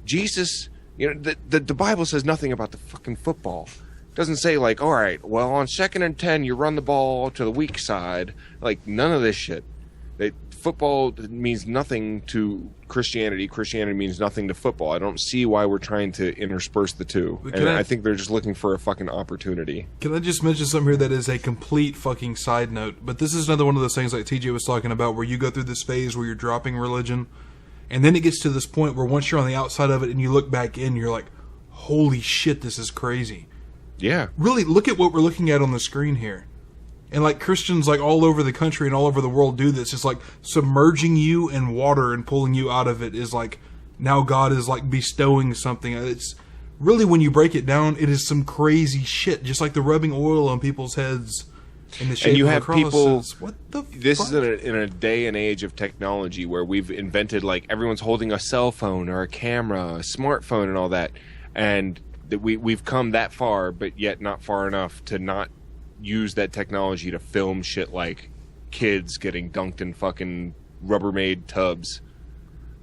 Jesus, you know, the Bible says nothing about the fucking football. It doesn't say, like, all right, well, on 2nd and 10, you run the ball to the weak side. Like, none of this shit. Football means nothing to Christianity. Christianity means nothing to football. I don't see why we're trying to intersperse the two. And I think they're just looking for a fucking opportunity. Can I just mention something here that is a complete fucking side note? But this is another one of those things like TJ was talking about where you go through this phase where you're dropping religion. And then it gets to this point where once you're on the outside of it and you look back in, you're like, holy shit, this is crazy. Yeah. Really, look at what we're looking at on the screen here. And like Christians like all over the country and all over the world do this. It's like submerging you in water and pulling you out of it is like now God is like bestowing something. It's really, when you break it down, it is some crazy shit. Just like the rubbing oil on people's heads in the shape and you of have the crosses. people. What the this fuck? is in a day and age of technology where we've invented, like, everyone's holding a cell phone or a camera, a smartphone, and all that, and that we've come that far, but yet not far enough to not use that technology to film shit like kids getting dunked in fucking Rubbermaid tubs,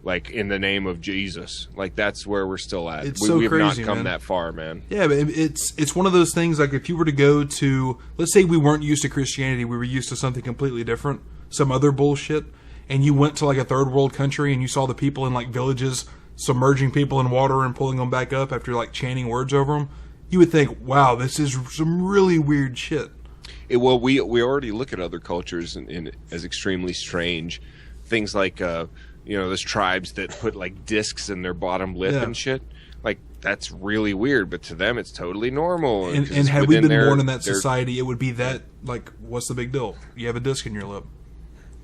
like, in the name of Jesus. Like, that's where we're still at. It's we so have crazy, not come man. that far, man. Yeah, but it's one of those things, like, if you were to go to, let's say we weren't used to Christianity, we were used to something completely different, some other bullshit, and you went to, like, a third world country and you saw the people in, like, villages submerging people in water and pulling them back up after, like, chanting words over them, you would think, wow, this is some really weird shit. Well, we already look at other cultures as extremely strange. Things like, you know, there's tribes that put, like, discs in their bottom lip and shit. Like, that's really weird, but to them it's totally normal. And had we been born in that society, it would be that, like, what's the big deal? You have a disc in your lip.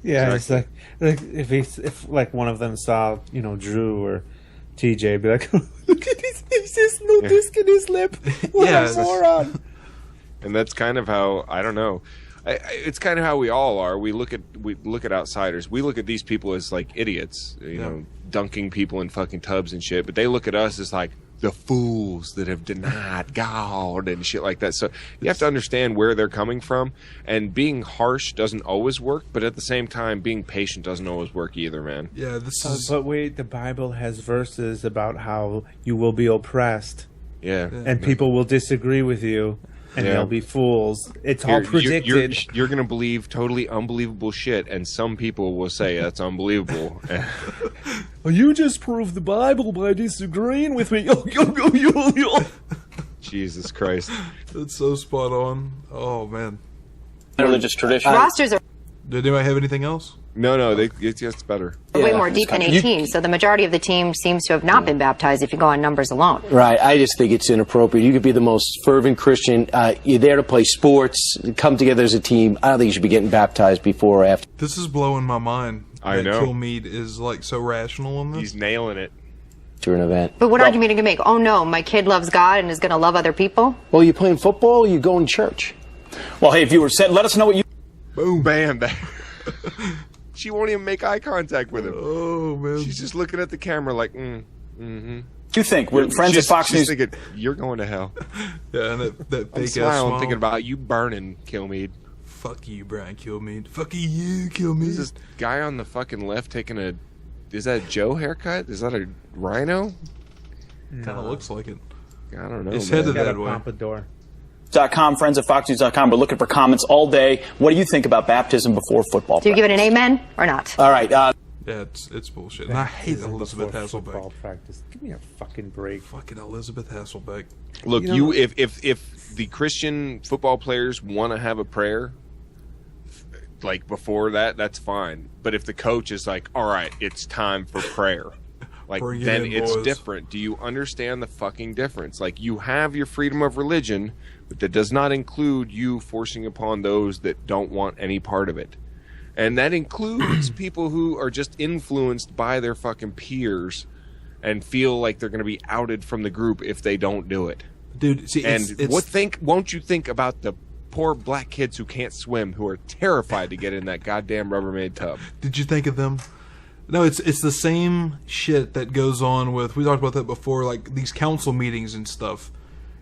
Yeah, exactly. It's like if like one of them saw, you know, Drew or TJ, be like, look at his, there's no disc in his lip. What a moron. And that's kind of how, I don't know. It's kind of how we all are. We look at outsiders. We look at these people as, like, idiots, you know, dunking people in fucking tubs and shit. But they look at us as, like, the fools that have denied God and shit like that. So you have to understand where they're coming from. And being harsh doesn't always work, but at the same time, being patient doesn't always work either, man. Yeah, this is. But wait, the Bible has verses about how you will be oppressed. Yeah. And people will disagree with you. And they'll be fools. It's all predicted. You're going to believe totally unbelievable shit, and some people will say that's unbelievable. You just proved the Bible by disagreeing with me. Jesus Christ. That's so spot on. Oh, man. Religious tradition. Rosters are Did anybody have anything else? No, it gets better. way more deep than 18, so the majority of the team seems to have not been baptized if you go on numbers alone. Right. I just think it's inappropriate. You could be the most fervent Christian. You're there to play sports, come together as a team. I don't think you should be getting baptized before or after. This is blowing my mind. I know. Kilmeade is, like, so rational on this. He's nailing it. To an event. But what argument are you going to make? Oh, no, my kid loves God and is going to love other people? Well, you playing football or you going to church? Well, hey, viewers, let us know what you... Boom. Bam. She won't even make eye contact with him. Oh, man. She's just looking at the camera like, You think? We're friends at Fox News. Thinking, you're going to hell. Yeah, and that I'm fake smiling, smile. thinking about you burning, Kilmeade. Fuck you, Brian Kilmeade. Fuck you, Kilmeade. Is this guy on the fucking left taking a... Is that a Joe haircut? Is that a rhino? Kind of looks like it. I don't know. It's man. headed that way. Pompadour. .com, friends at FoxNews.com. We're looking for comments all day. What do you think about baptism before football? Do you give it an amen or not? All right. Yeah, it's bullshit. And I hate Elizabeth Hasselbeck. Practice. Give me a fucking break. Fucking Elizabeth Hasselbeck. Look, if the Christian football players want to have a prayer, like before that, that's fine. But if the coach is like, all right, it's time for prayer, like then it's different. Do you understand the fucking difference? Like, you have your freedom of religion, but that does not include you forcing upon those that don't want any part of it. And that includes people who are just influenced by their fucking peers and feel like they're going to be outed from the group if they don't do it. Dude, see, won't you think about the poor black kids who can't swim, who are terrified to get in that goddamn Rubbermaid tub. Did you think of them? No, it's the same shit that goes on with, we talked about that before, like these council meetings and stuff.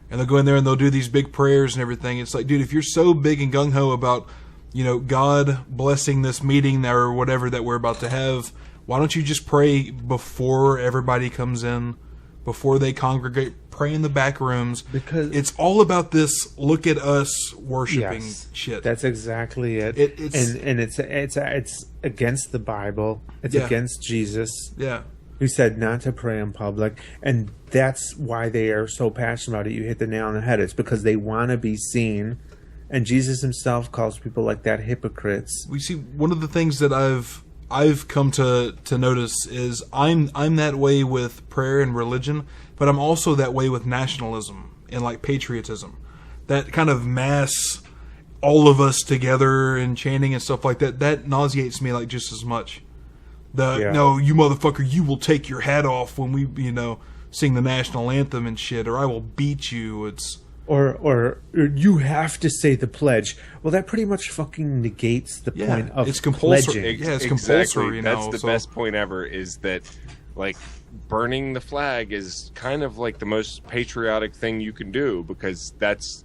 And they'll go in there and they'll do these big prayers and everything. It's like, dude, if you're so big and gung-ho about, you know, God blessing this meeting or whatever that we're about to have, why don't you just pray before everybody comes in, before they congregate? Pray in the back rooms, because it's all about this look at us worshiping shit. That's exactly it. It's against the Bible. It's against Jesus. Yeah. Who said not to pray in public, and that's why they are so passionate about it. You hit the nail on the head. It's because they want to be seen, and Jesus himself calls people like that hypocrites. We see one of the things that I've come to notice is I'm that way with prayer and religion, but I'm also that way with nationalism and like patriotism. That kind of mass, all of us together and chanting and stuff like that, that nauseates me like just as much. No, you motherfucker, you will take your hat off when we, you know, sing the national anthem and shit, or I will beat you. It's or you have to say the pledge. Well, that pretty much fucking negates the point of it's compulsory. Pledging. Yeah, it's compulsory. That's now, the best point ever. Is that like burning the flag is kind of like the most patriotic thing you can do, because that's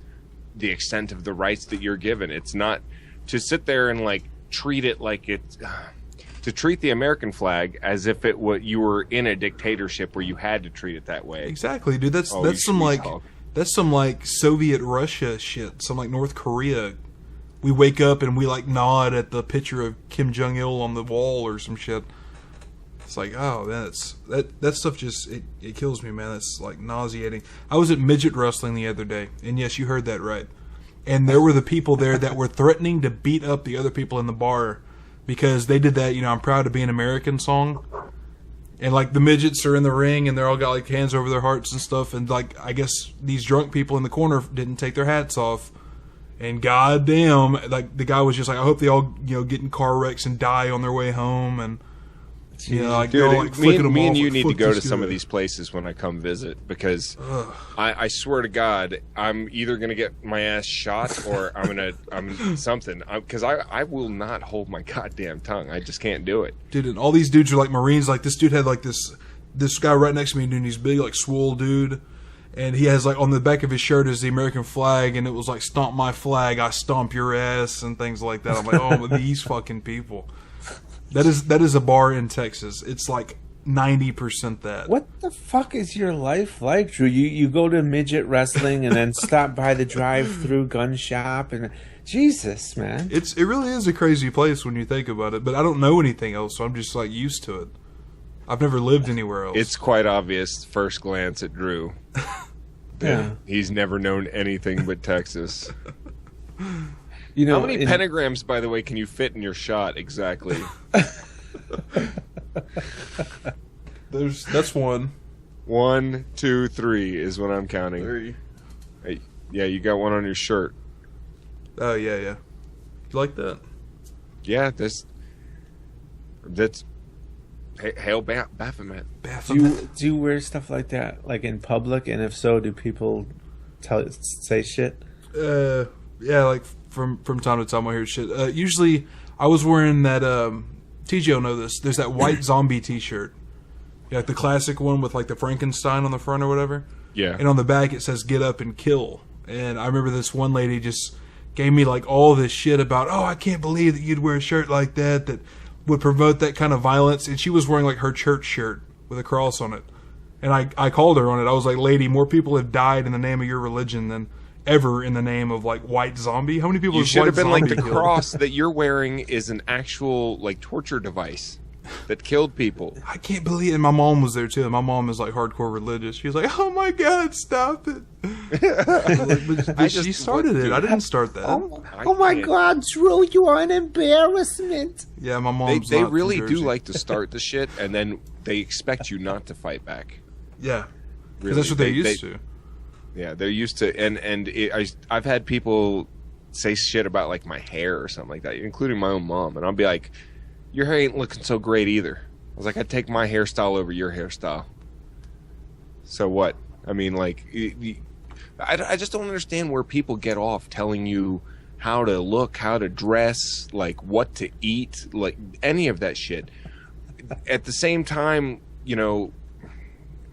the extent of the rights that you're given. It's not to sit there and like treat it like it's to treat the American flag as if you were in a dictatorship where you had to treat it that way. Exactly, dude. That's some like Soviet Russia shit. Some like North Korea. We wake up and we like nod at the picture of Kim Jong-il on the wall or some shit. It's like, oh man, that stuff just it kills me, man. It's like nauseating. I was at midget wrestling the other day, and yes, you heard that right. And there were the people there that were threatening to beat up the other people in the bar because they did that, you know, I'm proud to be an American song. And like the midgets are in the ring and they're all got like hands over their hearts and stuff, and like I guess these drunk people in the corner didn't take their hats off. And goddamn, like the guy was just like, I hope they all, you know, get in car wrecks and die on their way home. And you know, like, dude, like flicking me them and off, you need to go to good. some of these places when I come visit, because I swear to God, I'm either gonna get my ass shot or I'm something, because I will not hold my goddamn tongue. I just can't do it, dude. And all these dudes are like Marines. Like this dude had like this guy right next to me, doing he's big, like swole dude, and he has like on the back of his shirt is the American flag, and it was like "Stomp my flag, I stomp your ass" and things like that. I'm like, oh, these fucking people. That is a bar in Texas. It's like 90% that. What the fuck is your life like, Drew? You go to midget wrestling and then stop by the drive-through gun shop, and Jesus, man. It really is a crazy place when you think about it, but I don't know anything else, so I'm just like used to it. I've never lived anywhere else. It's quite obvious first glance at Drew. Yeah. He's never known anything but Texas. You know, how many pentagrams, by the way, can you fit in your shot exactly? That's one. 1, 2, 3 is what I'm counting. 3. Hey, yeah, you got one on your shirt. Oh yeah. You like that? Yeah, that's Hail Baphomet. Do you wear stuff like that, like in public? And if so, do people say shit? Yeah, like from time to time I hear shit. Usually, I was wearing that. TJ will know this. There's that white zombie T-shirt, like the classic one with like the Frankenstein on the front or whatever. Yeah. And on the back it says "Get up and kill." And I remember this one lady just gave me like all this shit about, oh, I can't believe that you'd wear a shirt like that would promote that kind of violence. And she was wearing like her church shirt with a cross on it. And I called her on it. I was like, lady, more people have died in the name of your religion than ever in the name of like white zombie. How many people? You should have been like the killed? cross that you're wearing is an actual like torture device that killed people. I can't believe it. And my mom was there too. And my mom is like hardcore religious. She was like, oh my God, stop it. She started it. I didn't start that. Oh my God, Drew, you are an embarrassment. Yeah, my mom's They not really from do Jersey. like to start the shit, and then they expect you not to fight back. Yeah, because Really, that's what they're used to. Yeah, they're used to, and I've had people say shit about like my hair or something like that, including my own mom, and I'll be like, "Your hair ain't looking so great either." I was like, "I'd take my hairstyle over your hairstyle." So what? I mean, like, I just don't understand where people get off telling you how to look, how to dress, like what to eat, like any of that shit. At the same time, you know,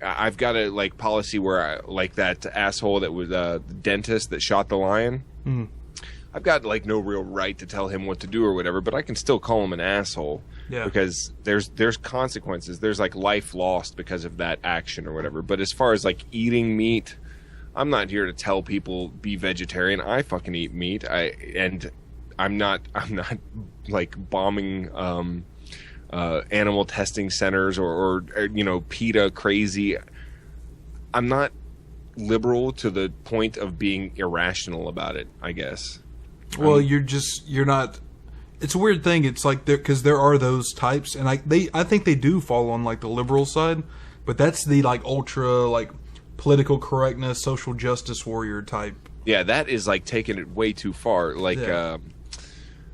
I've got a like policy where like that asshole that was the dentist that shot the lion. Mm. I've got like no real right to tell him what to do or whatever, but I can still call him an asshole. Yeah. Because there's consequences. There's like life lost because of that action or whatever. But as far as like eating meat, I'm not here to tell people be vegetarian. I fucking eat meat. I'm not like bombing animal testing centers or you know, PETA crazy. I'm not liberal to the point of being irrational about it, I guess. Well, you're not. It's a weird thing. It's like because there are those types, and I think they do fall on like the liberal side, but that's the like ultra like political correctness, social justice warrior type. Yeah, that is like taking it way too far. Like,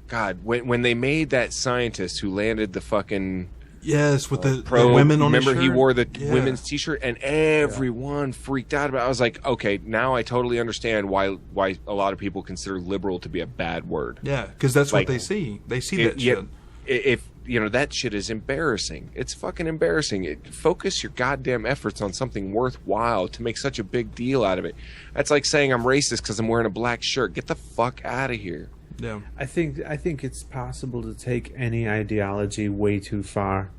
God, when they made that scientist who landed the fucking with the women on his shirt. Remember he wore the women's T-shirt, and everyone freaked out about it. I was like, okay, now I totally understand why a lot of people consider liberal to be a bad word. Yeah, because that's like, what they see. They see that shit. If you know, that shit is embarrassing. It's fucking embarrassing. Focus your goddamn efforts on something worthwhile to make such a big deal out of it. That's like saying I'm racist because I'm wearing a black shirt. Get the fuck out of here. Yeah, I think it's possible to take any ideology way too far.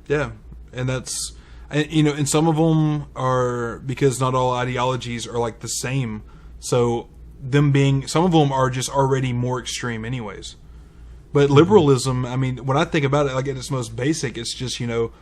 Yeah, and that's, you know, and some of them are, because not all ideologies are like the same. So some of them are just already more extreme, anyways. But liberalism, I mean, when I think about it, like at its most basic, it's just, you know,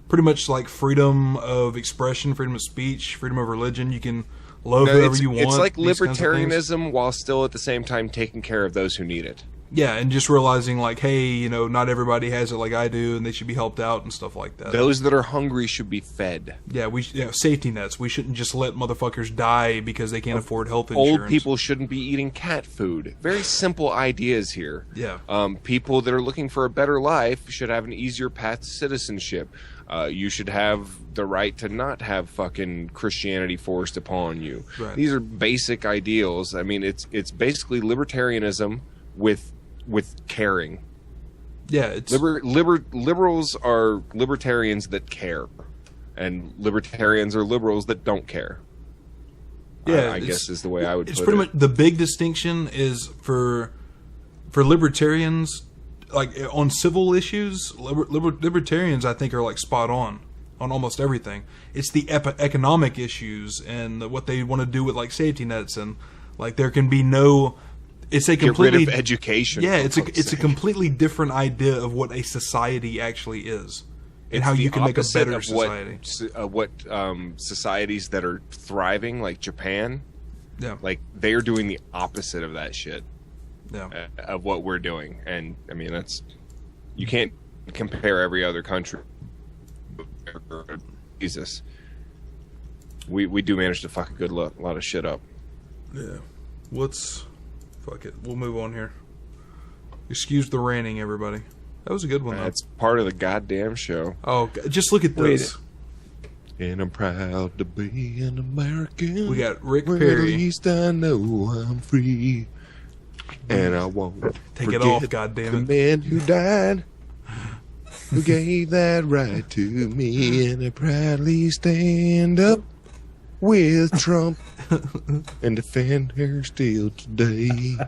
pretty much like freedom of expression, freedom of speech, freedom of religion. You can love whoever you want. It's like libertarianism while still at the same time taking care of those who need it. Yeah, and just realizing like, hey, you know, not everybody has it like I do, and they should be helped out and stuff like that. Those that are hungry should be fed. Yeah, safety nets. We shouldn't just let motherfuckers die because they can't afford health insurance. Old people shouldn't be eating cat food. Very simple ideas here. Yeah. People that are looking for a better life should have an easier path to citizenship. You should have the right to not have fucking Christianity forced upon you. Right. These are basic ideals. I mean, it's basically libertarianism with caring. Yeah, it's liberals are libertarians that care, and libertarians are liberals that don't care. Yeah, I guess is the way I would. It's put pretty it. much the big distinction is for libertarians, like on civil issues. Libertarians, I think, are like spot on almost everything. It's the economic issues and what they want to do with like safety nets, and like there can be no. It's a completely get rid of education. Yeah, it's a completely different idea of what a society actually is, and how you can make a better society. What societies that are thriving, like Japan, yeah, like they are doing the opposite of that shit. Yeah, of what we're doing, and I mean you can't compare every other country. Jesus, we do manage to fuck a good lot of shit up. Yeah, fuck it. We'll move on here. Excuse the ranting, everybody. That was a good one, though. That's part of the goddamn show. Oh, just look at this. And I'm proud to be an American. We got Rick Prayery. At least I know I'm free. And I won't take it off, goddammit. The man who died, who gave that right to me. And I proudly stand up with Trump and defend her still today.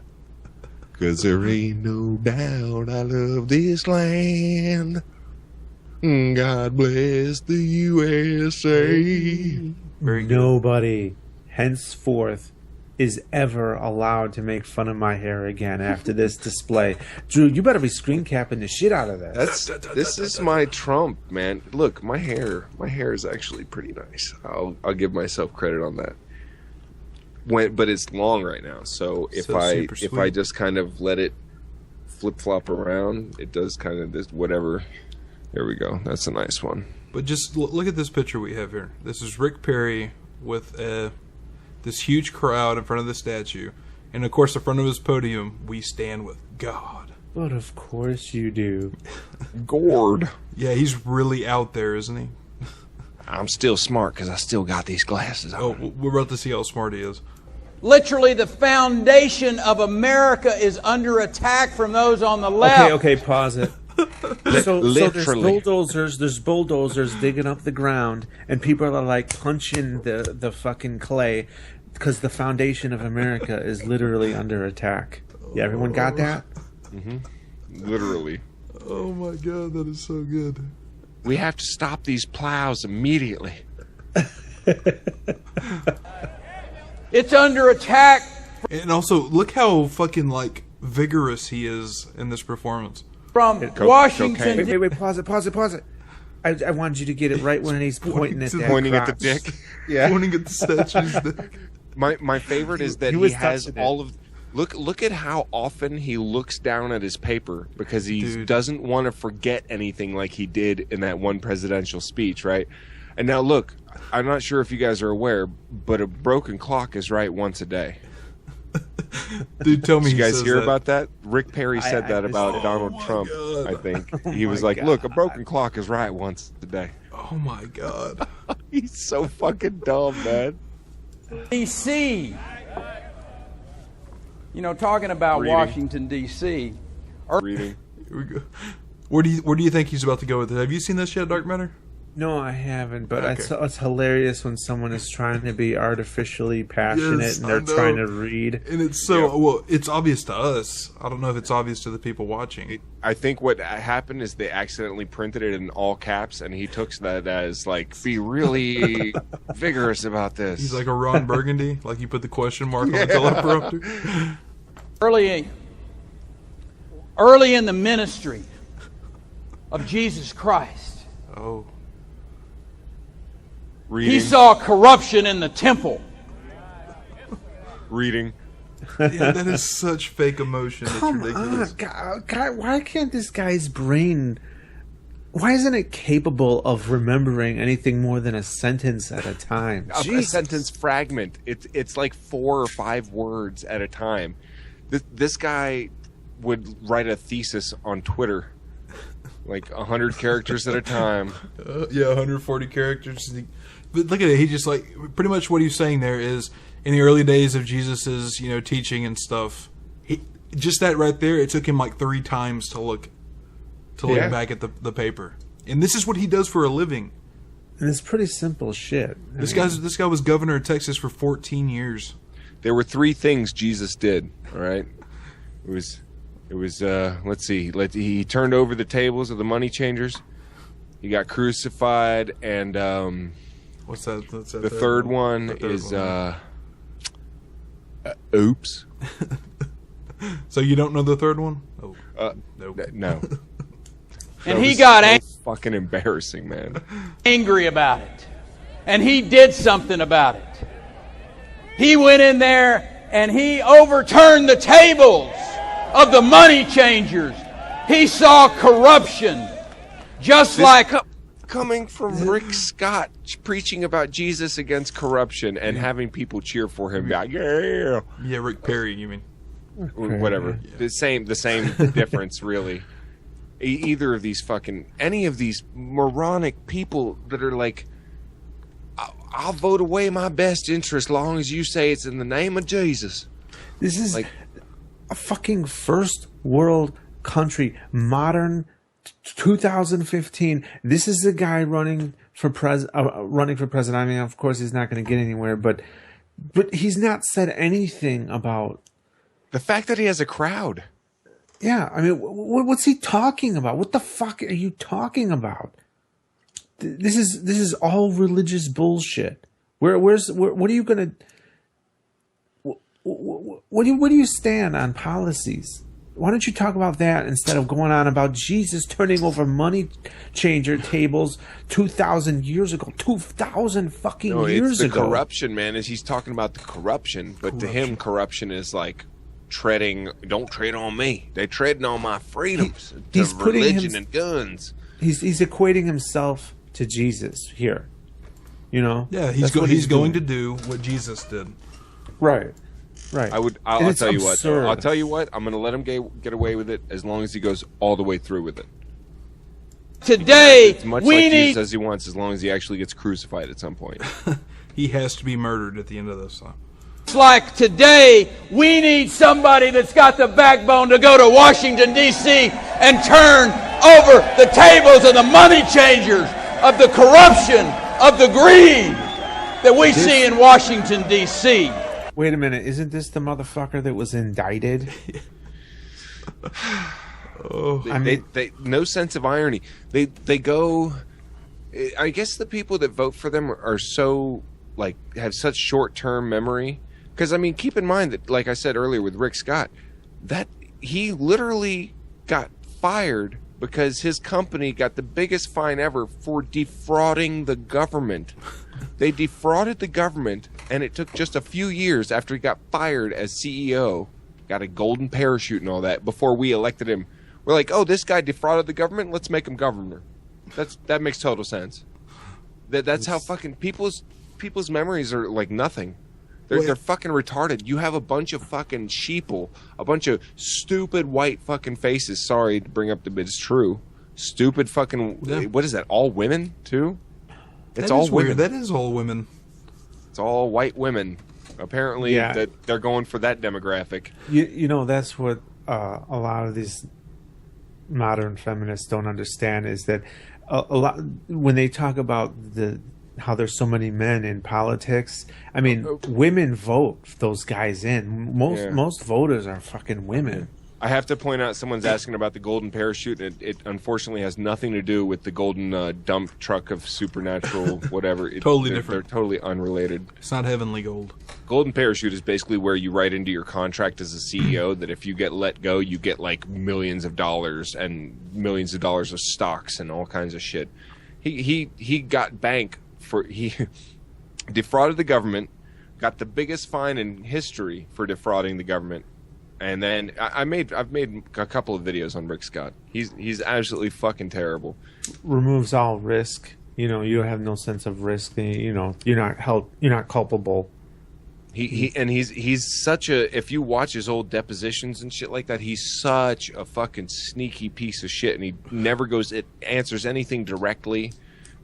'Cause there ain't no doubt I love this land. God bless the USA. Nobody henceforth is ever allowed to make fun of my hair again after this display. Drew, you better be screen capping the shit out of this. This is my Trump, man. Look, my hair is actually pretty nice. I'll give myself credit on that. But it's long right now, so if I just kind of let it flip flop around, it does kind of this whatever. There we go. That's a nice one. But just look at this picture we have here. This is Rick Prayery with this huge crowd in front of the statue, and of course, in front of his podium, we stand with God. But of course you do. Gord. Yeah, he's really out there, isn't he? I'm still smart because I still got these glasses on. Oh, we're about to see how smart he is. Literally, the foundation of America is under attack from those on the left. Okay, pause it. So Literally. there's bulldozers digging up the ground, and people are like punching the fucking clay because the foundation of America is literally under attack. Yeah, everyone got that? Literally. Oh my god, that is so good. We have to stop these plows immediately. It's under attack. And also, look how fucking like vigorous he is in this performance. From Washington. Wait, pause it. I wanted you to get it right when he's pointing at that Pointing at the crotch. dick. Yeah. Pointing at the statue's dick. My favorite is that He he was has touching it. all of. Look at how often he looks down at his paper because he doesn't want to forget anything like he did in that one presidential speech, right? And now look, I'm not sure if you guys are aware, but a broken clock is right once a day. Dude, tell me. Did you he guys says hear that. about that? Rick Prayery said that about Donald Trump. I think he was like, "Look, a broken clock is right once a day." Oh my god. He's so fucking dumb, man. D.C. You know, talking about Reading. Washington, D.C. Reading. Here we go. Where do you think he's about to go with it? Have you seen this yet, Darkmatter? No, I haven't, but Okay. it's hilarious when someone is trying to be artificially passionate Yes, and I they're know. trying to read. And it's so well. It's obvious to us. I don't know if it's obvious to the people watching. I think what happened is they accidentally printed it in all caps, and he took that as like, "Be really vigorous about this." He's like a Ron Burgundy, like you put the question mark on the teleprompter. Early in the ministry of Jesus Christ, Oh, Reading. he saw corruption in the temple. Reading. yeah, that is such fake emotion. It's Come ridiculous. on, God, why can't this guy's brain... Why isn't it capable of remembering anything more than a sentence at a time? A sentence fragment. It's like 4 or 5 words at a time. This guy would write a thesis on Twitter, like 100 characters at a time. Yeah, 140 characters. But look at it. He just like pretty much what he's saying there is in the early days of Jesus's teaching and stuff. Just that right there. It took him like 3 times to look back at the paper. And this is what he does for a living. And it's pretty simple shit. This guy was governor of Texas for 14 years. There were 3 things Jesus did. All right, it was let's see. He turned over the tables of the money changers. He got crucified, and what's that? The third one is oops. So you don't know the third one? Oh, no. And he got fucking embarrassing, man. Angry about it. And he did something about it. He went in there and he overturned the tables of the money changers. He saw corruption. Coming from Rick Scott preaching about Jesus against corruption and having people cheer for him. Yeah, Rick Prayery, you mean? Whatever. Yeah. The same difference, really. Either of these any of these moronic people that are like, I'll vote away my best interest as long as you say it's in the name of Jesus. This is like a fucking first world country, modern 2015. This is the guy running for president. I mean, of course, he's not going to get anywhere, but he's not said anything about the fact that he has a crowd. Yeah, I mean, what's he talking about? What the fuck are you talking about? This is all religious bullshit. What are you gonna? What do you stand on policies? Why don't you talk about that instead of going on about Jesus turning over money changer tables 2,000 years ago? 2,000 fucking years ago. The corruption, man. Is he's talking about the corruption, but to him, corruption is like don't tread on me. They treading on my freedoms. He's putting religion and guns. He's equating himself to Jesus here. Yeah, he's going to do what Jesus did. Right. I'll tell you what. I'll tell you what. I'm going to let him get away with it as long as he goes all the way through with it. Today, it's much like Jesus says he wants, as long as he actually gets crucified at some point. He has to be murdered at the end of this. like today, we need somebody that's got the backbone to go to Washington, D.C. and turn over the tables of the money changers, of the corruption, of the greed that we see in Washington, D.C. Wait a minute, isn't this the motherfucker that was indicted? They no sense of irony. They go. I guess the people that vote for them are so like have such short-term memory. Because I mean, keep in mind that, like I said earlier with Rick Scott, that he literally got fired because his company got the biggest fine ever for defrauding the government. They defrauded the government, and it took just a few years after he got fired as CEO, got a golden parachute and all that, before we elected him. We're like, oh, this guy defrauded the government, let's make him governor. That makes total sense. That's how fucking people's memories are like nothing. They're fucking retarded. You have a bunch of fucking sheeple, a bunch of stupid white fucking faces. Sorry to bring up but it's true. Stupid fucking. What is that? All women too? It's all women. That is all women. It's all white women. Apparently, that they're going for that demographic. You know, that's what a lot of these modern feminists don't understand is that a lot when they talk about how there's so many men in politics. I mean, women vote those guys in. Most voters are fucking women. I have to point out, someone's asking about the golden parachute. It unfortunately has nothing to do with the golden dump truck of supernatural whatever. Totally different. They're totally unrelated. It's not heavenly gold. Golden parachute is basically where you write into your contract as a CEO that if you get let go, you get like millions of dollars and millions of dollars of stocks and all kinds of shit. He got bank for he defrauded the government, got the biggest fine in history for defrauding the government. And then I've made a couple of videos on Rick Scott. He's absolutely fucking terrible. Removes all risk. You know, you have no sense of risk. You know, you're not culpable. He's such a. If you watch his old depositions and shit like that, he's such a fucking sneaky piece of shit, and he never answers anything directly.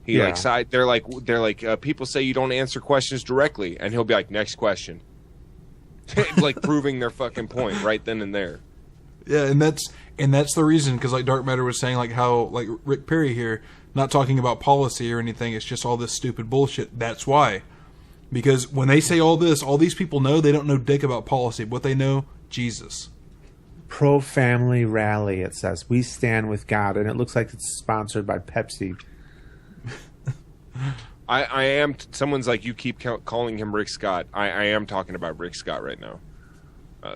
They're like people say you don't answer questions directly, and he'll be like, next question. Like proving their fucking point right then and there. Yeah, and that's the reason, because like Darkmatter was saying, like how like Rick Prayery here, not talking about policy or anything, it's just all this stupid bullshit. That's why, because when they say all this, all these people know they don't know dick about policy. What they know, Jesus. Pro-family rally. It says we stand with God, and it looks like it's sponsored by Pepsi. I am. Someone's like, you keep calling him Rick Scott. I am talking about Rick Scott right now.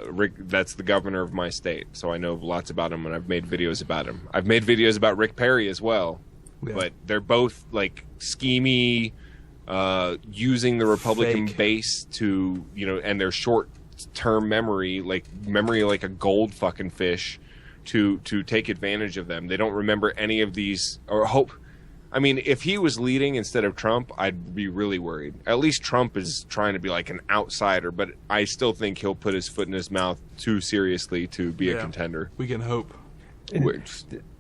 Rick, that's the governor of my state, so I know lots about him, and I've made videos about him. I've made videos about Rick Prayery as well, but they're both like schemy, using the Republican base to and their short-term memory like a gold fucking fish, to take advantage of them. They don't remember any of these or hope. I mean, if he was leading instead of Trump, I'd be really worried. At least Trump is trying to be like an outsider, but I still think he'll put his foot in his mouth too seriously to be a contender. We can hope.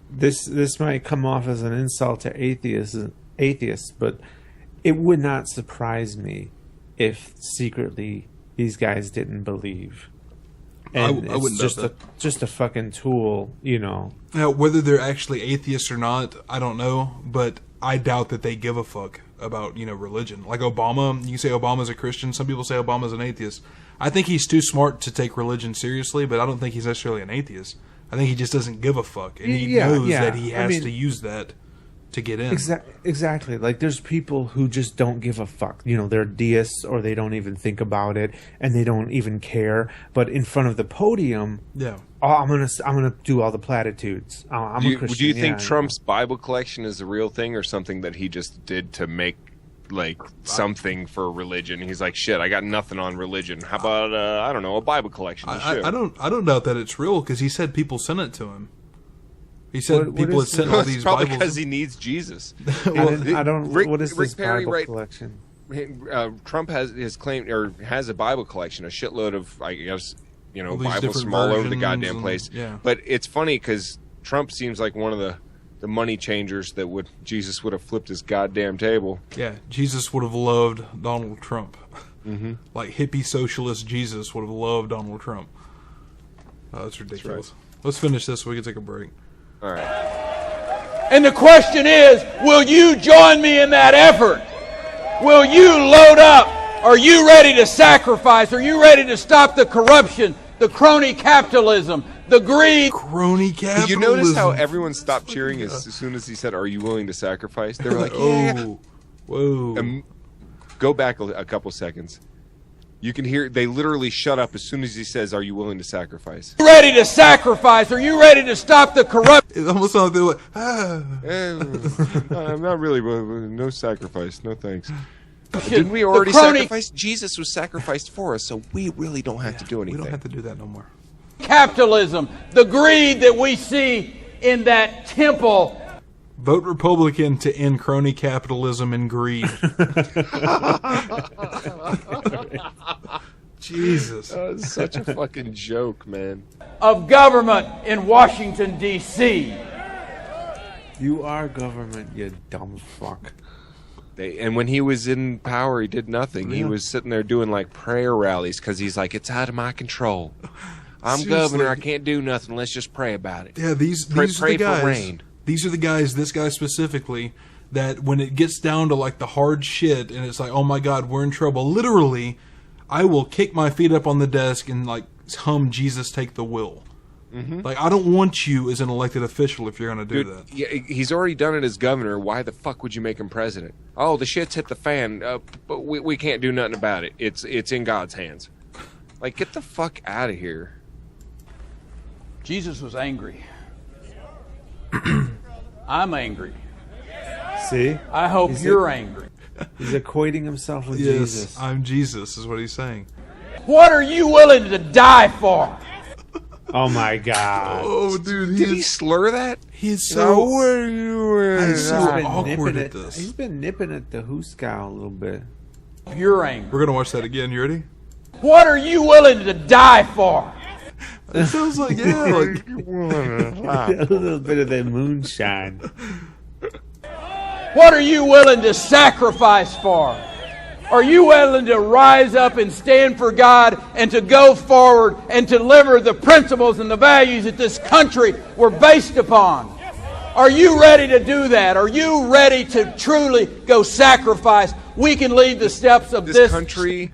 This might come off as an insult to atheists, but it would not surprise me if secretly these guys didn't believe. And I wouldn't just a fucking tool, Now, whether they're actually atheists or not, I don't know, but I doubt that they give a fuck about, religion. Like Obama, you can say Obama's a Christian. Some people say Obama's an atheist. I think he's too smart to take religion seriously, but I don't think he's necessarily an atheist. I think he just doesn't give a fuck, and he knows that he has to use that to get in. Exactly. Like, there's people who just don't give a fuck. They're deists, or they don't even think about it, and they don't even care. But in front of the podium, I'm gonna do all the platitudes. I'm a Christian. Do you think Trump's Bible collection is a real thing, or something that he just did to make like something for religion? He's like, shit, I got nothing on religion. How about I don't know, a Bible collection? I don't doubt that it's real, because he said people sent it to him. He said people had sent all these probably Bibles. Because he needs Jesus. I don't. What is this Bible collection? Trump has claimed or has a Bible collection, a shitload of, I guess, Bibles from all over the goddamn place. Yeah. But it's funny because Trump seems like one of the money changers Jesus would have flipped his goddamn table. Yeah, Jesus would have loved Donald Trump. Mm-hmm. Like hippie socialist Jesus would have loved Donald Trump. Oh, that's ridiculous. That's right. Let's finish this so we can take a break. All right. And the question is, will you join me in that effort? Will you load up? Are you ready to sacrifice? Are you ready to stop the corruption, the crony capitalism, the greed? Crony capitalism. Did you notice how everyone stopped cheering as soon as he said, "Are you willing to sacrifice?" They were like, "Yeah." Oh, whoa. Go back a couple seconds. You can hear they literally shut up as soon as he says, "Are you willing to sacrifice?" Are you ready to sacrifice? Are you ready to stop the corruption? It almost sounds like I'm not really. No sacrifice. No thanks. Didn't we already sacrifice? Jesus was sacrificed for us, so we really don't have to do anything. We don't have to do that no more. Capitalism, the greed that we see in that temple. Vote Republican to end crony capitalism and greed. Jesus. It's such a fucking joke, man. Of government in Washington, D.C. You are government, you dumb fuck. And when he was in power, he did nothing. Yeah. He was sitting there doing like prayer rallies because he's like, it's out of my control. I'm Seriously. governor. I can't do nothing. Let's just pray about it. Yeah, these are the guys. For rain. These are the guys. This guy specifically. That when it gets down to like the hard shit, and it's like, oh my God, we're in trouble. Literally, I will kick my feet up on the desk and like hum "Jesus Take the Will." Mm-hmm. Like, I don't want you as an elected official if you're going to do that. Yeah, he's already done it as governor. Why the fuck would you make him president? Oh, the shit's hit the fan, but we can't do nothing about it. It's in God's hands. Like, get the fuck out of here. Jesus was angry. I'm angry. See? I hope you're angry. He's equating himself with yes, Jesus. I'm Jesus, is what he's saying. What are you willing to die for? Oh my God! Oh, dude, did he slur that? He's so awkward at this. He's been nipping at the Hooskow a little bit. You're angry. We're gonna watch that again. You ready? What are you willing to die for? It sounds like like a little bit of that moonshine. What are you willing to sacrifice for? Are you willing to rise up and stand for God and to go forward and to deliver the principles and the values that this country were based upon? Are you ready to do that? Are you ready to truly go sacrifice? We can lead the steps of this country.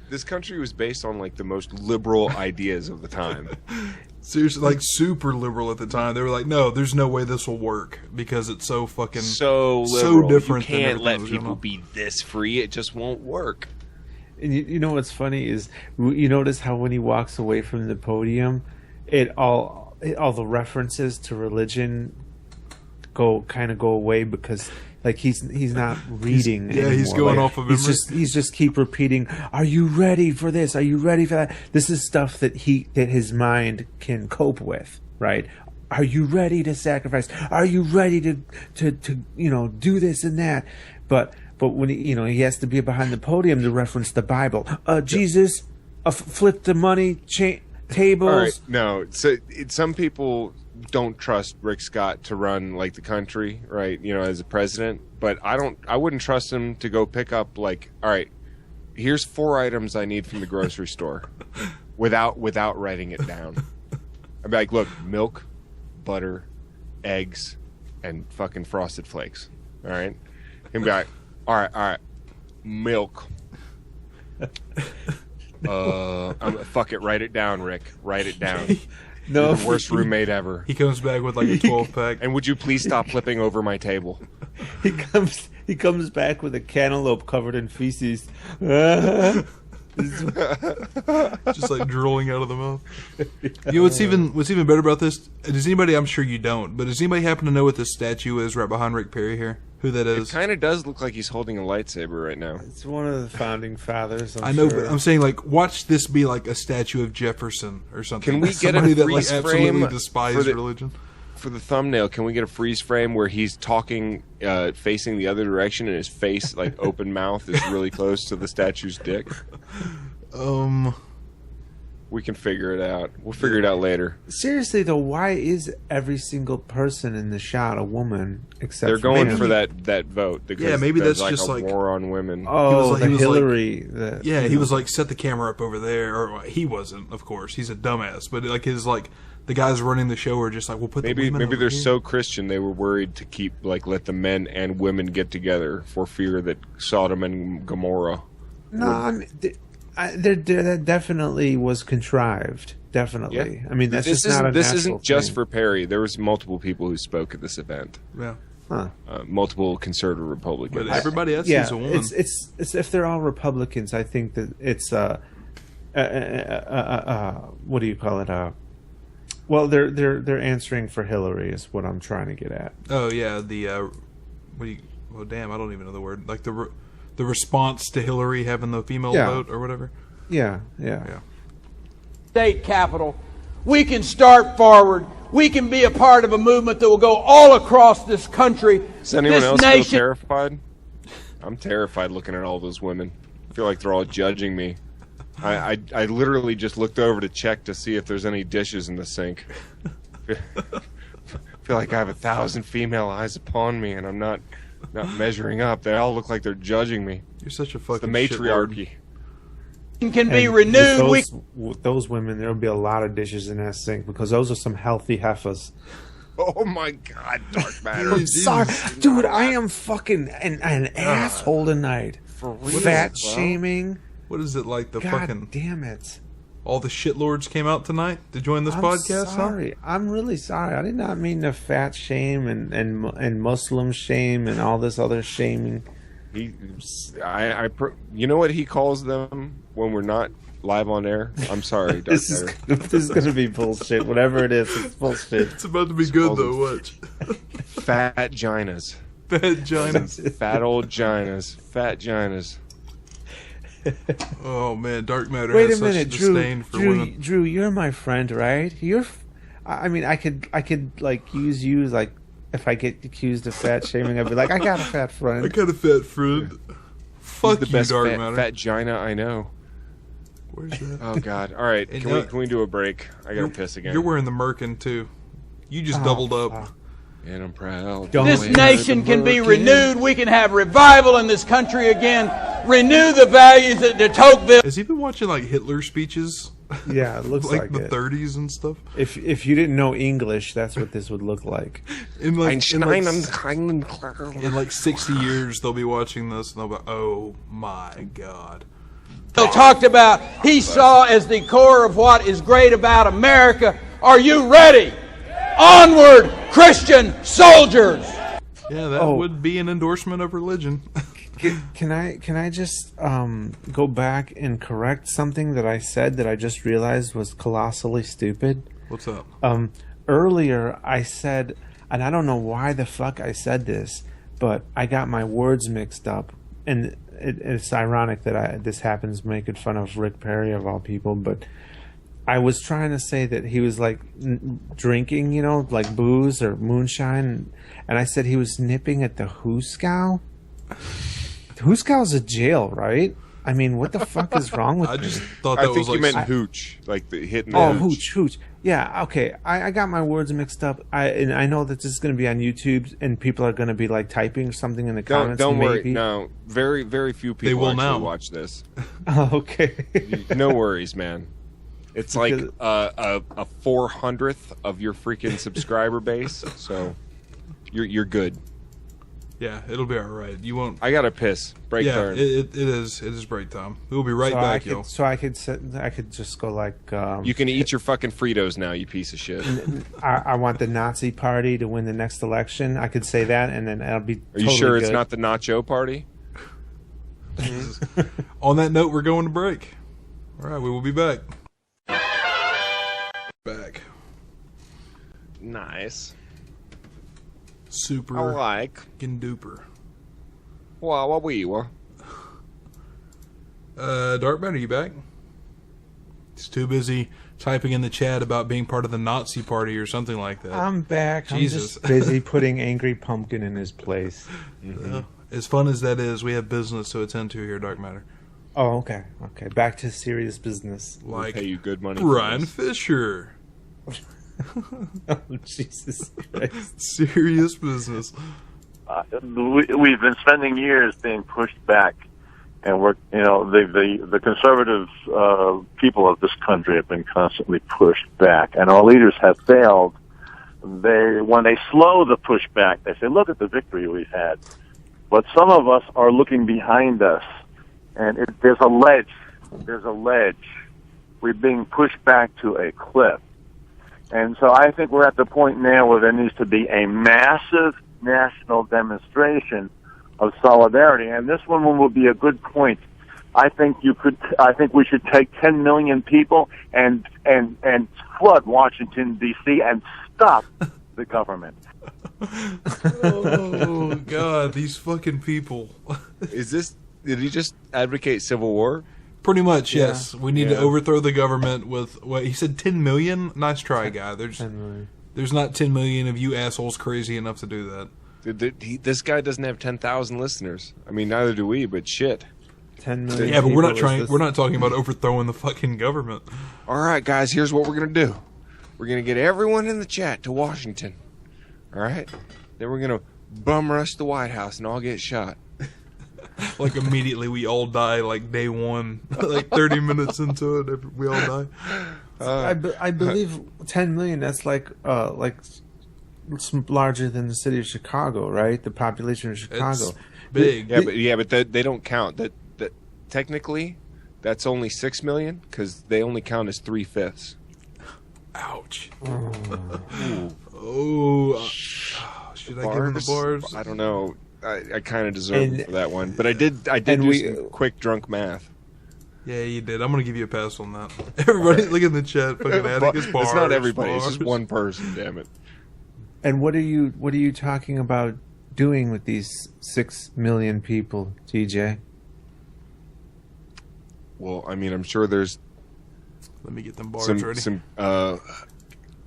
This country was based on like the most liberal ideas of the time. Seriously, like super liberal at the time. They were like, no, there's no way this will work because it's so fucking so different. You can't let people be this free. It just won't work. And you know what's funny is you notice how when he walks away from the podium, all the references to religion go away because like he's not reading anymore. He's going off of memory. He's just keep repeating, "Are you ready for this? Are you ready for that?" This is stuff that his mind can cope with, right? Are you ready to sacrifice? Are you ready to do this and that? But when he has to be behind the podium to reference the Bible. Jesus flipped the money tables. All right, no. So some people don't trust Rick Scott to run like the country, right? As a president. But I wouldn't trust him to go pick up like, all right, here's 4 items I need from the grocery store, without writing it down. I'd be like, look, milk, butter, eggs, and fucking Frosted Flakes. All right. He'd be like, all right, milk. Fuck it, write it down, Rick. Write it down. No, you're the worst roommate ever. He comes back with like a 12-pack. And would you please stop flipping over my table? He comes back with a cantaloupe covered in feces. Just like drooling out of the mouth. What's even better about this? Does anybody? I'm sure you don't, but does anybody happen to know what this statue is right behind Rick Prayery here? Who that is? It kind of does look like he's holding a lightsaber right now. It's one of the founding fathers. I know, but I'm saying like, watch this be like a statue of Jefferson or something. Can we get somebody a that freeze like frame absolutely despised religion? For the thumbnail, can we get a freeze frame where he's talking, facing the other direction, and his face, like open mouth, is really close to the statue's dick? We can figure it out. We'll figure it out later. Seriously though, why is every single person in the shot a woman except They're going maybe, for that vote. Because Yeah, maybe there's that's just a like war on women. Oh, he was Hillary. Like, he was like, set the camera up over there. Or he wasn't, of course. He's a dumbass. But like the guys running the show are just like, we'll put the women maybe over they're here. so Christian they were worried to keep let the men and women get together for fear that Sodom and Gomorrah. No, I mean, that definitely was contrived. Definitely. Yeah. I mean, that's this just not a This natural isn't just thing. for Perry. There was multiple people who spoke at this event. Yeah. Huh. Multiple conservative Republicans. But everybody else Yeah, is a woman. it's if they're all Republicans, I think that it's what do you call it? Well, they're answering for Hillary is what I'm trying to get at. Oh yeah, well, damn, I don't even know the word. Like the response to Hillary having the female vote or whatever. Yeah. State capitol. We can start forward. We can be a part of a movement that will go all across this country. Does anyone this else nation. feel terrified? I'm terrified looking at all those women. I feel like they're all judging me. I literally just looked over to check to see if there's any dishes in the sink. I feel like I have 1,000 female eyes upon me, and I'm not measuring up. They all look like they're judging me. You're such a fucking it's the matriarchy. Can be And renewed. with those women, there'll be a lot of dishes in that sink because those are some healthy heifers. Oh my God, Darkmatter. I'm sorry, dude. I am fucking an asshole tonight. For real, Fat bro? shaming. What is it like? The God fucking damn it! all the shitlords came out tonight to join this I'm podcast. sorry. I'm really sorry. I did not mean to fat shame and Muslim shame and all this other shaming. You know what he calls them when we're not live on air? I'm sorry, This is gonna be bullshit. Whatever it is, it's bullshit. It's about to be good though. Watch. Fat ginas. Fat ginas. Fat old ginas. Fat ginas. Oh man, Darkmatter Wait has a minute, such disdain for women. Drew, you're my friend, right? I mean, I could like use you like if I get accused of fat shaming, I'd be like, I got a fat friend. I got a fat friend. Fuck the you, best Darkmatter. fat gina I know. Where's that? Oh God! All right, can we do a break? I gotta piss again. You're wearing the merkin too. You just doubled up. And I'm proud. This nation can be renewed. We can have revival in this country again. Renew the values at de Tocqueville. Has he been watching like Hitler speeches? Yeah, it looks like the it. 30s and stuff. If you didn't know English, that's what this would look like. In like 60 years, they'll be watching this and they'll be like, oh my God. Talked about he saw as the core of what is great about America. Are you ready? Onward, Christian soldiers. Yeah, that would be an endorsement of religion. Can I just go back and correct something that I said that I just realized was colossally stupid? What's up? Earlier I said, and I don't know why the fuck I said this, but I got my words mixed up, and it's ironic that this happens making fun of Rick Prayery of all people, but I was trying to say that he was like drinking, like booze or moonshine, and I said he was nipping at the Hooskow. Hooskow's a jail, right? I mean, what the fuck is wrong with me? I just thought that I was think like you meant hooch, like the hitting. Oh, hooch. Yeah, okay. I got my words mixed up. And I know that this is going to be on YouTube, and people are going to be like typing something in the comments. Don't worry. maybe. No, very, very few people will actually now. watch this. Oh, okay. No worries, man. It's like a 400th of your freaking subscriber base, so you're good. Yeah, it'll be all right. You won't. I gotta piss. Break yeah, time. it is break time. We'll be right back, yo. So I could just go like. You can eat your fucking Fritos now, you piece of shit. I want the Nazi party to win the next election. I could say that, and then I'll be. Are you sure it's not the Nacho party? On that note, we're going to break. All right, we will be back. Back. Nice. Super. I like. Fucking duper. Wow. Darkmatter, are you back? He's too busy typing in the chat about being part of the Nazi party or something like that. I'm back. Jesus. I'm just busy putting Angry Pumpkin in his place. Well, as fun as that is, we have business to attend to here, Darkmatter. Oh, okay. Okay, back to serious business. We'll pay you good money. Bryan Fischer. Oh, Jesus Christ. Serious business. We've been spending years being pushed back, and the conservative people of this country have been constantly pushed back, and our leaders have failed. When they slow the pushback, they say, "Look at the victory we've had," but some of us are looking behind us, and there's a ledge. There's a ledge. We're being pushed back to a cliff. And so I think we're at the point now where there needs to be a massive national demonstration of solidarity, and this one will be a good point. I think we should take 10 million people and flood Washington D.C. and stop the government. Oh God, these fucking people. Did he just advocate civil war? Pretty much, yes. We need to overthrow the government with what he said. 10 million. Nice try, guy. There's not 10 million of you assholes crazy enough to do that. This guy doesn't have 10,000 listeners. I mean, neither do we. But shit, 10 million. Yeah, but we're not trying. We're not talking about overthrowing the fucking government. All right, guys. Here's what we're gonna do. We're gonna get everyone in the chat to Washington. All right. Then we're gonna bum rush the White House and all get shot. Like immediately we all die, like day one. Like 30 minutes into it, we all die. I believe 10 million, that's like it's larger than the city of Chicago, right? The population of Chicago. It's big. But they don't count. That technically, that's only 6 million because they only count as 3/5. Ouch. Oh. Should I give him the bars? I don't know. I kind of deserve it for that one, but I did do some quick drunk math. Yeah, you did. I'm gonna give you a pass on that. Everybody, look in the chat. Fucking adding his bars. It's not everybody. It's just one person. Damn it. And what are you talking about doing with these 6 million people, TJ? Well, I mean, I'm sure there's. Let me get them bars ready. Some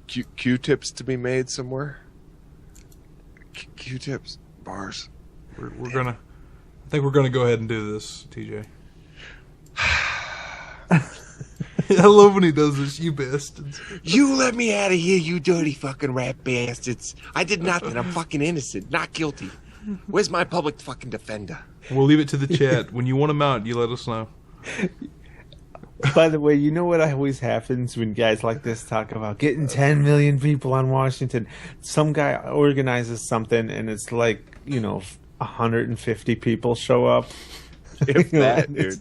Q-tips to be made somewhere. Q-tips, bars. We're gonna. I think we're gonna go ahead and do this, TJ. I love when he does this, you bastards. You let me out of here, you dirty fucking rat bastards. I did nothing. I'm fucking innocent, not guilty. Where's my public fucking defender? We'll leave it to the chat. When you want him out, you let us know. By the way, you know what always happens when guys like this talk about getting 10 million people on Washington? Some guy organizes something and it's like, 150 people show up. If that, dude.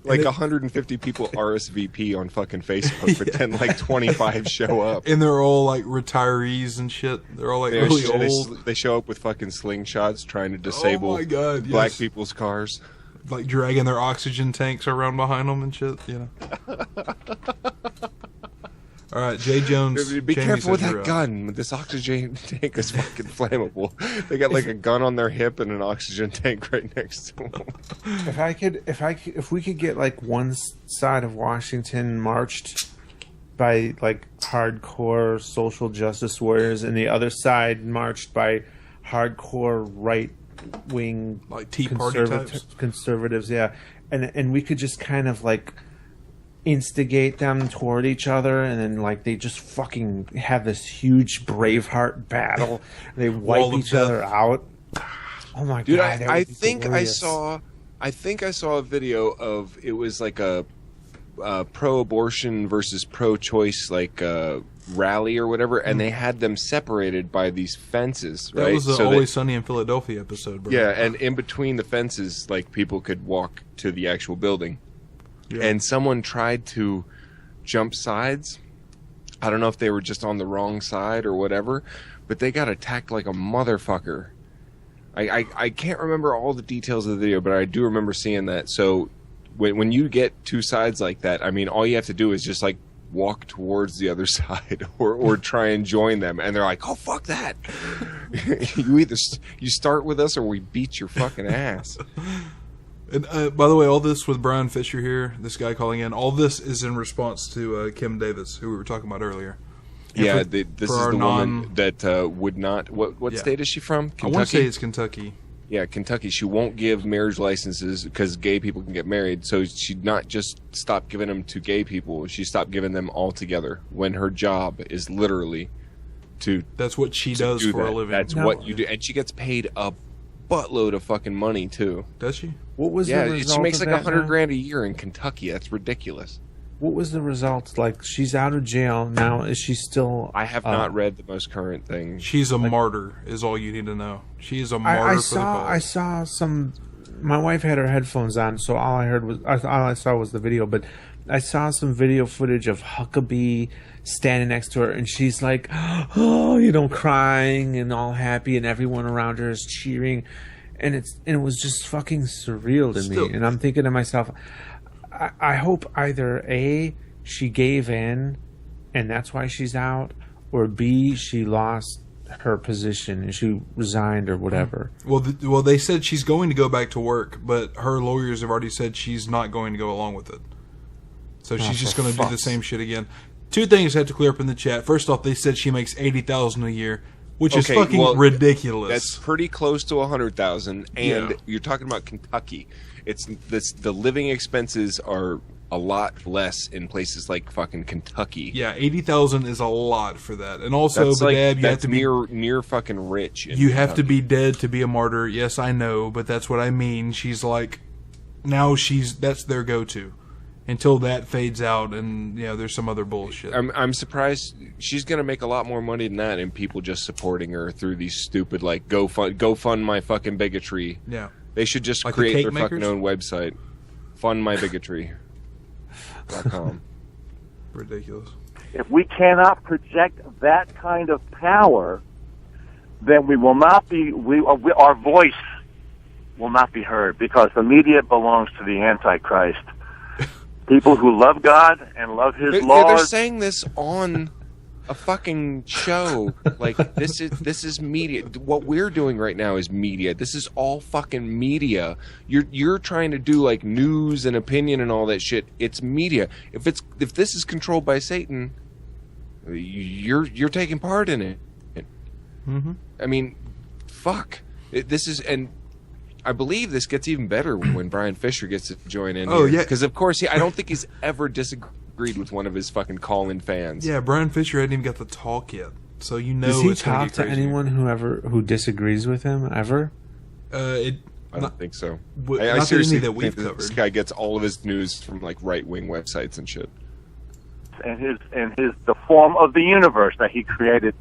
Like 150 people RSVP on fucking Facebook, but then like 25 show up. And they're all like retirees and shit. They're all like really old. They show up with fucking slingshots trying to disable black people's cars. Like dragging their oxygen tanks around behind them and shit, All right, Jay Jones. Be careful with that gun. This oxygen tank is fucking flammable. They got like a gun on their hip and an oxygen tank right next to them. If we could get like one side of Washington marched by like hardcore social justice warriors and the other side marched by hardcore right-wing like Tea Party types, conservatives, and we could just kind of like instigate them toward each other, and then like they just fucking have this huge Braveheart battle. They wipe each other out. Oh my dude, god! I think I saw a video of it was like a pro-abortion versus pro-choice like rally or whatever, and they had them separated by these fences. Right? That was the Always Sunny in Philadelphia episode, bro. Yeah, and in between the fences, like people could walk to the actual building. Yeah. And someone tried to jump sides. I don't know if they were just on the wrong side or whatever, but they got attacked like a motherfucker. I can't remember all the details of the video, but I do remember seeing that. So when you get two sides like that, I mean, all you have to do is just like walk towards the other side or try and join them. And they're like, oh, fuck that. you start with us or we beat your fucking ass. And by the way, all this with Bryan Fischer here, this guy calling in, all this is in response to Kim Davis, who we were talking about earlier. And this is the woman that would not. What state is she from? Kentucky? I want to say it's Kentucky. Yeah, Kentucky. She won't give marriage licenses because gay people can get married. So she'd not just stop giving them to gay people. She stopped giving them altogether. When her job is literally to. That's what she does for a living. That's what you do, and she gets paid a buttload of fucking money too. Does she? What was the result? She makes of like that $100,000 a year in Kentucky. That's ridiculous. What was the result? Like, she's out of jail now. Is she still? I have not read the most current thing. She's a martyr, is all you need to know. She is a martyr for the cause. I saw some. My wife had her headphones on, so all I saw was the video. But I saw some video footage of Huckabee standing next to her, and she's like, oh, crying and all happy, and everyone around her is cheering, and it was just fucking surreal to me. And I'm thinking to myself, I hope either A, she gave in and that's why she's out, or B, she lost her position and she resigned or whatever. Well, they said she's going to go back to work, but her lawyers have already said she's not going to go along with it. So she's just going to do the same shit again. Two things I have to clear up in the chat. First off, they said she makes $80,000 a year, which is fucking ridiculous. That's pretty close to $100,000, and you're talking about Kentucky. The living expenses are a lot less in places like fucking Kentucky. Yeah, $80,000 is a lot for that, and also, that's Badab, you have to be near fucking rich. You have to be dead to be a martyr. Yes, I know, but that's what I mean. She's like, now that's their go-to until that fades out, and there's some other bullshit. I'm surprised she's gonna make a lot more money than that, and people just supporting her through these stupid go fund my fucking bigotry. Yeah. They should just Like create the their cake fucking makers? own website. Fundmybigotry.com. Ridiculous. If we cannot project that kind of power, then we will not be. Our voice will not be heard, because the media belongs to the Antichrist. People who love God and love His laws. They're saying this on a fucking show. Like, this is media. What we're doing right now is media. This is all fucking media. You're trying to do like news and opinion and all that shit. It's media. If this is controlled by Satan, you're taking part in it. Mm-hmm. I mean, fuck. This is, and I believe this gets even better when Bryan Fischer gets to join in. Oh, yeah. Because of course I don't think he's ever disagreed with one of his fucking call-in fans. Yeah, Bryan Fischer hadn't even got the talk yet, so Does he it's gonna talk get to crazy. anyone who disagrees with him ever? I don't think so. not I that seriously any that we've think this covered. guy gets all of his news from like right-wing websites and shit. And the form of the universe that He created.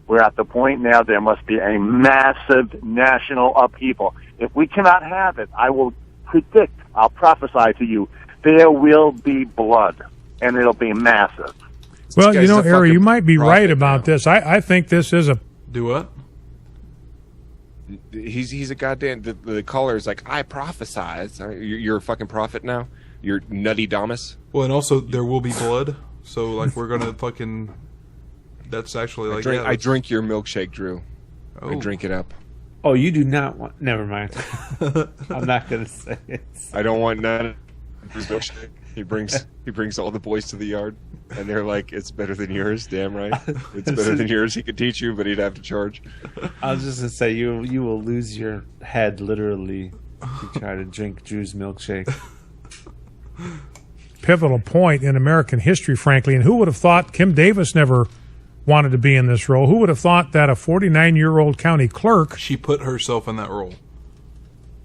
We're at the point now there must be a massive national upheaval. If we cannot have it, I'll prophesy to you, there will be blood, and it'll be massive. Well, Ari, you might be right about this. I think this is a... Do what? He's a goddamn... The caller is like, I prophesize. You're a fucking prophet now? You're nutty Damas? Well, and also there will be blood, so like we're gonna fucking... That's actually like... I drink your milkshake, Drew. I Oh. drink it up. Oh, you do not want... Never mind. I'm not going to say it. I don't want none of his milkshake. He brings all the boys to the yard, and they're like, it's better than yours. Damn right. It's better than yours. He could teach you, but he'd have to charge. I was just going to say, you will lose your head, literally, if you try to drink Drew's milkshake. pivotal point in American history, frankly. And who would have thought Kim Davis never wanted to be in this role? Who would have thought that a 49-year-old county clerk... She put herself in that role.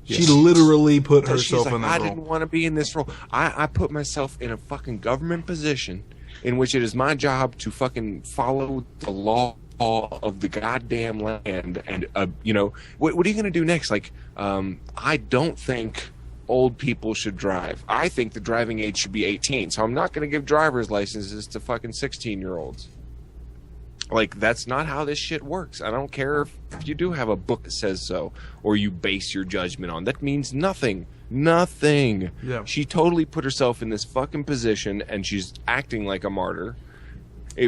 Yes. She literally put herself in that I role. didn't want to be in this role. I put myself in a fucking government position in which it is my job to fucking follow the law of the goddamn land. And, you know, what are you going to do next? Like, I don't think old people should drive. I think the driving age should be 18. So I'm not going to give driver's licenses to fucking 16-year-olds. Like, that's not how this shit works. I don't care if you do have a book that says so, or you base your judgment on. That means nothing. Nothing. Yeah. She totally put herself in this fucking position, and she's acting like a martyr.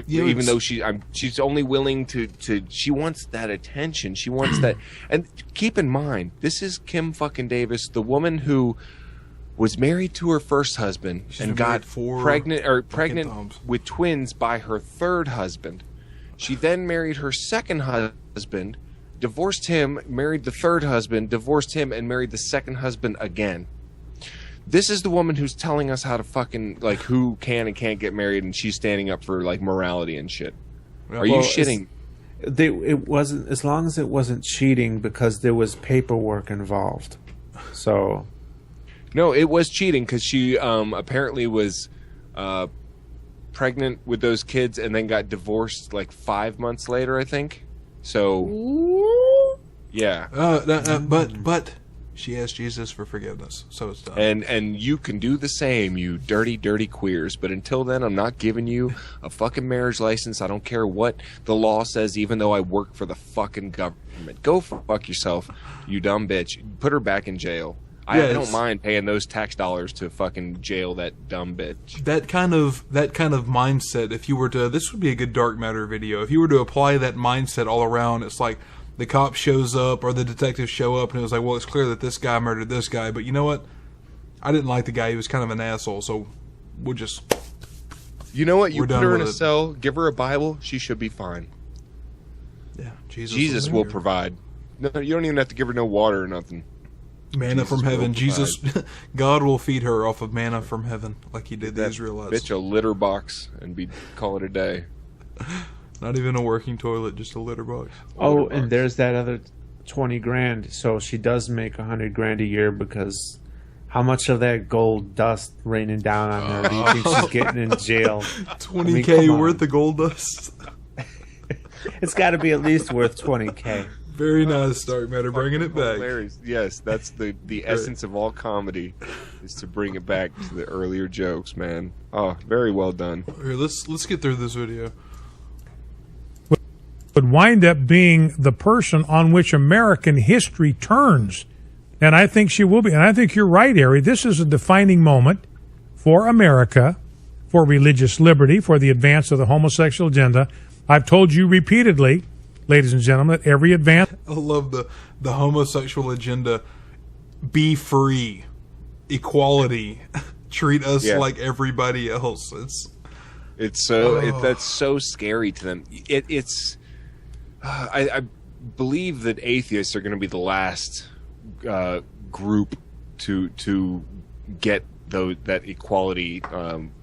Even though she's only willing to she wants that attention. She wants that. And keep in mind, this is Kim fucking Davis, the woman who was married to her first husband and got pregnant with twins by her third husband. She then married her second husband, divorced him, married the third husband, divorced him, and married the second husband again. This is the woman who's telling us how to fucking, like, who can and can't get married, and she's standing up for, like, morality and shit. Are you shitting? It wasn't, as long as it wasn't cheating, because there was paperwork involved. So, no, it was cheating because she apparently was pregnant with those kids and then got divorced like 5 months later, I think. So, yeah. But she asked Jesus for forgiveness, so it's done. And you can do the same, you dirty, dirty queers. But until then, I'm not giving you a fucking marriage license. I don't care what the law says, even though I work for the fucking government. Go fuck yourself, you dumb bitch. Put her back in jail. I don't mind paying those tax dollars to fucking jail that dumb bitch. That kind of mindset, if you were to, this would be a good Darkmatter video. If you were to apply that mindset all around, it's like the cop shows up or the detectives show up and it was like, well, it's clear that this guy murdered this guy, but you know what? I didn't like the guy. He was kind of an asshole, so we'll just... You know what? You put her in a cell, give her a Bible, she should be fine. Yeah, Jesus will provide. No, you don't even have to give her no water or nothing. Manna from heaven. Jesus, God will feed her off of manna from heaven like he did the Israelites. Bitch a litter box and call it a day. Not even a working toilet, just a litter box. Oh, and there's that other 20 grand. So she does make 100 grand a year, because how much of that gold dust raining down on her do you think she's getting in jail? 20K worth of gold dust. It's got to be at least worth 20K. Very nice, Darkmatter, bringing it back. Hilarious. Yes, that's the essence of all comedy, is to bring it back to the earlier jokes, man. Oh, very well done. Here, let's get through this video. Would wind up being the person on which American history turns. And I think she will be. And I think you're right, Ari. This is a defining moment for America, for religious liberty, for the advance of the homosexual agenda. I've told you repeatedly, ladies and gentlemen, that every advance... I love the homosexual agenda. Be free. Equality. Treat us like everybody else. That's so scary to them. It's... I believe that atheists are going to be the last group to get that equality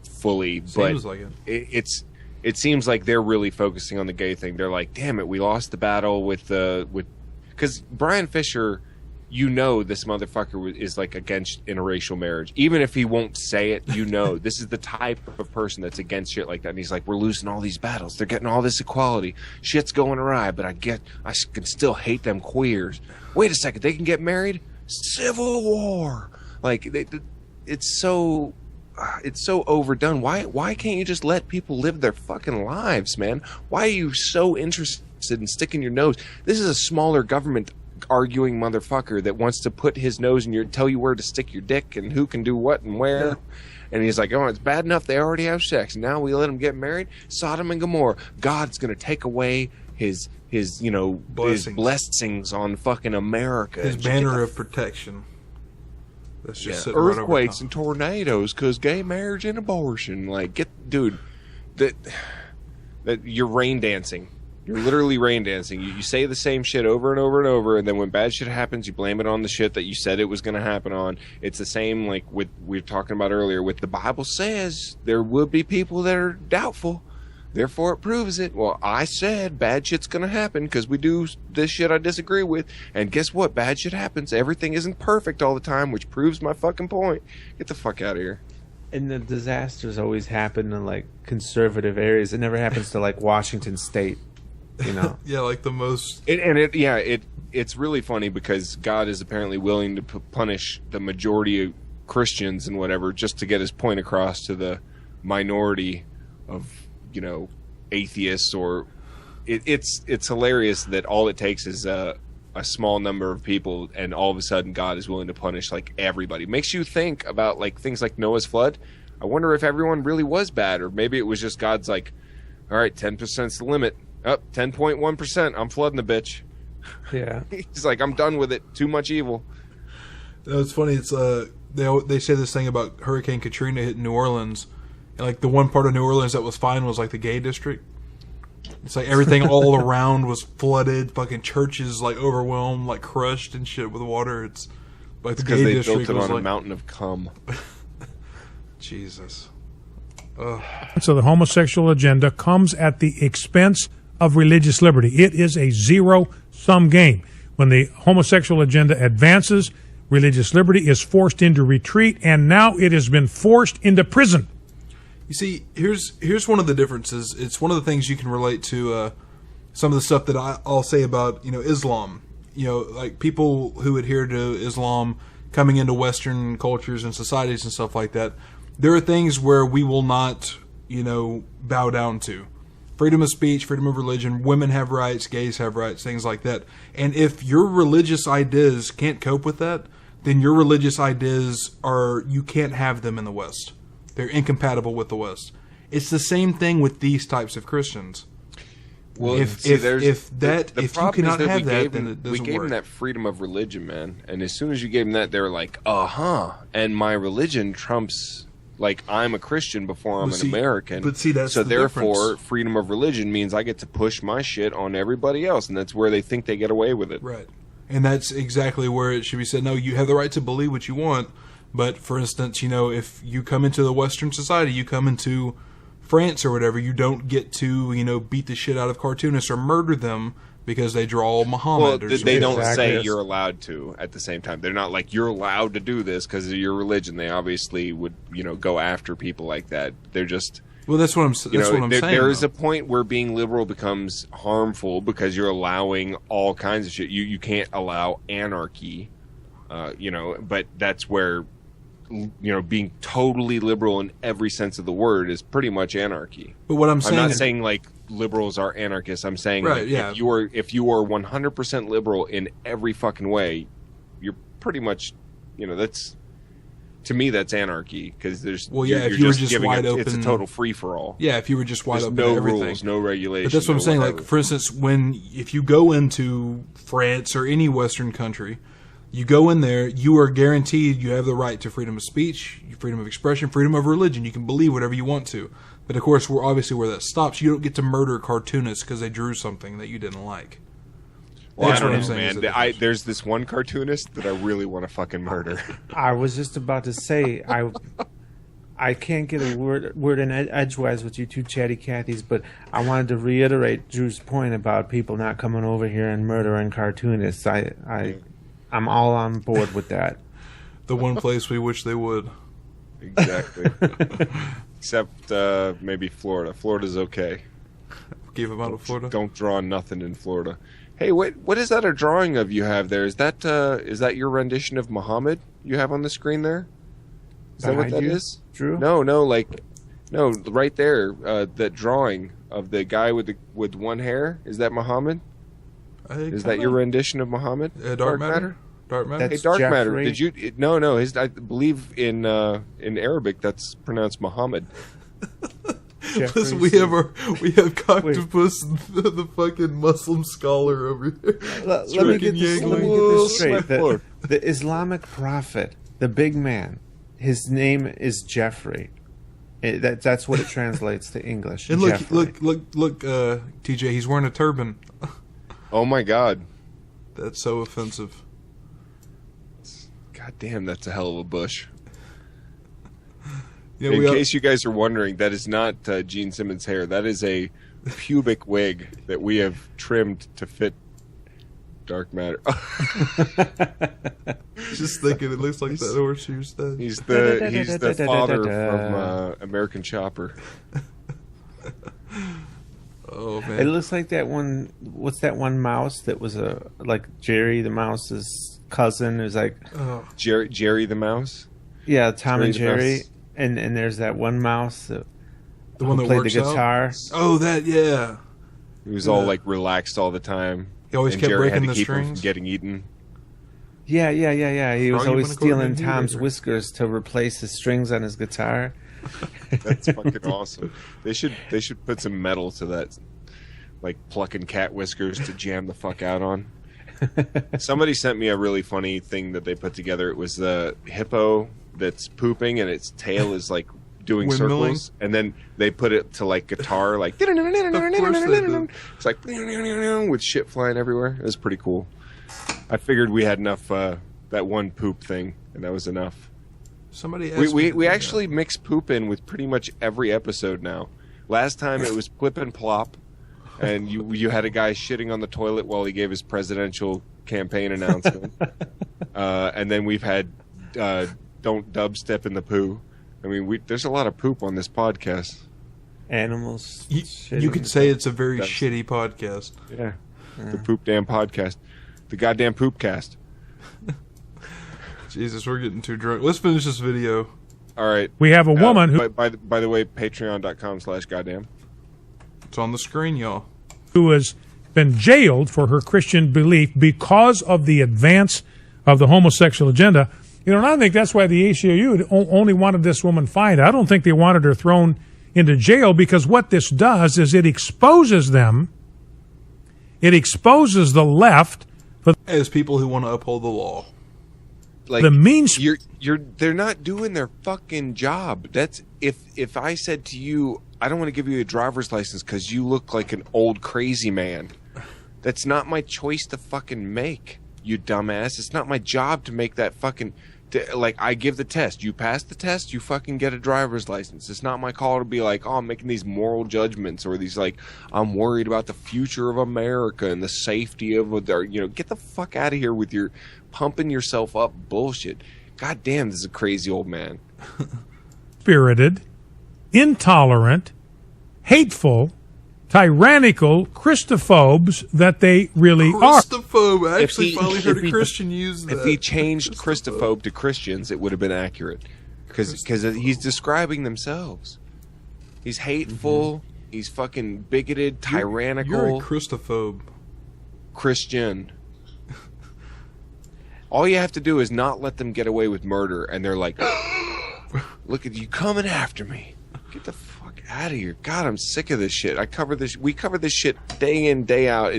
fully. Seems but like it. It seems like they're really focusing on the gay thing. They're like, damn it, we lost the battle with because Bryan Fischer, you know, this motherfucker is like against interracial marriage. Even if he won't say it, you know, this is the type of person that's against shit like that. And he's like, we're losing all these battles. They're getting all this equality. Shit's going awry, but I can still hate them queers. Wait a second, they can get married? Civil war. Like, it's so overdone. Why can't you just let people live their fucking lives, man? Why are you so interested in sticking your nose? This is a smaller government arguing motherfucker that wants to put his nose in tell you where to stick your dick and who can do what and where. Yeah. And he's like, oh, it's bad enough they already have sex. Now we let them get married? Sodom and Gomorrah. God's going to take away his blessings on fucking America. His banner of protection. That's just earthquakes and tornadoes because gay marriage and abortion. Like, dude, that you're rain dancing. You're literally rain dancing. You say the same shit over and over and over, and then when bad shit happens, you blame it on the shit that you said it was going to happen on. It's the same like with we were talking about earlier with the Bible says there will be people that are doubtful. Therefore, it proves it. Well, I said bad shit's going to happen because we do this shit I disagree with. And guess what? Bad shit happens. Everything isn't perfect all the time, which proves my fucking point. Get the fuck out of here. And the disasters always happen in, like, conservative areas. It never happens to, like, Washington State, you know? Yeah, like the most... It's really funny because God is apparently willing to punish the majority of Christians and whatever just to get his point across to the minority of... atheists, or it's hilarious that all it takes is a small number of people and all of a sudden God is willing to punish like everybody. Makes you think about like things like Noah's flood. I wonder if everyone really was bad, or maybe it was just God's like, all right, 10%'s the limit. Up 10.1%. I'm flooding the bitch. Yeah. He's like, I'm done with it. Too much evil. It's funny. It's they say this thing about Hurricane Katrina hitting New Orleans. And, like, the one part of New Orleans that was fine was, like, the gay district. It's like everything all around was flooded. Fucking churches like overwhelmed, like crushed and shit with water. It's like the because gay they district built it was on like a mountain of cum. Jesus. So the homosexual agenda comes at the expense of religious liberty. It is a zero-sum game. When the homosexual agenda advances, religious liberty is forced into retreat, and now it has been forced into prison. You see, here's one of the differences. It's one of the things you can relate to some of the stuff that I'll say about Islam. Like people who adhere to Islam coming into Western cultures and societies and stuff like that. There are things where we will not, bow down to. Freedom of speech, freedom of religion, women have rights, gays have rights, things like that. And if your religious ideas can't cope with that, then your religious ideas you can't have them in the West. They're incompatible with the West. It's the same thing with these types of Christians. Well, if see, you problem cannot is that have that, then we it doesn't gave work. them that freedom of religion, man. And as soon as you gave them that, they were like, and my religion trumps, like, I'm a Christian before I'm an American. But see, that's so the therefore, difference. freedom of religion means I get to push my shit on everybody else, and that's where they think they get away with it. Right. And that's exactly where it should be said. No, you have the right to believe what you want. But, for instance, if you come into the Western society, you come into France or whatever, you don't get to, beat the shit out of cartoonists or murder them because they draw Muhammad. Well, they don't say you're allowed to at the same time. They're not like, you're allowed to do this because of your religion. They obviously would, go after people like that. They're just... Well, that's what I'm saying. There is a point where being liberal becomes harmful because you're allowing all kinds of shit. You can't allow anarchy, but that's where... being totally liberal in every sense of the word is pretty much anarchy. But what I'm saying, not saying like liberals are anarchists. I'm saying right, like, yeah. if you are 100% liberal in every fucking way, you're pretty much, that's, to me, that's anarchy because there's if you were just wide open, it's a total free for all. Yeah, if you were just wide open, no to everything. rules, no regulations. But that's what I'm saying. Whatever. Like, for instance, if you go into France or any Western country. You go in there, you are guaranteed you have the right to freedom of speech, freedom of expression, freedom of religion. You can believe whatever you want to. But of course, we're obviously where that stops. You don't get to murder cartoonists because they drew something that you didn't like. Well, I don't know, man. There's this one cartoonist that I really want to fucking murder. I was just about to say, I can't get a word in edgewise with you two chatty Cathys, but I wanted to reiterate Drew's point about people not coming over here and murdering cartoonists. I'm all on board with that. The one place we wish they would. Exactly. Except maybe Florida. Florida's okay. Give them out of Florida. Don't draw nothing in Florida. Hey, what is that a drawing of you have there? Is that your rendition of Muhammad you have on the screen there? Is that what that is? Drew? No, right there. That drawing of the guy with one hair. Is that Muhammad? Is that your rendition of Muhammad? Darkmatter? Darkmatter? Hey, Darkmatter. Did you? No. I believe in Arabic that's pronounced Muhammad. Listen, we have Coctopus, the fucking Muslim scholar over here. Let me get this straight. The Islamic prophet, the big man, his name is Jeffrey. That's what it translates to English. And look, TJ, he's wearing a turban. Oh my God, that's so offensive. God damn, that's a hell of a bush. Yeah, in case you guys are wondering, that is not Gene Simmons' hair. That is a pubic wig that we have trimmed to fit Darkmatter. Just thinking, it looks like that horseshoe stand. He's the father from American Chopper. Oh man! It looks like that one. What's that one mouse that was like Jerry the Mouse's cousin? It was like Jerry the Mouse. Yeah, Tom and Jerry, and there's that one mouse that the one that played works the guitar. Oh, that yeah. He was all like relaxed all the time. He always kept Jerry breaking had to the keep strings. him from getting eaten. Yeah. He was always stealing according to Tom's Beaver. whiskers to replace the strings on his guitar. That's fucking awesome. They should put some metal to that, like plucking cat whiskers to jam the fuck out on. Somebody sent me a really funny thing that they put together. It was the hippo that's pooping and its tail is like doing Windmilling? circles, and then they put it to like guitar, like it's like with shit flying everywhere. It was pretty cool. I figured we had enough that one poop thing, and that was enough. Somebody asked we actually mix poop in with pretty much every episode now. Last time it was Plip and Plop, and you had a guy shitting on the toilet while he gave his presidential campaign announcement. And then we've had Don't Dubstep in the Poo. I mean, there's a lot of poop on this podcast. Animals. You could say it's a very shitty podcast. Yeah. The Poop Damn Podcast. The goddamn Poop Cast. Jesus, we're getting too drunk. Let's finish this video. All right. We have a woman who... By the way, patreon.com/goddamn. It's on the screen, y'all. Who has been jailed for her Christian belief because of the advance of the homosexual agenda. You know, and I think that's why the ACLU only wanted this woman fined. I don't think they wanted her thrown into jail, because what this does is it exposes them. It exposes the left as people who want to uphold the law. Like, the means they're not doing their fucking job. That's if I said to you, I don't want to give you a driver's license because you look like an old crazy man. That's not my choice to fucking make, you dumbass. It's not my job to make that fucking... like, I give the test. You pass the test, you fucking get a driver's license. It's not my call to be like, oh, I'm making these moral judgments, or these, like, I'm worried about the future of America and the safety of their... You know, get the fuck out of here with your pumping yourself up bullshit. God damn, this is a crazy old man. Spirited, intolerant, hateful, tyrannical Christophobes that they really are. Christophobe. I actually finally heard a Christian use that. If he changed Christophobe to Christians, it would have been accurate. Because he's describing themselves. He's hateful. Mm-hmm. He's fucking bigoted, tyrannical. You're a Christophobe. Christian. All you have to do is not let them get away with murder, and they're like, look at you coming after me. Get the fuck out of here. God, I'm sick of this shit. We cover this shit day in, day out.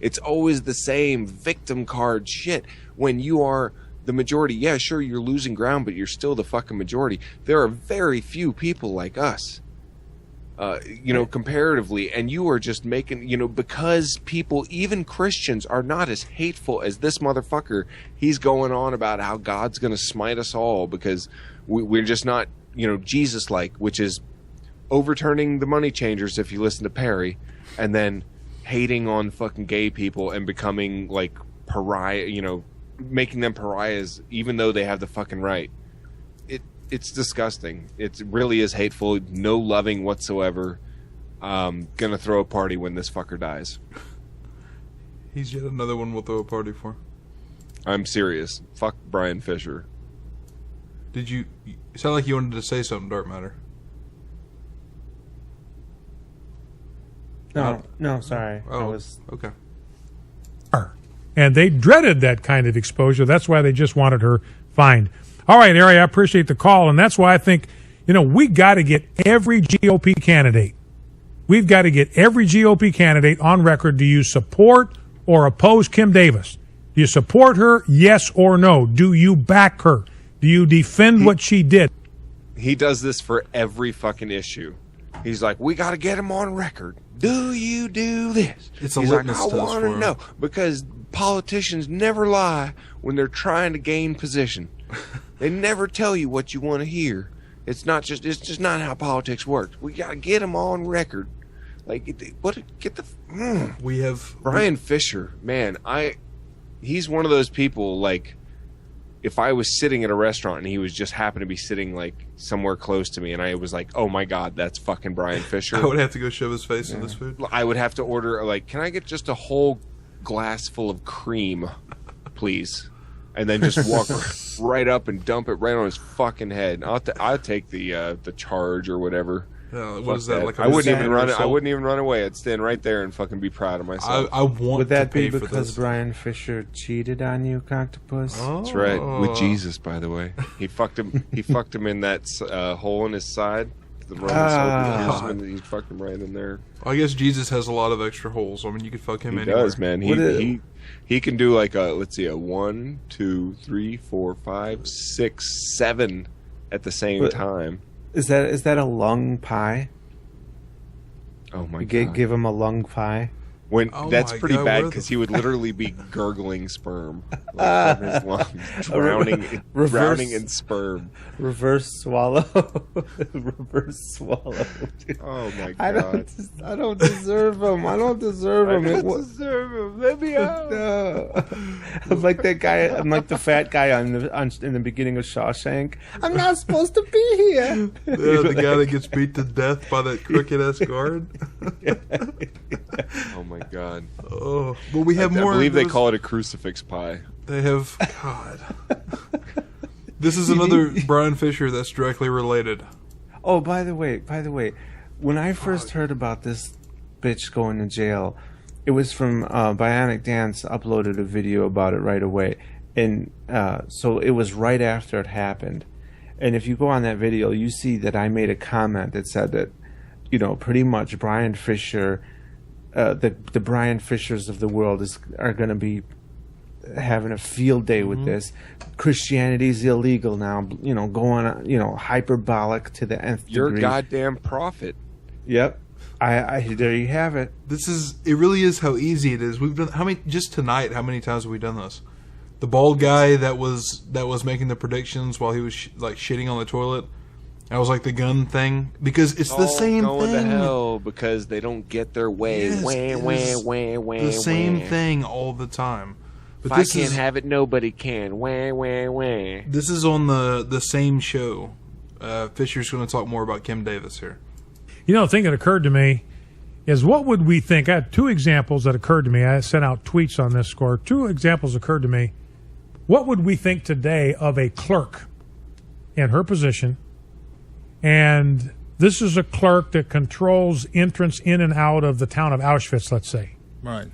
It's always the same victim card shit. When you are the majority, yeah, sure, you're losing ground, but you're still the fucking majority. There are very few people like us, comparatively, and you are just making, because people, even Christians, are not as hateful as this motherfucker. He's going on about how God's going to smite us all because we're just not, Jesus-like, which is overturning the money changers if you listen to Perry, and then hating on fucking gay people and becoming like pariah, making them pariahs even though they have the fucking right. It's disgusting. It really is hateful. No loving whatsoever. Gonna throw a party when this fucker dies. He's yet another one we'll throw a party for. I'm serious. Fuck Bryan Fischer. Did you sound like you wanted to say something, Darkmatter? No, sorry. Oh, I was okay. And they dreaded that kind of exposure. That's why they just wanted her fined. All right, Harry, I appreciate the call, and that's why I think, we got to get every GOP candidate. We've got to get every GOP candidate on record. Do you support or oppose Kim Davis? Do you support her, yes or no? Do you back her? Do you defend what she did? He does this for every fucking issue. He's like, we got to get him on record. Do you do this? It's a He's litmus like, I test want for to him. know, because politicians never lie when they're trying to gain position. They never tell you what you want to hear. It's just not how politics works. We got to get him on record. We have Bryan Fischer, man. He's one of those people, like, if I was sitting at a restaurant and he was just happened to be sitting like somewhere close to me, and I was like, oh my God, that's fucking Bryan Fischer. I would have to go shove his face in this food. I would have to order, like, can I get just a whole glass full of cream, please? And then just walk right up and dump it right on his fucking head. I'll take the charge or whatever. What is that? Like I wouldn't even run. I wouldn't even run away. I'd stand right there and fucking be proud of myself. I want. Would that to pay be for because this. Bryan Fischer cheated on you, Octopus? Oh. That's right, with Jesus, by the way. He fucked him. He fucked him in that hole in his side. The Roman he fucked him right in there. Well, I guess Jesus has a lot of extra holes. I mean, you could fuck him anywhere. He does, man. He can do like a 1, 2, 3, 4, 5, 6, 7 at the same time. Is that a lung pie? Oh my god! God. Give him a lung pie. That's pretty bad because he would literally be gurgling sperm like, from his lungs, drowning in sperm. Reverse swallow. Reverse swallow. Dude. Oh my God! I don't deserve him. I don't deserve him. I don't deserve him. Let me out. No. I'm like that guy. I'm like the fat guy in the beginning of Shawshank. I'm not supposed to be here. Yeah, the guy that gets beat to death by that crooked ass guard. Oh my God! Oh, but we have more. I believe they call it a crucifix pie. They have. God. This is another Bryan Fischer that's directly related. Oh, by the way, when I first heard about this bitch going to jail, it was from Bionic Dance uploaded a video about it right away, and so it was right after it happened. And if you go on that video, you see that I made a comment that said that, pretty much Bryan Fischer. The Bryan Fischers of the world are going to be having a field day with this. Christianity's illegal now, going hyperbolic to the nth degree. You're a goddamn prophet. Yep. I there you have it. It really is how easy it is. We've done just tonight, how many times have we done this? The bald guy that was making the predictions while he was shitting on the toilet. That was like the gun thing because it's the same going thing. To hell because they don't get their way. Yes, the same thing all the time. But if I can't have it, nobody can. This is on the same show. Fisher's going to talk more about Kim Davis here. The thing that occurred to me is what would we think? I had two examples that occurred to me. I sent out tweets on this score. Two examples occurred to me. What would we think today of a clerk in her position? And this is a clerk that controls entrance in and out of the town of Auschwitz, let's say. Right.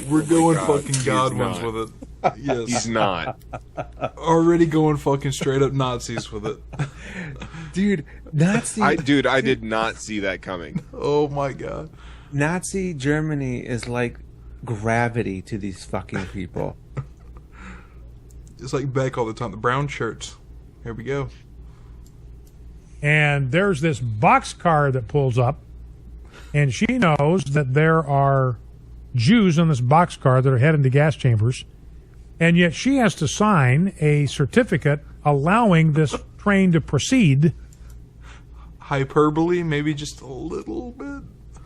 We're going fucking Godwins with it. Yes. He's not. Already going fucking straight up Nazis with it. Dude, Nazi. I did not see that coming. Oh my God. Nazi Germany is like gravity to these fucking people. It's like Beck all the time. The brown shirts. Here we go. And there's this boxcar that pulls up, and she knows that there are Jews on this boxcar that are heading to gas chambers, and yet she has to sign a certificate allowing this train to proceed. Hyperbole, maybe just a little bit.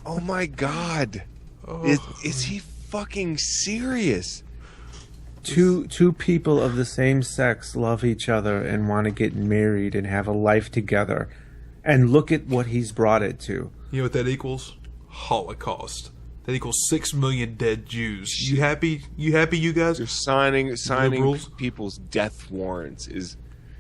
Oh my God. Oh. Is he fucking serious? Two people of the same sex love each other and want to get married and have a life together. And look at what he's brought it to. You know what that equals? Holocaust. That equals 6 million dead Jews. You happy? You guys? You're signing liberals? people's death warrants is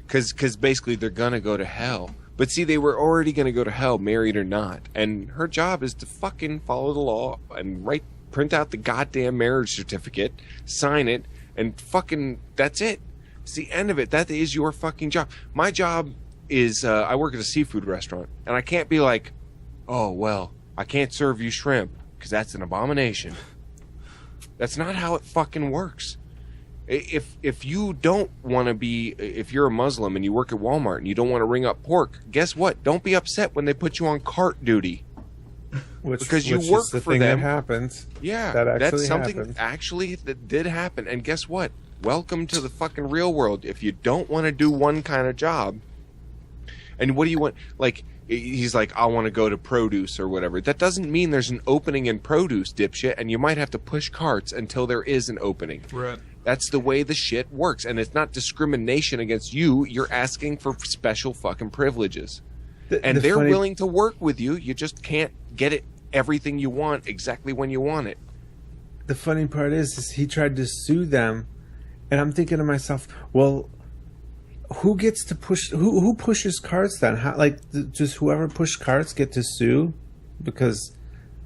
because basically they're gonna go to hell. But see, they were already gonna go to hell, married or not. And her job is to fucking follow the law and print out the goddamn marriage certificate, sign it. And fucking, that's it. It's the end of it. That is your fucking job. My job is, I work at a seafood restaurant. And I can't be like, oh, well, I can't serve you shrimp because that's an abomination. That's not how it fucking works. If you don't want to be, if you're a Muslim and you work at Walmart and you don't want to ring up pork, guess what? Don't be upset when they put you on cart duty. Because you work for them. That happens. Yeah, that's something happens. actually that did happen. And guess what? Welcome to the fucking real world. If you don't want to do one kind of job, and what do you want? Like, he's like, I want to go to produce or whatever. That doesn't mean there's an opening in produce, dipshit, and you might have to push carts until there is an opening. Right. That's the way the shit works. And it's not discrimination against you. You're asking for special fucking privileges. And they're willing to work with you. You just can't get it everything you want exactly when you want it. The funny part is he tried to sue them, and I'm thinking to myself, well, who gets to push? Who pushes carts then? How, does whoever pushed carts get to sue? Because,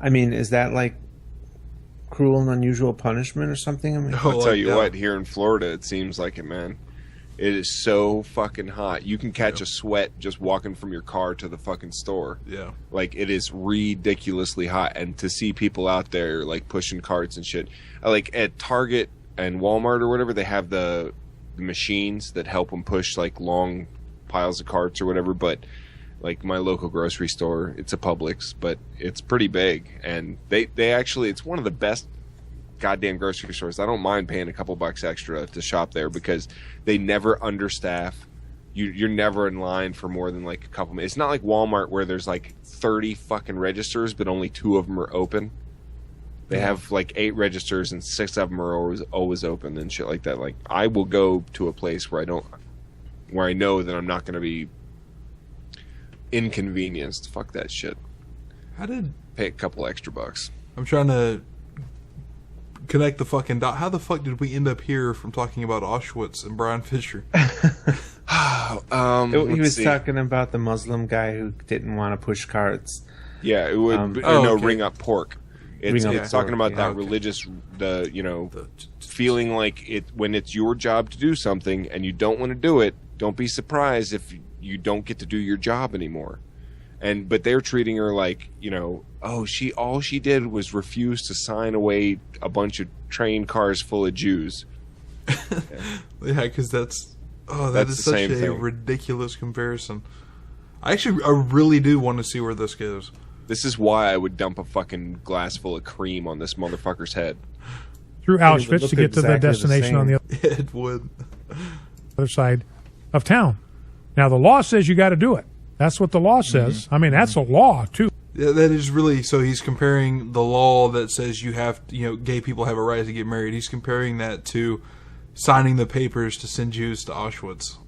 I mean, is that like cruel and unusual punishment or something? I mean, I'll tell you what. Here in Florida, it seems like it, man. It is so fucking hot. You can catch a sweat just walking from your car to the fucking store. Yeah. Like, it is ridiculously hot. And to see people out there, like, pushing carts and shit. Like, at Target and Walmart or whatever, they have the machines that help them push, like, long piles of carts or whatever, but like my local grocery store, it's a Publix, but it's pretty big, and they actually, it's one of the best goddamn grocery stores. I don't mind paying a couple bucks extra to shop there because they never understaff. You're never in line for more than like a couple minutes. It's not like Walmart where there's like 30 fucking registers, but only 2 of them are open. They have like 8 registers and 6 of them are always open and shit like that. Like, I will go to a place where I know that I'm not going to be inconvenienced. Fuck that shit. Pay a couple extra bucks. I'm trying to connect the fucking dot. How the fuck did we end up here from talking about Auschwitz and Bryan Fischer? He was talking about the Muslim guy who didn't want to push carts. Yeah, it would ring up pork. It's talking about that religious, feeling like it when it's your job to do something and you don't want to do it. Don't be surprised if you don't get to do your job anymore. But they're treating her like, all she did was refuse to sign away a bunch of train cars full of Jews. Yeah, because that is such a ridiculous comparison. I really do want to see where this goes. This is why I would dump a fucking glass full of cream on this motherfucker's head. Through Auschwitz to get to the destination on the other side of town. Now, the law says you got to do it. That's what the law says. Mm-hmm. I mean, that's a law, too. Yeah, that is really... So he's comparing the law that says you have... gay people have a right to get married. He's comparing that to signing the papers to send Jews to Auschwitz.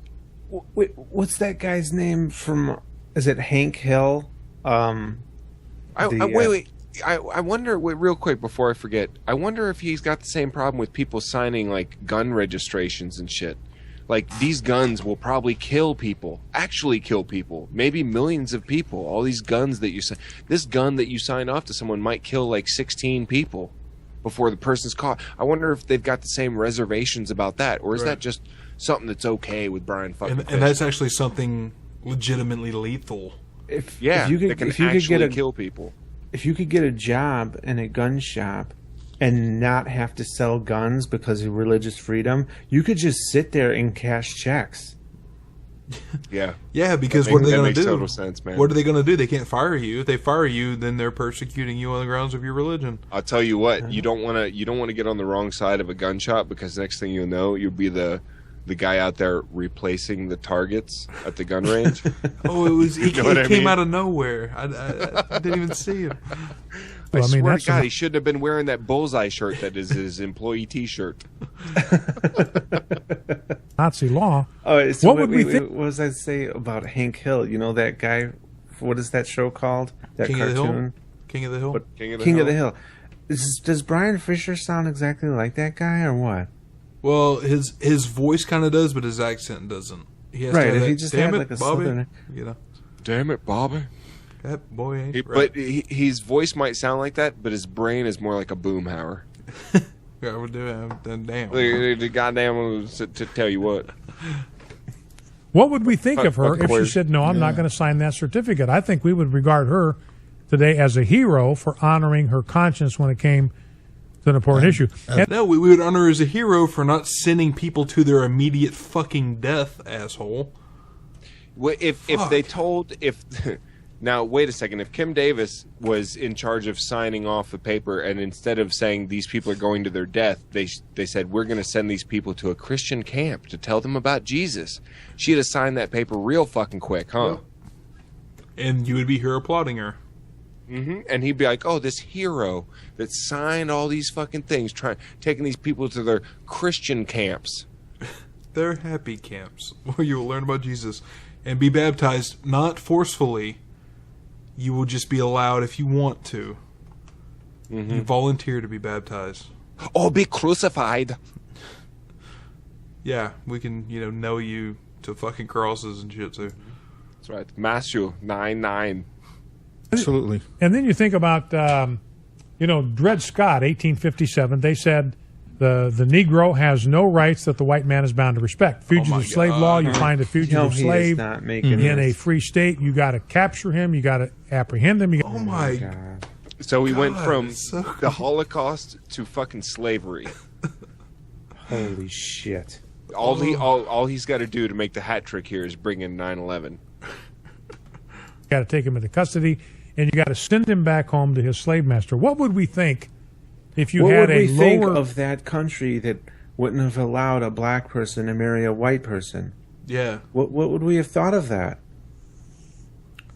Wait, what's that guy's name from... Is it Hank Hill? Wait. I wonder, real quick before I forget, I wonder if he's got the same problem with people signing, like, gun registrations and shit. Like, these guns will probably kill people. Actually kill people. Maybe millions of people. All these guns that you sign... This gun that you sign off to someone might kill, like, 16 people before the person's caught. I wonder if they've got the same reservations about that. Or is that just something that's okay with Bryan fucking Fischer? And that's actually something legitimately lethal. If you could kill people. If you could get a job in a gun shop and not have to sell guns because of religious freedom, you could just sit there and cash checks. Yeah. Yeah, because what are they going to do? Total sense, man. What are they going to do? They can't fire you. If they fire you, then they're persecuting you on the grounds of your religion. I'll tell you what, you don't want to get on the wrong side of a gun shop, because next thing you know, you'll be the guy out there replacing the targets at the gun range. He came out of nowhere. I didn't even see him. I swear to God, he shouldn't have been wearing that bullseye shirt that is his employee T-shirt. Nazi law. Oh, so what was I say about Hank Hill? You know that guy? What is that show called? That King cartoon? King of the Hill? King of the Hill. Does Bryan Fischer sound exactly like that guy, or what? Well, his voice kind of does, but his accent doesn't. He has to have if that, he just damn had it, like a Bobby. southern... Damn it, Bobby. That boy ain't right. But his voice might sound like that, but his brain is more like a boomhauer. Yeah, we'll do it. Damn. The goddamn to tell you what. What would we think of her if she said, no, I'm not going to sign that certificate? I think we would regard her today as a hero for honoring her conscience when it came to an important issue. No, we would honor her as a hero for not sending people to their immediate fucking death, asshole. Well, if they told... Now, wait a second. If Kim Davis was in charge of signing off the paper, and instead of saying these people are going to their death, they said, we're going to send these people to a Christian camp to tell them about Jesus, she'd have signed that paper real fucking quick, huh? And you would be here applauding her. Mm-hmm. And he'd be like, oh, this hero that signed all these fucking things, taking these people to their Christian camps. Their happy camps, where you will learn about Jesus and be baptized, not forcefully. You will just be allowed if you want to. Mm-hmm. You volunteer to be baptized. Or be crucified. Yeah, we can, nail you to fucking crosses and shit too. That's right. Matthew 9:9. Absolutely. And then you think about, Dred Scott, 1857. They said the Negro has no rights that the white man is bound to respect. Fugitive slave law, you find a fugitive slave in a free state, you got to capture him, you got to apprehend him. Oh my God. So we went from the Holocaust to fucking slavery. Holy shit. All he's got to do to make the hat trick here is bring in 9/11. Got to take him into custody, and you got to send him back home to his slave master. What would we think if you had a think lower of that country that wouldn't have allowed a black person to marry a white person? Yeah. What would we have thought of that?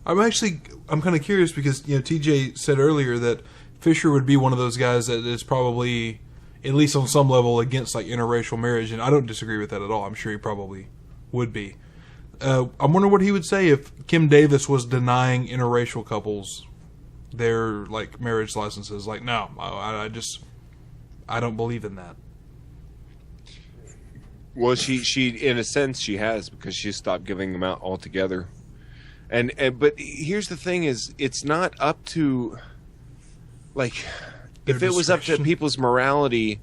I'm kind of curious because TJ said earlier that Fisher would be one of those guys that is probably, at least on some level, against like interracial marriage, and I don't disagree with that at all. I'm sure he probably would be. I'm wondering what he would say if Kim Davis was denying interracial couples their like marriage licenses. Like, no, I don't believe in that. Well, she in a sense she has, because she stopped giving them out altogether. And but here's the thing: is it's not up to, like, if it was up to people's morality,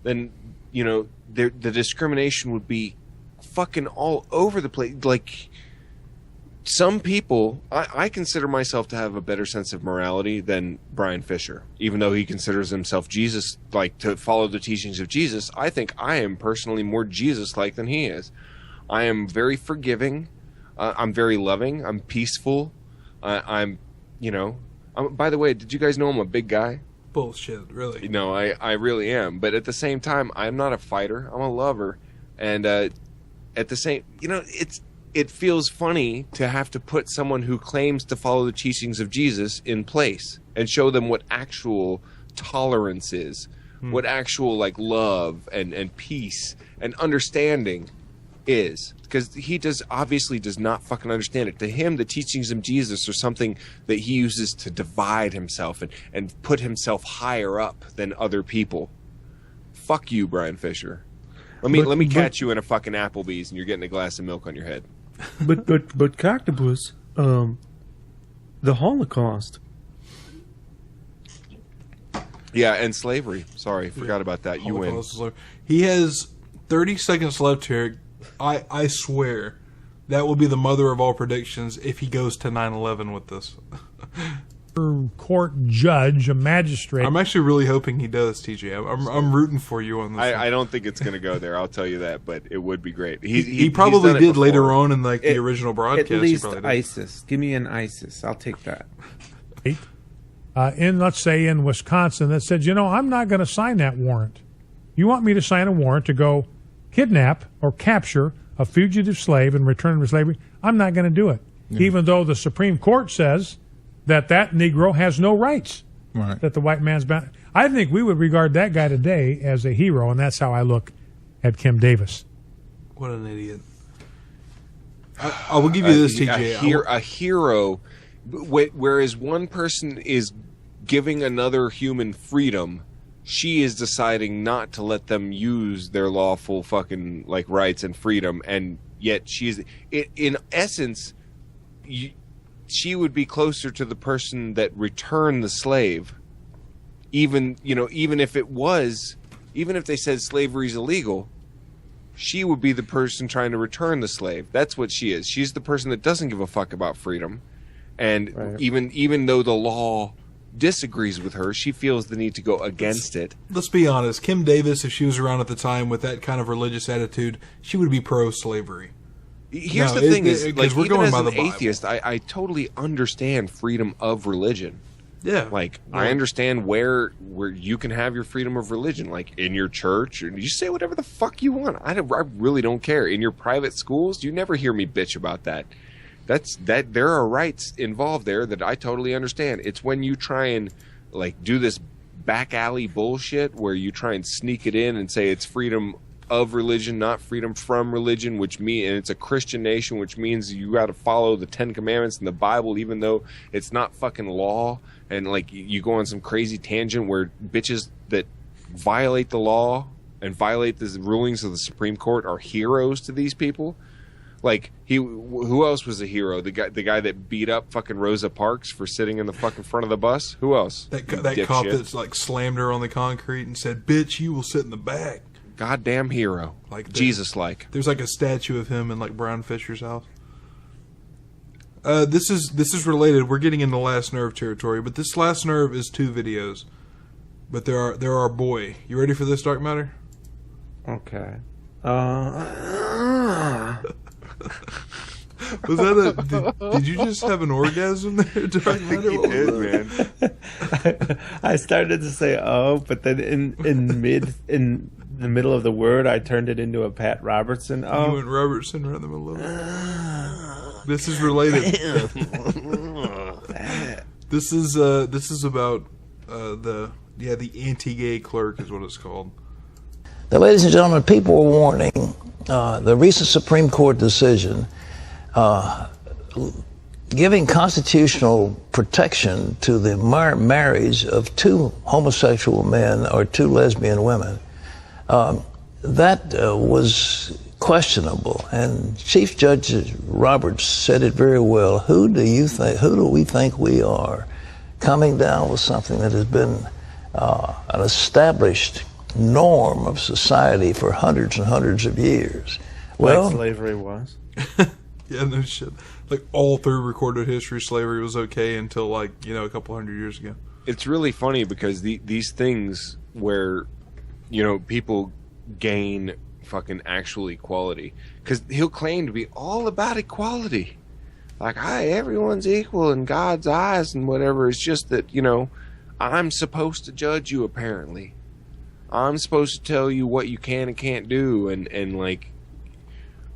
then the discrimination would be fucking all over the place. Like, some people, I consider myself to have a better sense of morality than Bryan Fischer, even though he considers himself Jesus, like to follow the teachings of Jesus. I think I am personally more Jesus-like than he is. I am very forgiving. I'm very loving. I'm peaceful. By the way, did you guys know I'm a big guy? Bullshit, really. No, I really am. But at the same time, I'm not a fighter. I'm a lover. And at the same, it feels funny to have to put someone who claims to follow the teachings of Jesus in place and show them what actual tolerance is, what actual like love and peace and understanding is. Because he obviously does not fucking understand it. To him, the teachings of Jesus are something that he uses to divide himself and put himself higher up than other people. Fuck you, Bryan Fischer. Let me catch you in a fucking Applebee's and you're getting a glass of milk on your head. But Cactopus, the Holocaust. Yeah, and slavery. Sorry, forgot about that. You win. He has 30 seconds left here. I swear that will be the mother of all predictions if he goes to 9/11 with this. Court judge, a magistrate. I'm actually really hoping he does, TJ. I'm rooting for you on this. I don't think it's going to go there. I'll tell you that, but it would be great. He probably did later on in like the original broadcast. At least ISIS. Give me an ISIS. I'll take that. Let's say in Wisconsin, that said, I'm not going to sign that warrant. You want me to sign a warrant to go kidnap or capture a fugitive slave and return him to slavery? I'm not going to do it, even though the Supreme Court says that Negro has no rights, right? That the white man's bound. I think we would regard that guy today as a hero, and that's how I look at Kim Davis. What an idiot! I will give you this, TJ. A hero, whereas one person is giving another human freedom, she is deciding not to let them use their lawful fucking like rights and freedom, and yet she's in essence. She would be closer to the person that returned the slave, even if they said slavery is illegal, she would be the person trying to return the slave. That's what she is. She's the person that doesn't give a fuck about freedom, and right. even though the law disagrees with her, she feels the need to go against it. Let's be honest. Kim Davis, if she was around at the time with that kind of religious attitude, she would be pro-slavery. Here's the thing is, like, we're going by the atheist, I totally understand freedom of religion. Yeah. Like, I understand where you can have your freedom of religion, like in your church, or you say whatever the fuck you want. I really don't care. In your private schools, you never hear me bitch about that. There are rights involved there that I totally understand. It's when you try and like do this back alley bullshit where you try and sneak it in and say it's freedom of religion, not freedom from religion, and it's a Christian nation, which means you got to follow the 10 Commandments in the Bible, even though it's not fucking law. And like you go on some crazy tangent where bitches that violate the law and violate the rulings of the Supreme Court are heroes to these people. Like who else was a hero? The guy that beat up fucking Rosa Parks for sitting in the fucking front of the bus. Who else? That cop that's like slammed her on the concrete and said, "Bitch, you will sit in the back." Goddamn hero, like Jesus-like. There's like a statue of him in like Bryan Fischer's house. This is related. We're getting into Last Nerve territory, but this Last Nerve is 2 videos. But there are boy. You ready for this, Darkmatter? Okay. Was that did you just have an orgasm there, Darkmatter? He did, man. I started to say "oh," but then in the middle of the word, I turned it into a Pat Robertson. Oh, you went Robertson right in the middle of it. This is related. This is about the anti-gay clerk is what it's called. Now, ladies and gentlemen, people are warning the recent Supreme Court decision giving constitutional protection to the marriage of two homosexual men or two lesbian women. That was questionable, and Chief Judge Roberts said it very well. Who do we think we are, coming down with something that has been an established norm of society for hundreds and hundreds of years? Well, like slavery was. Yeah, no shit. Like all through recorded history, slavery was okay until a couple hundred years ago. It's really funny because these things where, people gain fucking actual equality, because he'll claim to be all about equality, like, hi, everyone's equal in God's eyes and whatever. It's just that I'm supposed to judge you. Apparently, I'm supposed to tell you what you can and can't do, and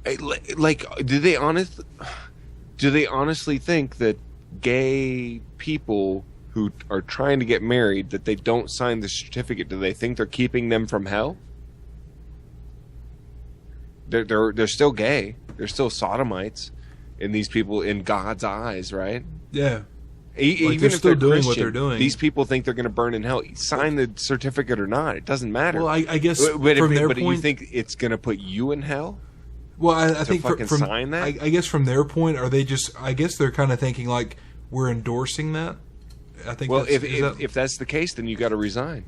do they honestly think that gay people who are trying to get married, that they don't sign the certificate, do they think they're keeping them from hell? They're still gay. They're still sodomites in these people in God's eyes, right? Yeah. Even they're if still they're doing Christian, what they're doing. These people think they're going to burn in hell. Sign the certificate or not, it doesn't matter. Well, I guess but from their but point, you think it's going to put you in hell? Well, I think fucking from sign that? I guess from their point, are they just? I guess they're kind of thinking like we're endorsing that. I think. Well, if that's the case, then you got to resign.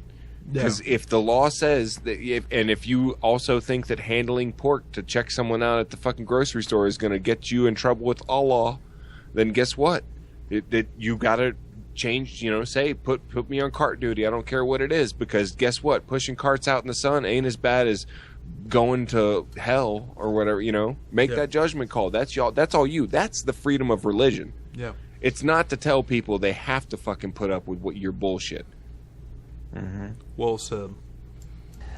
Because if the law says that, if you also think that handling pork to check someone out at the fucking grocery store is going to get you in trouble with Allah, then guess what? That you got to change. Say put me on cart duty. I don't care what it is, because guess what? Pushing carts out in the sun ain't as bad as going to hell or whatever. Make that judgment call. That's y'all. That's all you. That's the freedom of religion. Yeah. It's not to tell people they have to fucking put up with what your bullshit. Mm-hmm. Well said.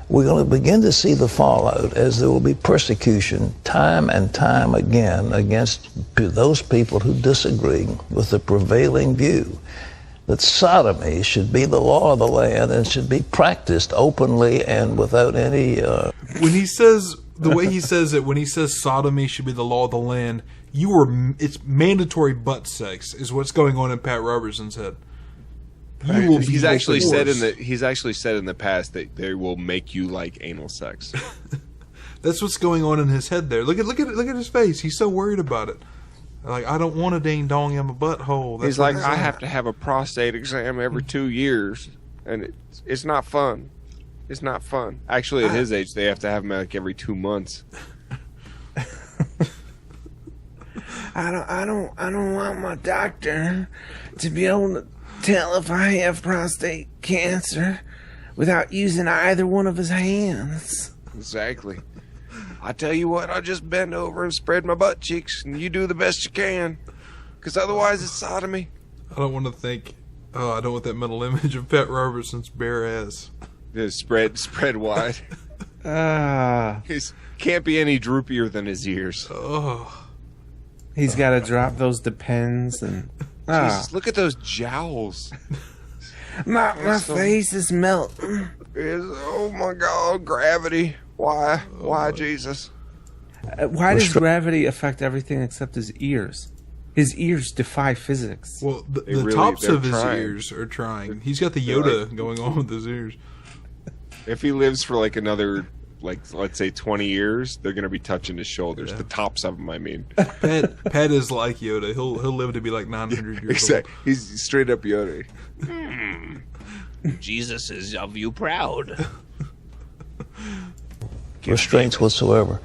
We're going to begin to see the fallout as there will be persecution time and time again against those people who disagree with the prevailing view that sodomy should be the law of the land and should be practiced openly and without any... When he says, the way he says it, when he says sodomy should be the law of the land, it's mandatory butt sex is what's going on in Pat Robertson's head. He's actually said in the past that they will make you like anal sex. That's what's going on in his head there. Look at his face. He's so worried about it. Like, I don't want a ding dong in my butthole. He's like, I have to have a prostate exam every 2 years, and it's not fun. It's not fun. Actually, at his age, they have to have them like every 2 months. I don't want my doctor to be able to tell if I have prostate cancer without using either one of his hands. Exactly. I tell you what, I'll just bend over and spread my butt cheeks, and you do the best you can, because otherwise it's sodomy. I don't want to think. Oh, I don't want that mental image of Pat Robertson's bare ass. Yeah, spread wide. He can't be any droopier than his ears. Oh, he's got to drop those depends and. Jesus, look at those jowls. My face is melting. Oh my God, gravity. Why? Why, Jesus? Why does gravity affect everything except his ears? His ears defy physics. Well, the tops of his ears are trying. He's got the Yoda going on with his ears. If he lives for like another, let's say 20 years, they're going to be touching his shoulders. Yeah. The tops of them, I mean. Pat is like Yoda. He'll live to be like 900 years old. He's straight up Yoda. Jesus is of you proud. Restraints whatsoever.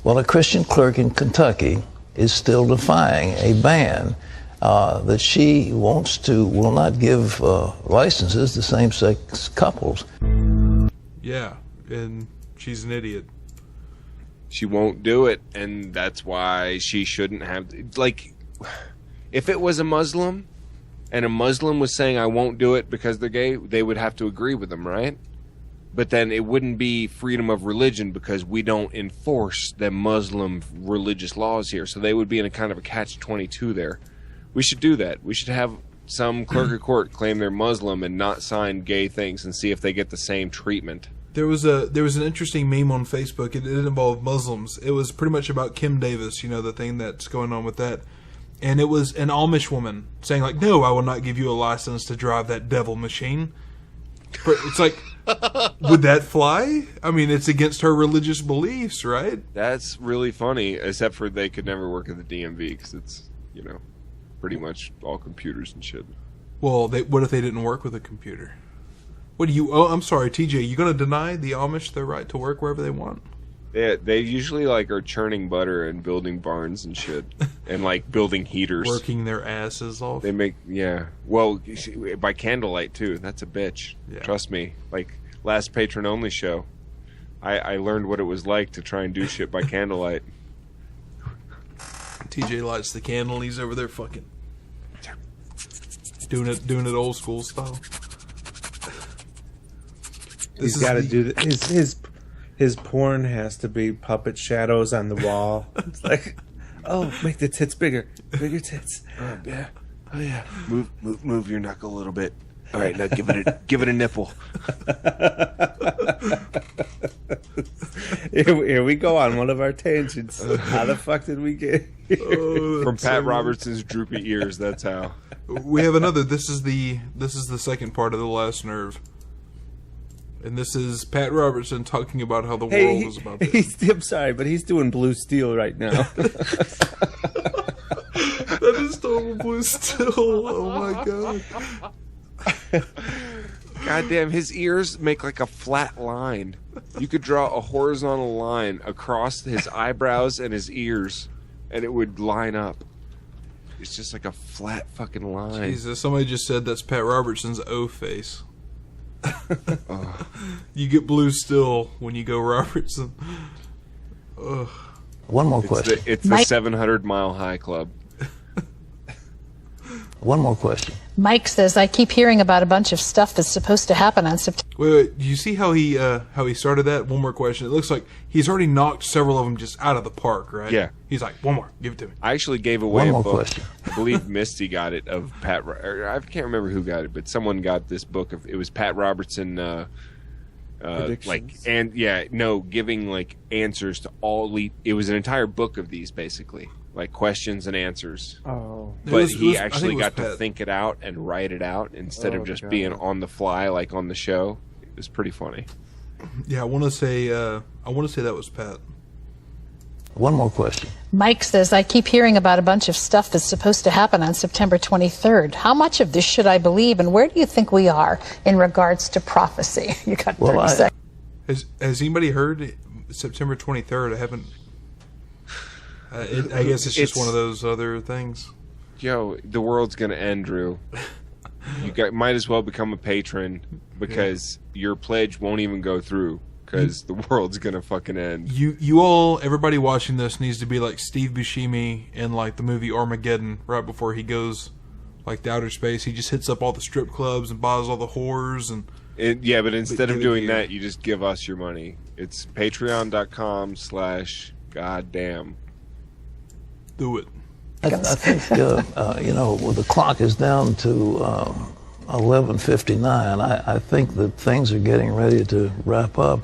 Well, a Christian clerk in Kentucky is still defying a ban that she will not give licenses to same-sex couples. Yeah, and she's an idiot. She won't do it, and that's why she shouldn't have... Like, if it was a Muslim, and a Muslim was saying, I won't do it because they're gay, they would have to agree with them, right? But then it wouldn't be freedom of religion because we don't enforce the Muslim religious laws here. So they would be in a kind of a catch-22 there. We should do that. We should have some clerk of court claim they're Muslim and not sign gay things and see if they get the same treatment. There was an interesting meme on Facebook. It didn't involve Muslims. It was pretty much about Kim Davis, the thing that's going on with that. And it was an Amish woman saying, like, no, I will not give you a license to drive that devil machine. But it's like, would that fly? I mean, it's against her religious beliefs, right? That's really funny, except for they could never work at the DMV because it's, pretty much all computers and shit. Well, what if they didn't work with a computer? What do you... Oh, I'm sorry, TJ. You going to deny the Amish their right to work wherever they want? They usually are churning butter and building barns and shit, and building heaters, working their asses off. They make well by candlelight too. That's a bitch. Yeah. Trust me. Last patron only show, I learned what it was like to try and do shit by candlelight. TJ lights the candle. He's over there fucking doing it old school style. He's got to do his porn has to be puppet shadows on the wall. It's like, oh, make the tits bigger tits. Oh yeah. Move your knuckle a little bit. All right, now give it a nipple. Here we go on one of our tangents. How the fuck did we get here? From Pat Robertson's droopy ears? That's how. We have another. This is the second part of The Last Nerve. And this is Pat Robertson talking about how the world is about this. I'm sorry, but he's doing Blue Steel right now. That is total Blue Steel. Oh my god. God damn, his ears make a flat line. You could draw a horizontal line across his eyebrows and his ears, and it would line up. It's just a flat fucking line. Jesus, somebody just said that's Pat Robertson's O face. You get Blue Still when you go Robertson. Ugh. One more question. It's the 700 Mile High Club. One more question. Mike says, I keep hearing about a bunch of stuff that's supposed to happen on September. Wait. Do you see how he started that? One more question. It looks like he's already knocked several of them just out of the park, right? Yeah. He's like, one more. Give it to me. I actually gave away One more a book. question. I believe Misty got it of Pat. I can't remember who got it, but someone got this book of. It was Pat Robertson. Giving answers to all. It was an entire book of these basically. Questions and answers. Oh. But he actually got to think it out and write it out instead of just being on the fly on the show. It was pretty funny. Yeah, I want to say that was Pat. One more question. Mike says, I keep hearing about a bunch of stuff that's supposed to happen on September 23rd. How much of this should I believe, and where do you think we are in regards to prophecy? You got 30 seconds. Has anybody heard September 23rd? I haven't... I guess it's just one of those other things. Yo, the world's going to end, Drew. You might as well become a patron because your pledge won't even go through because the world's going to fucking end. You all, everybody watching this needs to be like Steve Buscemi in the movie Armageddon right before he goes to outer space. He just hits up all the strip clubs and buys all the whores. But instead of doing that, you just give us your money. It's patreon.com/goddamn. Do it. I think, the clock is down to 11:59. I think that things are getting ready to wrap up.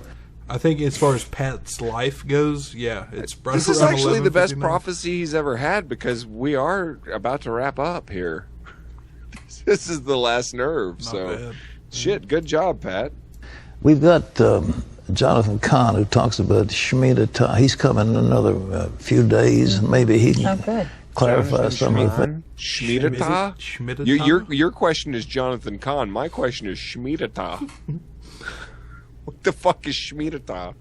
I think as far as Pat's life goes, yeah, it's right. This is actually the best prophecy he's ever had because we are about to wrap up here. This is the last nerve. Shit, good job, Pat. We've got Jonathan Kahn, who talks about Shemitah. He's coming in another few days, and maybe he can clarify some of the things. Shemitah? Your question is Jonathan Kahn. My question is Shemitah. What the fuck is Shemitah?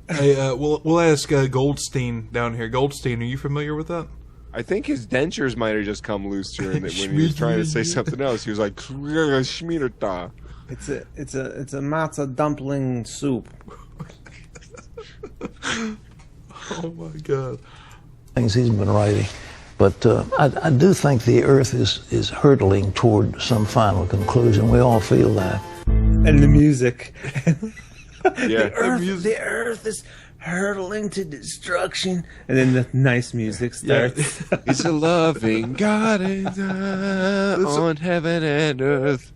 Hey, we'll ask Goldstein down here. Goldstein, are you familiar with that? I think his dentures might have just come loose during it when he was trying to say something else. He was like, Shemitah. It's a matzah dumpling soup. Oh my God. Things he's been writing. But I do think the Earth is hurtling toward some final conclusion. We all feel that. And the music. Yeah. The Earth is hurtling to destruction. And then the nice music starts. Yeah. He's a loving God on heaven and earth.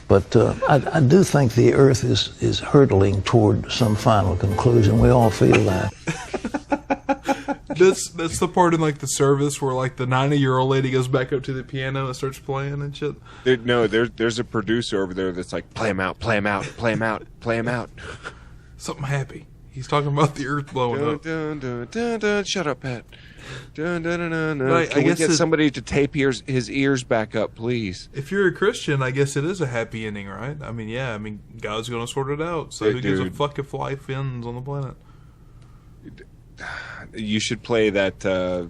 But I do think the Earth is hurtling toward some final conclusion. We all feel that. That's the part in like the service where like the 90-year-old lady goes back up to the piano and starts playing and shit. There's a producer over there that's like, play him out, play him out, play him out, play him out. Something happy. He's talking about the Earth blowing up. Dun, dun, dun, dun, shut up, Pat. Dun, dun, dun, dun, dun. But Can we get somebody to tape his ears back up, please? If you're a Christian, I guess it is a happy ending, right? I mean, yeah. I mean, God's going to sort it out. So who gives a fuck if life ends on the planet? You should play that.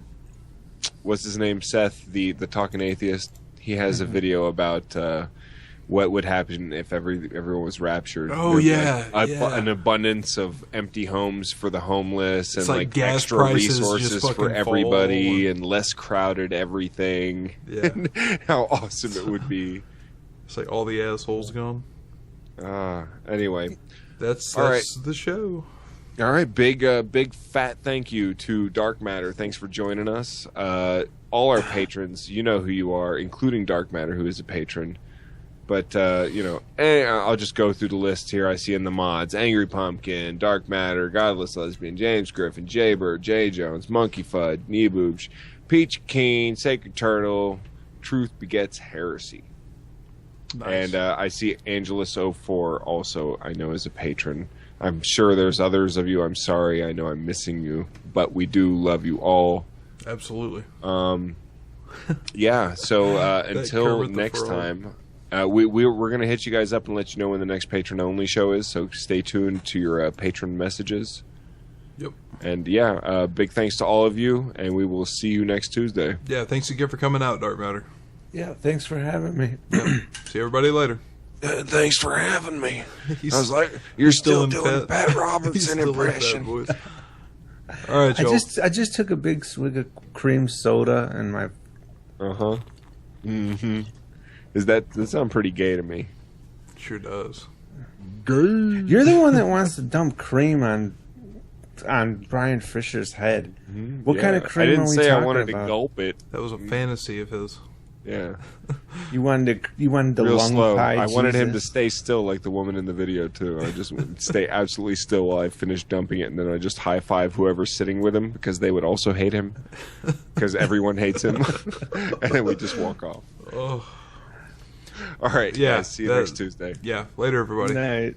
What's his name? Seth, the talking atheist. He has a video about what would happen if everyone was raptured. Oh, yeah, an abundance of empty homes for the homeless, it's and like gas extra prices resources just for everybody, fall. and less crowded everything. Yeah. And how awesome it would be. It's like all the assholes gone. Anyway, that's all right. the show. All right, big fat thank you to Darkmatter. Thanks for joining us. All our patrons, you know who you are, including Darkmatter, who is a patron. But, I'll just go through the list here. I see in the mods, Angry Pumpkin, Darkmatter, Godless Lesbian, James Griffin, Jaybird, Jay Jones, Monkey Fud, Neeboobs, Peach Keen, Sacred Turtle, Truth Begets Heresy. Nice. And I see Angelus04 also, I know, is a patron. I'm sure there's others of you. I'm sorry. I know I'm missing you. But we do love you all. Absolutely. Yeah, so until next time... we're going to hit you guys up and let you know when the next patron-only show is, so stay tuned to your patron messages. Yep. And, big thanks to all of you, and we will see you next Tuesday. Yeah, thanks again for coming out, Darkmatter. Yeah, thanks for having me. Yep. See everybody later. Thanks for having me. I was like, you're still doing Pat Robertson impression. All right, Joel. I just took a big swig of cream soda and my... Uh-huh. Mm-hmm. That sounds pretty gay to me. Sure does. You're the one that wants to dump cream on Bryan Fischer's head. Mm-hmm. What kind of cream I didn't are we say talking I wanted about? to gulp it. That was a fantasy of his. Yeah. You wanted the real lung slow. pie. I wanted him to Jesus. stay still like the woman in the video too. I just would stay absolutely still while I finished dumping it, and then I just high five whoever's sitting with him because they would also hate him because everyone hates him, and then we just walk off. Oh. All right. Yeah. Guys, see you next Tuesday. Yeah. Later, everybody. Night.